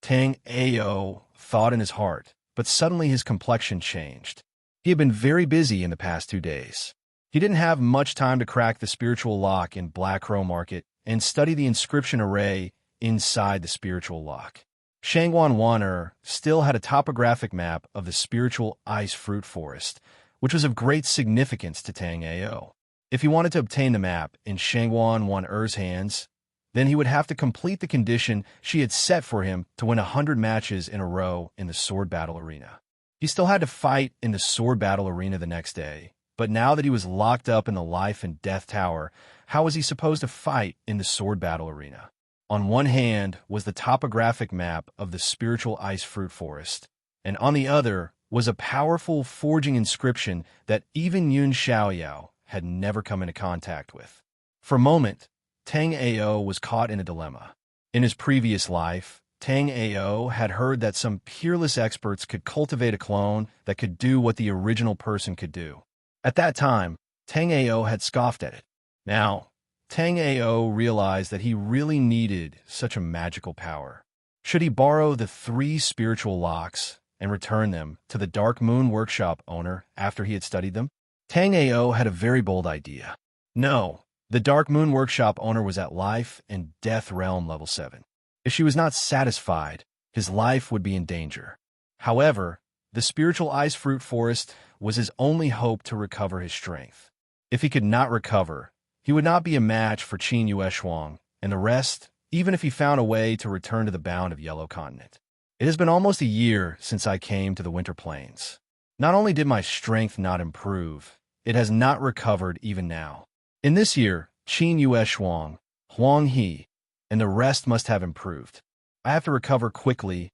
Tang Ao thought in his heart, but suddenly his complexion changed. He had been very busy in the past 2 days. He didn't have much time to crack the spiritual lock in Black Crow Market and study the inscription array inside the spiritual lock. Shangwan Waner still had a topographic map of the spiritual ice fruit forest, which was of great significance to Tang Ao. If he wanted to obtain the map in Shangwan Waner's hands, then he would have to complete the condition she had set for him to win 100 matches in a row in the sword battle arena. He still had to fight in the sword battle arena the next day, but now that he was locked up in the Life and Death Tower, how was he supposed to fight in the sword battle arena? On one hand was the topographic map of the spiritual ice fruit forest, and on the other was a powerful forging inscription that even Yun Xiaoyao had never come into contact with. For a moment, Tang Ao was caught in a dilemma. In his previous life, Tang Ao had heard that some peerless experts could cultivate a clone that could do what the original person could do. At that time, Tang Ao had scoffed at it. Now, Tang Ao realized that he really needed such a magical power. Should he borrow the 3 spiritual locks and return them to the Dark Moon Workshop owner after he had studied them? Tang Ao had a very bold idea. No, the Dark Moon Workshop owner was at Life and Death Realm level 7. If she was not satisfied, his life would be in danger. However, the spiritual ice fruit forest was his only hope to recover his strength. If he could not recover, he would not be a match for Qin Yueshuang and the rest, even if he found a way to return to the bound of Yellow Continent. It has been almost a year since I came to the Winter Plains. Not only did my strength not improve, it has not recovered even now. In this year, Qin Yueshuang, Huang He, and the rest must have improved. I have to recover quickly,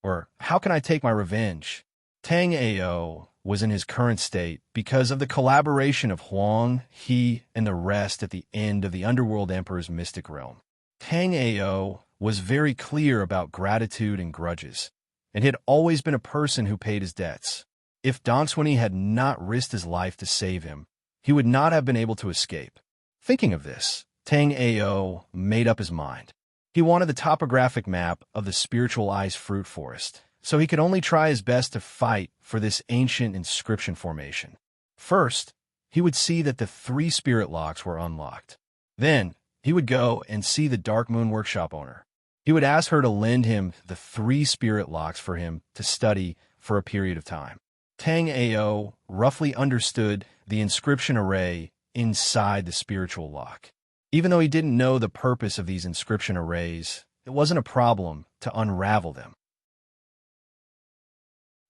or how can I take my revenge? Tang Ao was in his current state because of the collaboration of Huang, He, and the rest at the end of the Underworld Emperor's mystic realm. Tang Ao was very clear about gratitude and grudges, and he had always been a person who paid his debts. If Danswini had not risked his life to save him, he would not have been able to escape. Thinking of this, Tang Ao made up his mind. He wanted the topographic map of the spiritual ice fruit forest, so he could only try his best to fight for this ancient inscription formation. First, he would see that the 3 spirit locks were unlocked. Then, he would go and see the Dark Moon Workshop owner. He would ask her to lend him the 3 spirit locks for him to study for a period of time. Tang Ao roughly understood the inscription array inside the spiritual lock. Even though he didn't know the purpose of these inscription arrays, it wasn't a problem to unravel them.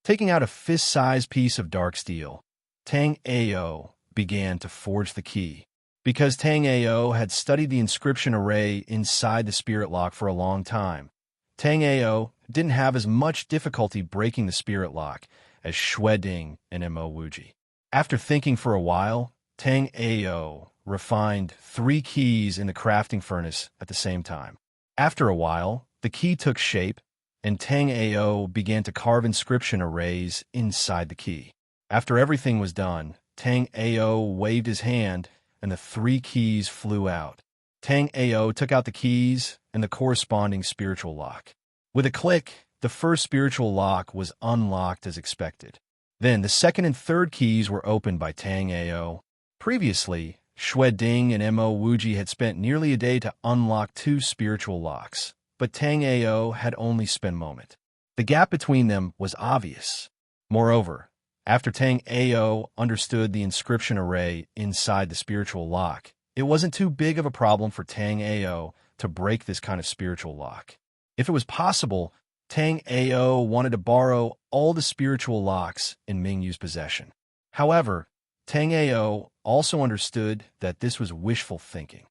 Taking out a fist-sized piece of dark steel, Tang Ao began to forge the key. Because Tang Ao had studied the inscription array inside the spirit lock for a long time, Tang Ao didn't have as much difficulty breaking the spirit lock as Shueding and Mo Wuji. After thinking for a while, Tang Ao refined 3 keys in the crafting furnace at the same time. After a while, the key took shape, and Tang Ao began to carve inscription arrays inside the key. After everything was done, Tang Ao waved his hand, and the 3 keys flew out. Tang Ao took out the keys and the corresponding spiritual lock. With a click, the first spiritual lock was unlocked as expected. Then the second and third keys were opened by Tang Ao. Previously, Shueding and Mo Wuji had spent nearly a day to unlock 2 spiritual locks, but Tang Ao had only spent a moment. The gap between them was obvious. Moreover, after Tang Ao understood the inscription array inside the spiritual lock, it wasn't too big of a problem for Tang Ao to break this kind of spiritual lock. If it was possible, Tang Ao wanted to borrow all the spiritual locks in Mingyu's possession. However, Tang Ao also understood that this was wishful thinking.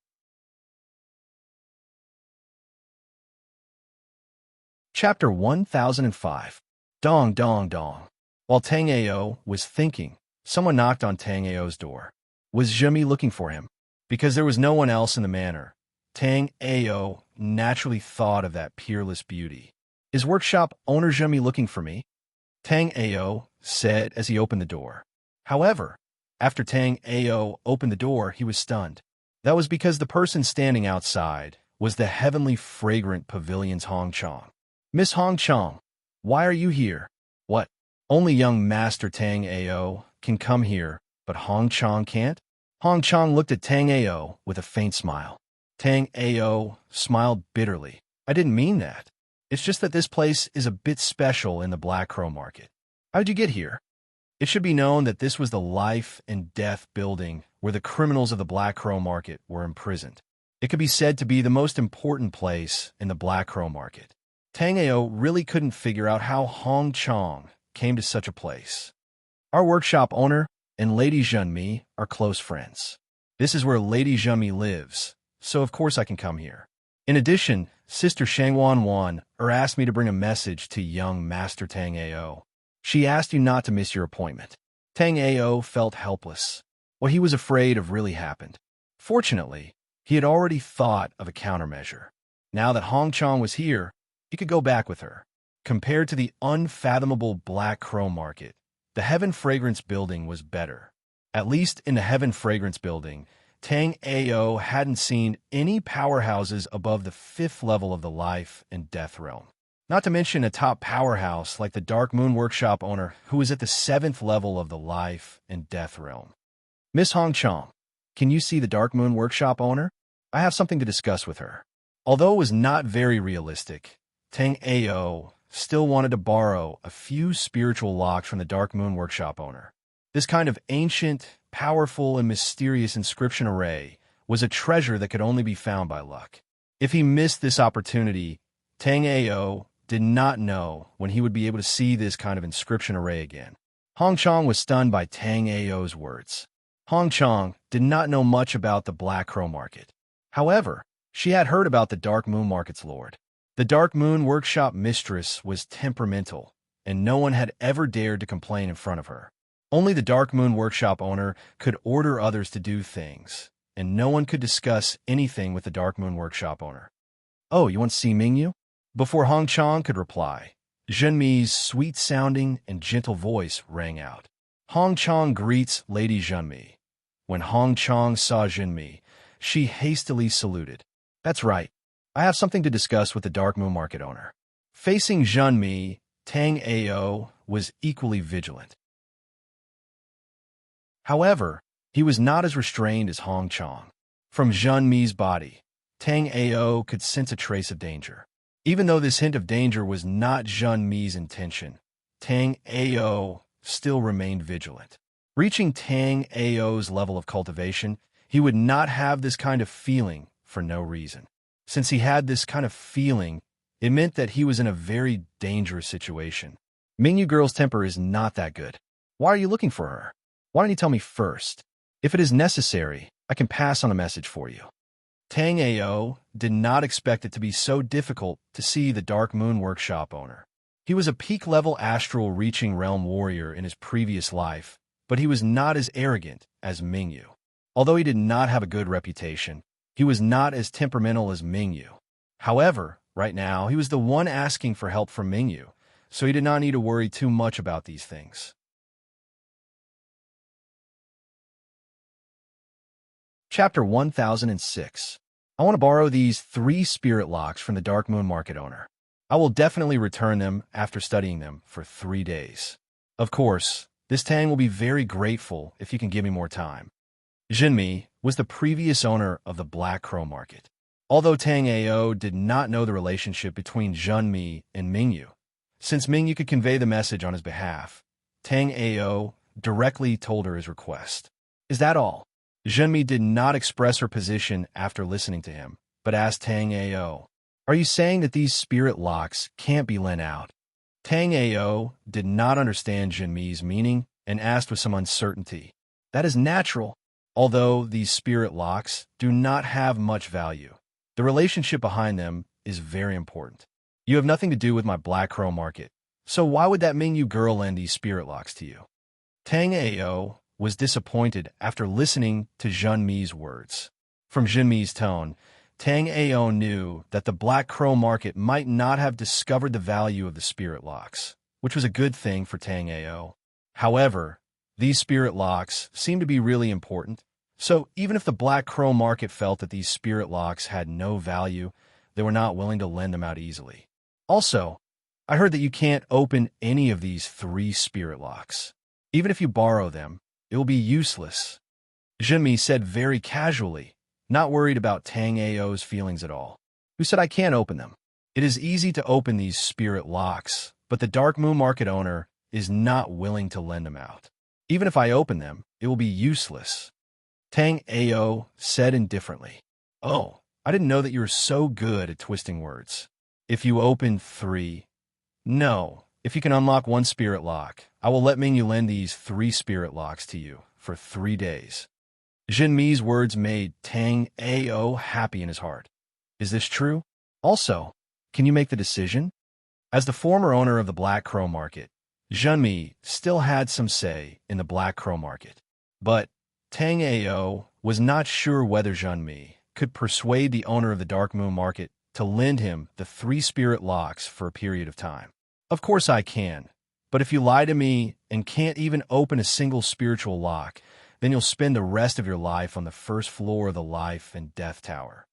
Chapter 1005. Dong Dong Dong. While Tang Ao was thinking, someone knocked on Tang Ao's door. Was Zhemi looking for him? Because there was no one else in the manor, Tang Ao naturally thought of that peerless beauty. Is workshop owner Zhemi looking for me? Tang Ao said as he opened the door. However, after Tang Ao opened the door, he was stunned. That was because the person standing outside was the heavenly fragrant pavilion's Hong Chong. Miss Hong Chong, why are you here? What? Only young Master Tang Ao can come here, but Hong Chong can't? Hong Chong looked at Tang Ao with a faint smile. Tang Ao smiled bitterly. I didn't mean that. It's just that this place is a bit special in the Black Crow Market. How'd you get here? It should be known that this was the life and death building where the criminals of the Black Crow Market were imprisoned. It could be said to be the most important place in the Black Crow Market. Tang Ao really couldn't figure out how Hong Chong came to such a place. Our workshop owner and Lady Zhenmi are close friends. This is where Lady Zhenmi lives, so of course I can come here. In addition, Sister Shangwan Wan asked me to bring a message to young Master Tang Ao. She asked you not to miss your appointment. Tang Ao felt helpless. What he was afraid of really happened. Fortunately, he had already thought of a countermeasure. Now that Hong Chong was here, he could go back with her. Compared to the unfathomable Black Crow Market, the Heaven Fragrance Building was better. At least in the Heaven Fragrance Building, Tang Ao hadn't seen any powerhouses above the 5th level of the life and death realm. Not to mention a top powerhouse like the Dark Moon Workshop owner who was at the 7th level of the life and death realm. Miss Hong Chong, can you see the Dark Moon Workshop owner? I have something to discuss with her. Although it was not very realistic, Tang Ao still wanted to borrow a few spiritual locks from the Dark Moon Workshop owner. This kind of ancient, powerful, and mysterious inscription array was a treasure that could only be found by luck. If he missed this opportunity, Tang Ao did not know when he would be able to see this kind of inscription array again. Hong Chong was stunned by Tang Ao's words. Hong Chong did not know much about the Black Crow Market. However, she had heard about the Dark Moon Market's lord. The Dark Moon Workshop mistress was temperamental, and no one had ever dared to complain in front of her. Only the Dark Moon Workshop owner could order others to do things, and no one could discuss anything with the Dark Moon Workshop owner. Oh, you want to see Mingyu? Before Hong Chong could reply, Zhenmi's sweet-sounding and gentle voice rang out. Hong Chong greets Lady Zhenmi. When Hong Chong saw Zhenmi, she hastily saluted. That's right. I have something to discuss with the Dark Moon Market owner. Facing Zhenmi, Tang Ao was equally vigilant. However, he was not as restrained as Hong Chong. From Zhenmi's body, Tang Ao could sense a trace of danger. Even though this hint of danger was not Zhenmi's intention, Tang Ao still remained vigilant. Reaching Tang Ao's level of cultivation, he would not have this kind of feeling for no reason. Since he had this kind of feeling, it meant that he was in a very dangerous situation. Mingyu girl's temper is not that good. Why are you looking for her? Why don't you tell me first? If it is necessary, I can pass on a message for you. Tang Ao did not expect it to be so difficult to see the Dark Moon Workshop owner. He was a peak-level astral reaching realm warrior in his previous life, but he was not as arrogant as Mingyu. Although he did not have a good reputation, he was not as temperamental as Mingyu. However, right now, he was the one asking for help from Mingyu, so he did not need to worry too much about these things. Chapter 1006. I want to borrow these 3 spirit locks from the Dark Moon Market owner. I will definitely return them after studying them for 3 days. Of course, this Tang will be very grateful if you can give me more time. Zhenmi was the previous owner of the Black Crow Market. Although Tang Ao did not know the relationship between Zhenmi and Mingyu, since Mingyu could convey the message on his behalf, Tang Ao directly told her his request. Is that all? Zhenmi did not express her position after listening to him, but asked Tang Ao, are you saying that these spirit locks can't be lent out? Tang Ao did not understand Zhenmi's meaning and asked with some uncertainty. That is natural. Although these spirit locks do not have much value, the relationship behind them is very important. You have nothing to do with my Black Crow Market, so why would that Mingyu girl lend these spirit locks to you? Tang Ao was disappointed after listening to Zhenmi's words. From Zhenmi's tone, Tang Ao knew that the Black Crow Market might not have discovered the value of the spirit locks, which was a good thing for Tang Ao. However, these spirit locks seemed to be really important, so even if the Black Crow Market felt that these spirit locks had no value, they were not willing to lend them out easily. Also, I heard that you can't open any of these 3 spirit locks. Even if you borrow them, it will be useless. Zhenmi said very casually, not worried about Tang Ao's feelings at all. Who said I can't open them? It is easy to open these spirit locks, but the Dark Moon Market owner is not willing to lend them out. Even if I open them, it will be useless. Tang Ao said indifferently. Oh, I didn't know that you were so good at twisting words. If you open 3... No, if you can unlock 1 spirit lock, I will let Mingyu lend these 3 spirit locks to you for 3 days. Zhenmi's words made Tang Ao happy in his heart. Is this true? Also, can you make the decision? As the former owner of the Black Crow Market, Junmi still had some say in the Black Crow Market. But Tang Ao was not sure whether Junmi could persuade the owner of the Dark Moon Market to lend him the 3 spirit locks for a period of time. Of course I can, but if you lie to me and can't even open a single spiritual lock, then you'll spend the rest of your life on the first floor of the Life and Death Tower.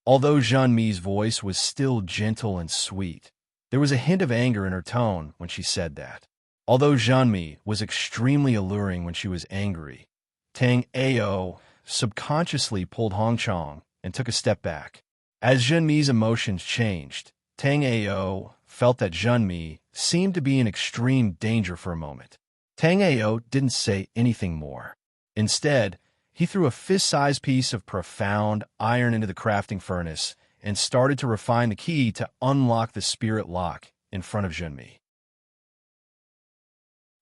Although Junmi's voice was still gentle and sweet, there was a hint of anger in her tone when she said that. Although Junmi was extremely alluring when she was angry, Tang Ao subconsciously pulled Hong Chong and took a step back. As Junmi's emotions changed, Tang Ao felt that Junmi seemed to be in extreme danger for a moment. Tang Ao didn't say anything more. Instead, he threw a fist-sized piece of profound iron into the crafting furnace and started to refine the key to unlock the spirit lock in front of Junmi.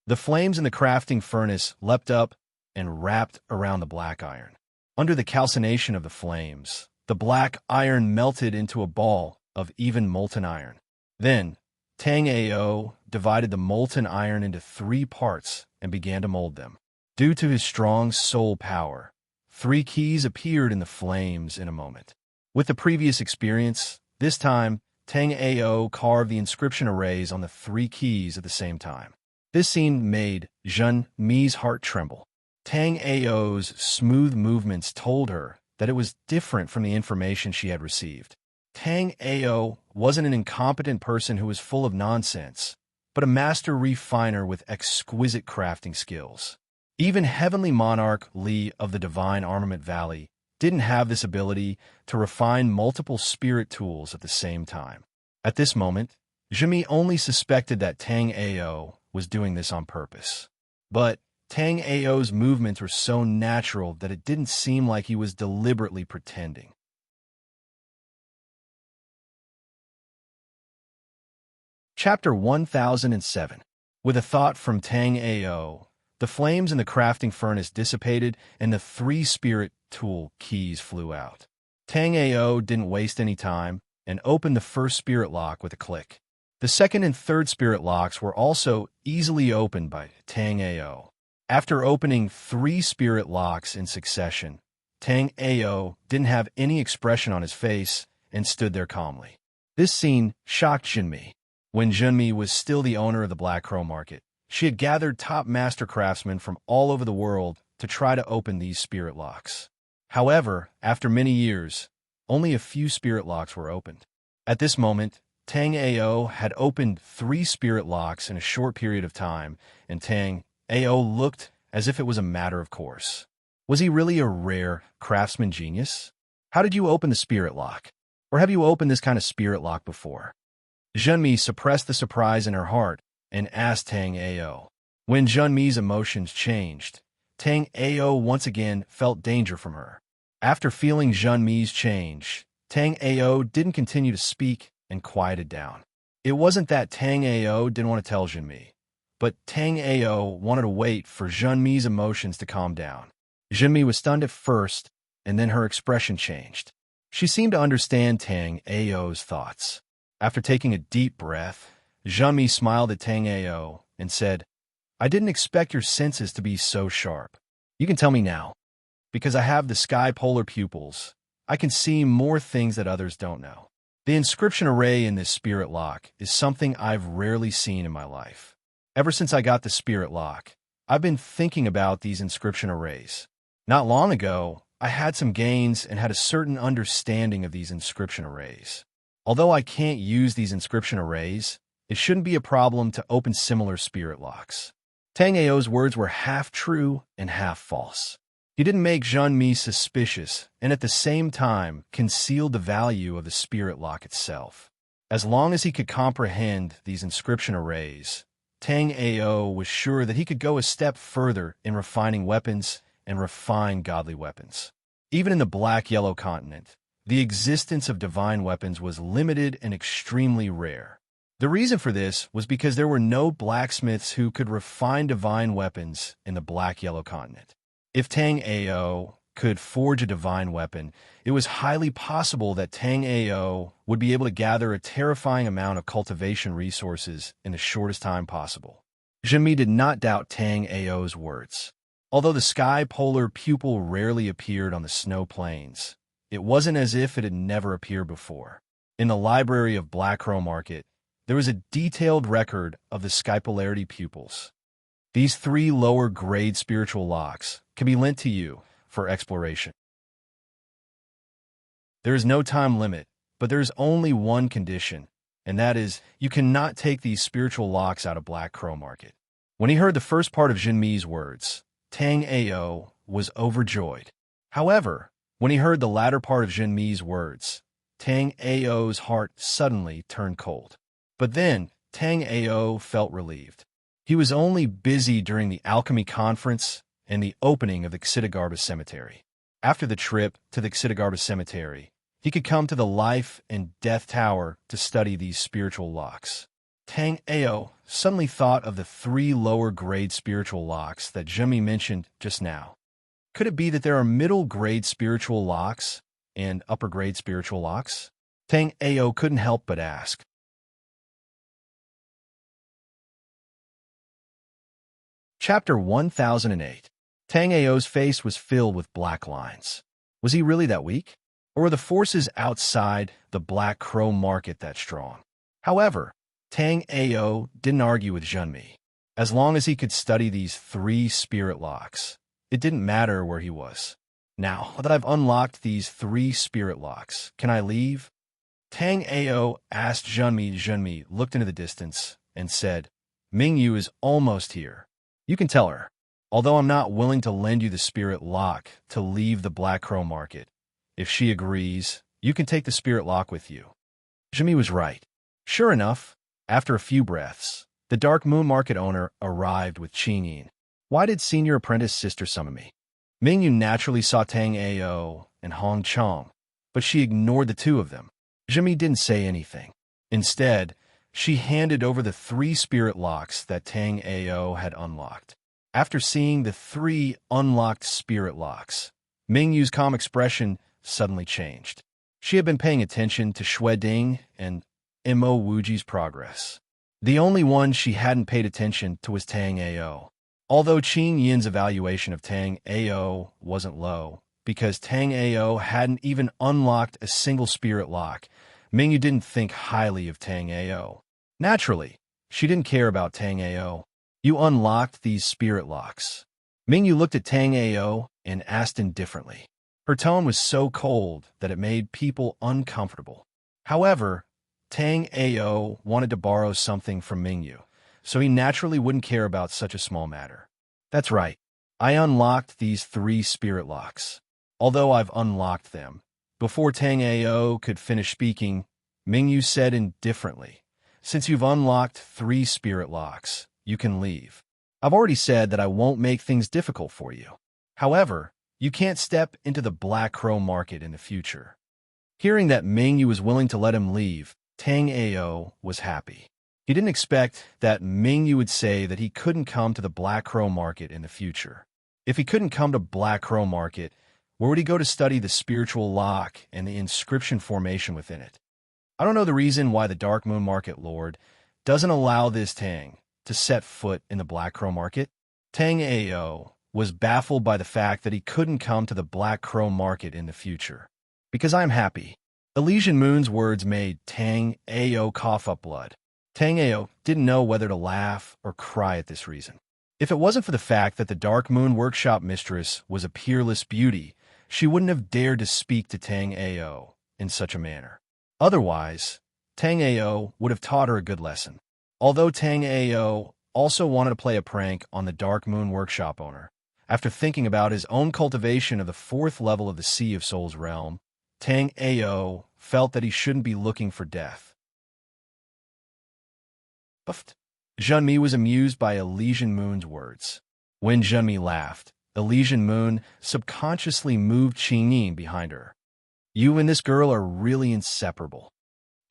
The flames in the crafting furnace leapt up and wrapped around the black iron. Under the calcination of the flames, the black iron melted into a ball of even molten iron. Then, Tang Ao divided the molten iron into 3 parts and began to mold them. Due to his strong soul power, 3 keys appeared in the flames in a moment. With the previous experience, this time, Tang Ao carved the inscription arrays on the 3 keys at the same time. This scene made Junmi's heart tremble. Tang Ao's smooth movements told her that it was different from the information she had received. Tang Ao wasn't an incompetent person who was full of nonsense, but a master refiner with exquisite crafting skills. Even Heavenly Monarch Li of the Divine Armament Valley didn't have this ability to refine multiple spirit tools at the same time. At this moment, Junmi only suspected that Tang Ao was doing this on purpose. But Tang Ao's movements were so natural that it didn't seem like he was deliberately pretending. Chapter 1007. With a thought from Tang Ao, the flames in the crafting furnace dissipated and the 3 spirit tool keys flew out. Tang Ao didn't waste any time and opened the first spirit lock with a click. The second and third spirit locks were also easily opened by Tang Ao. After opening 3 spirit locks in succession, Tang Ao didn't have any expression on his face and stood there calmly. This scene shocked Junmi. When Junmi was still the owner of the Black Crow Market, she had gathered top master craftsmen from all over the world to try to open these spirit locks. However, after many years, only a few spirit locks were opened. At this moment, Tang Ao had opened 3 spirit locks in a short period of time, and Tang Ao looked as if it was a matter of course. Was he really a rare craftsman genius? How did you open the spirit lock? Or have you opened this kind of spirit lock before? Junmi suppressed the surprise in her heart and asked Tang Ao. When Junmi's emotions changed, Tang Ao once again felt danger from her. After feeling Junmi's change, Tang Ao didn't continue to speak and quieted down. It wasn't that Tang Ao didn't want to tell Junmi, but Tang Ao wanted to wait for Junmi's emotions to calm down. Junmi was stunned at first, and then her expression changed. She seemed to understand Tang Ao's thoughts. After taking a deep breath, Junmi smiled at Tang Ao and said, "I didn't expect your senses to be so sharp. You can tell me now. Because I have the sky polar pupils, I can see more things that others don't know. The inscription array in this spirit lock is something I've rarely seen in my life. Ever since I got the spirit lock, I've been thinking about these inscription arrays. Not long ago, I had some gains and had a certain understanding of these inscription arrays. Although I can't use these inscription arrays, it shouldn't be a problem to open similar spirit locks." Tang Ao's words were half true and half false. He didn't make Junmi suspicious and at the same time concealed the value of the spirit lock itself. As long as he could comprehend these inscription arrays, Tang Ao was sure that he could go a step further in refining weapons and refine godly weapons. Even in the Black-Yellow continent, the existence of divine weapons was limited and extremely rare. The reason for this was because there were no blacksmiths who could refine divine weapons in the Black-Yellow continent. If Tang Ao could forge a divine weapon, it was highly possible that Tang Ao would be able to gather a terrifying amount of cultivation resources in the shortest time possible. Zhenmi did not doubt Tang Ao's words. Although the sky polar pupil rarely appeared on the snow plains, it wasn't as if it had never appeared before. In the library of Black Crow Market, there was a detailed record of the skypolarity pupils. These 3 lower-grade spiritual locks can be lent to you for exploration. There is no time limit, but there is only one condition, and that is you cannot take these spiritual locks out of Black Crow Market. When he heard the first part of Zhenmi's words, Tang Ao was overjoyed. However, when he heard the latter part of Zhenmi's words, Tang Ao's heart suddenly turned cold. But then, Tang Ao felt relieved. He was only busy during the alchemy conference and the opening of the Xitigarbis Cemetery. After the trip to the Xitigarbis Cemetery, he could come to the Life and Death Tower to study these spiritual locks. Tang Ao suddenly thought of the 3 lower-grade spiritual locks that Zhenmi mentioned just now. Could it be that there are middle-grade spiritual locks and upper-grade spiritual locks? Tang Ao couldn't help but ask. Chapter 1008. Tang Ao's face was filled with black lines. Was he really that weak? Or were the forces outside the Black Crow Market that strong? However, Tang Ao didn't argue with Zhenmi. As long as he could study these 3 spirit locks, it didn't matter where he was. Now that I've unlocked these 3 spirit locks, can I leave? Tang Ao asked Zhenmi. Zhenmi looked into the distance and said, Mingyu is almost here. You can tell her. Although I'm not willing to lend you the spirit lock to leave the Black Crow Market, if she agrees, you can take the spirit lock with you. Zhenmi was right. Sure enough, after a few breaths, the Dark Moon Market owner arrived with Qingyin. Why did senior apprentice sister summon me? Mingyu naturally saw Tang Ao and Hong Chong, but she ignored the 2 of them. Zhenmi didn't say anything. Instead, she handed over the 3 spirit locks that Tang Ao had unlocked. After seeing the 3 unlocked spirit locks, Mingyu's calm expression suddenly changed. She had been paying attention to Xue Ding and Mo Wuji's progress. The only one she hadn't paid attention to was Tang Ao. Although Qing Yin's evaluation of Tang Ao wasn't low, because Tang Ao hadn't even unlocked a single spirit lock, Mingyu didn't think highly of Tang Ao. Naturally, she didn't care about Tang Ao. You unlocked these spirit locks. Mingyu looked at Tang Ao and asked indifferently. Her tone was so cold that it made people uncomfortable. However, Tang Ao wanted to borrow something from Mingyu, so he naturally wouldn't care about such a small matter. That's right. I unlocked these 3 spirit locks. Although I've unlocked them, before Tang Ao could finish speaking, Mingyu said indifferently, Since you've unlocked 3 spirit locks, you can leave. I've already said that I won't make things difficult for you. However, you can't step into the Black Crow Market in the future. Hearing that Mingyu was willing to let him leave, Tang Ao was happy. He didn't expect that Mingyu would say that he couldn't come to the Black Crow Market in the future. If he couldn't come to Black Crow Market, where would he go to study the spiritual lock and the inscription formation within it? I don't know the reason why the Dark Moon Market Lord doesn't allow this Tang to set foot in the Black Crow Market. Tang Ao was baffled by the fact that he couldn't come to the Black Crow Market in the future. Because I am happy. Elysian Moon's words made Tang Ao cough up blood. Tang Ao didn't know whether to laugh or cry at this reason. If it wasn't for the fact that the Dark Moon Workshop Mistress was a peerless beauty, she wouldn't have dared to speak to Tang Ao in such a manner. Otherwise, Tang Ao would have taught her a good lesson. Although Tang Ao also wanted to play a prank on the Dark Moon Workshop owner, after thinking about his own cultivation of the 4th level of the Sea of Souls realm, Tang Ao felt that he shouldn't be looking for death. Zhenmi was amused by Elysian Moon's words. When Zhenmi laughed, Elysian Moon subconsciously moved Qingyin behind her. You and this girl are really inseparable.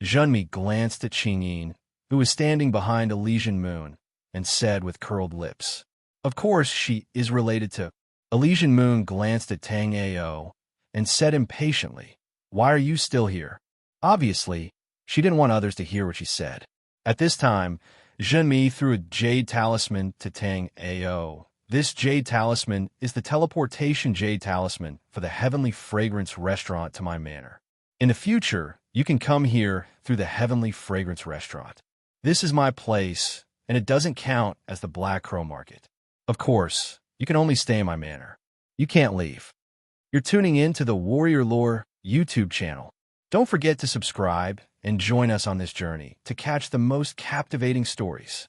Zhenmi glanced at Qingyin, who was standing behind Elysian Moon, and said with curled lips, Of course she is related to... Elysian Moon glanced at Tang Ao and said impatiently, "Why are you still here?" Obviously, she didn't want others to hear what she said. At this time, Zhenmi threw a jade talisman to Tang Ao. This jade talisman is the teleportation jade talisman for the Heavenly Fragrance Restaurant to my manor. In the future, you can come here through the Heavenly Fragrance Restaurant. This is my place, and it doesn't count as the Black Crow Market. Of course, you can only stay in my manor. You can't leave. You're tuning in to the Warrior Lore YouTube channel. Don't forget to subscribe and join us on this journey to catch the most captivating stories.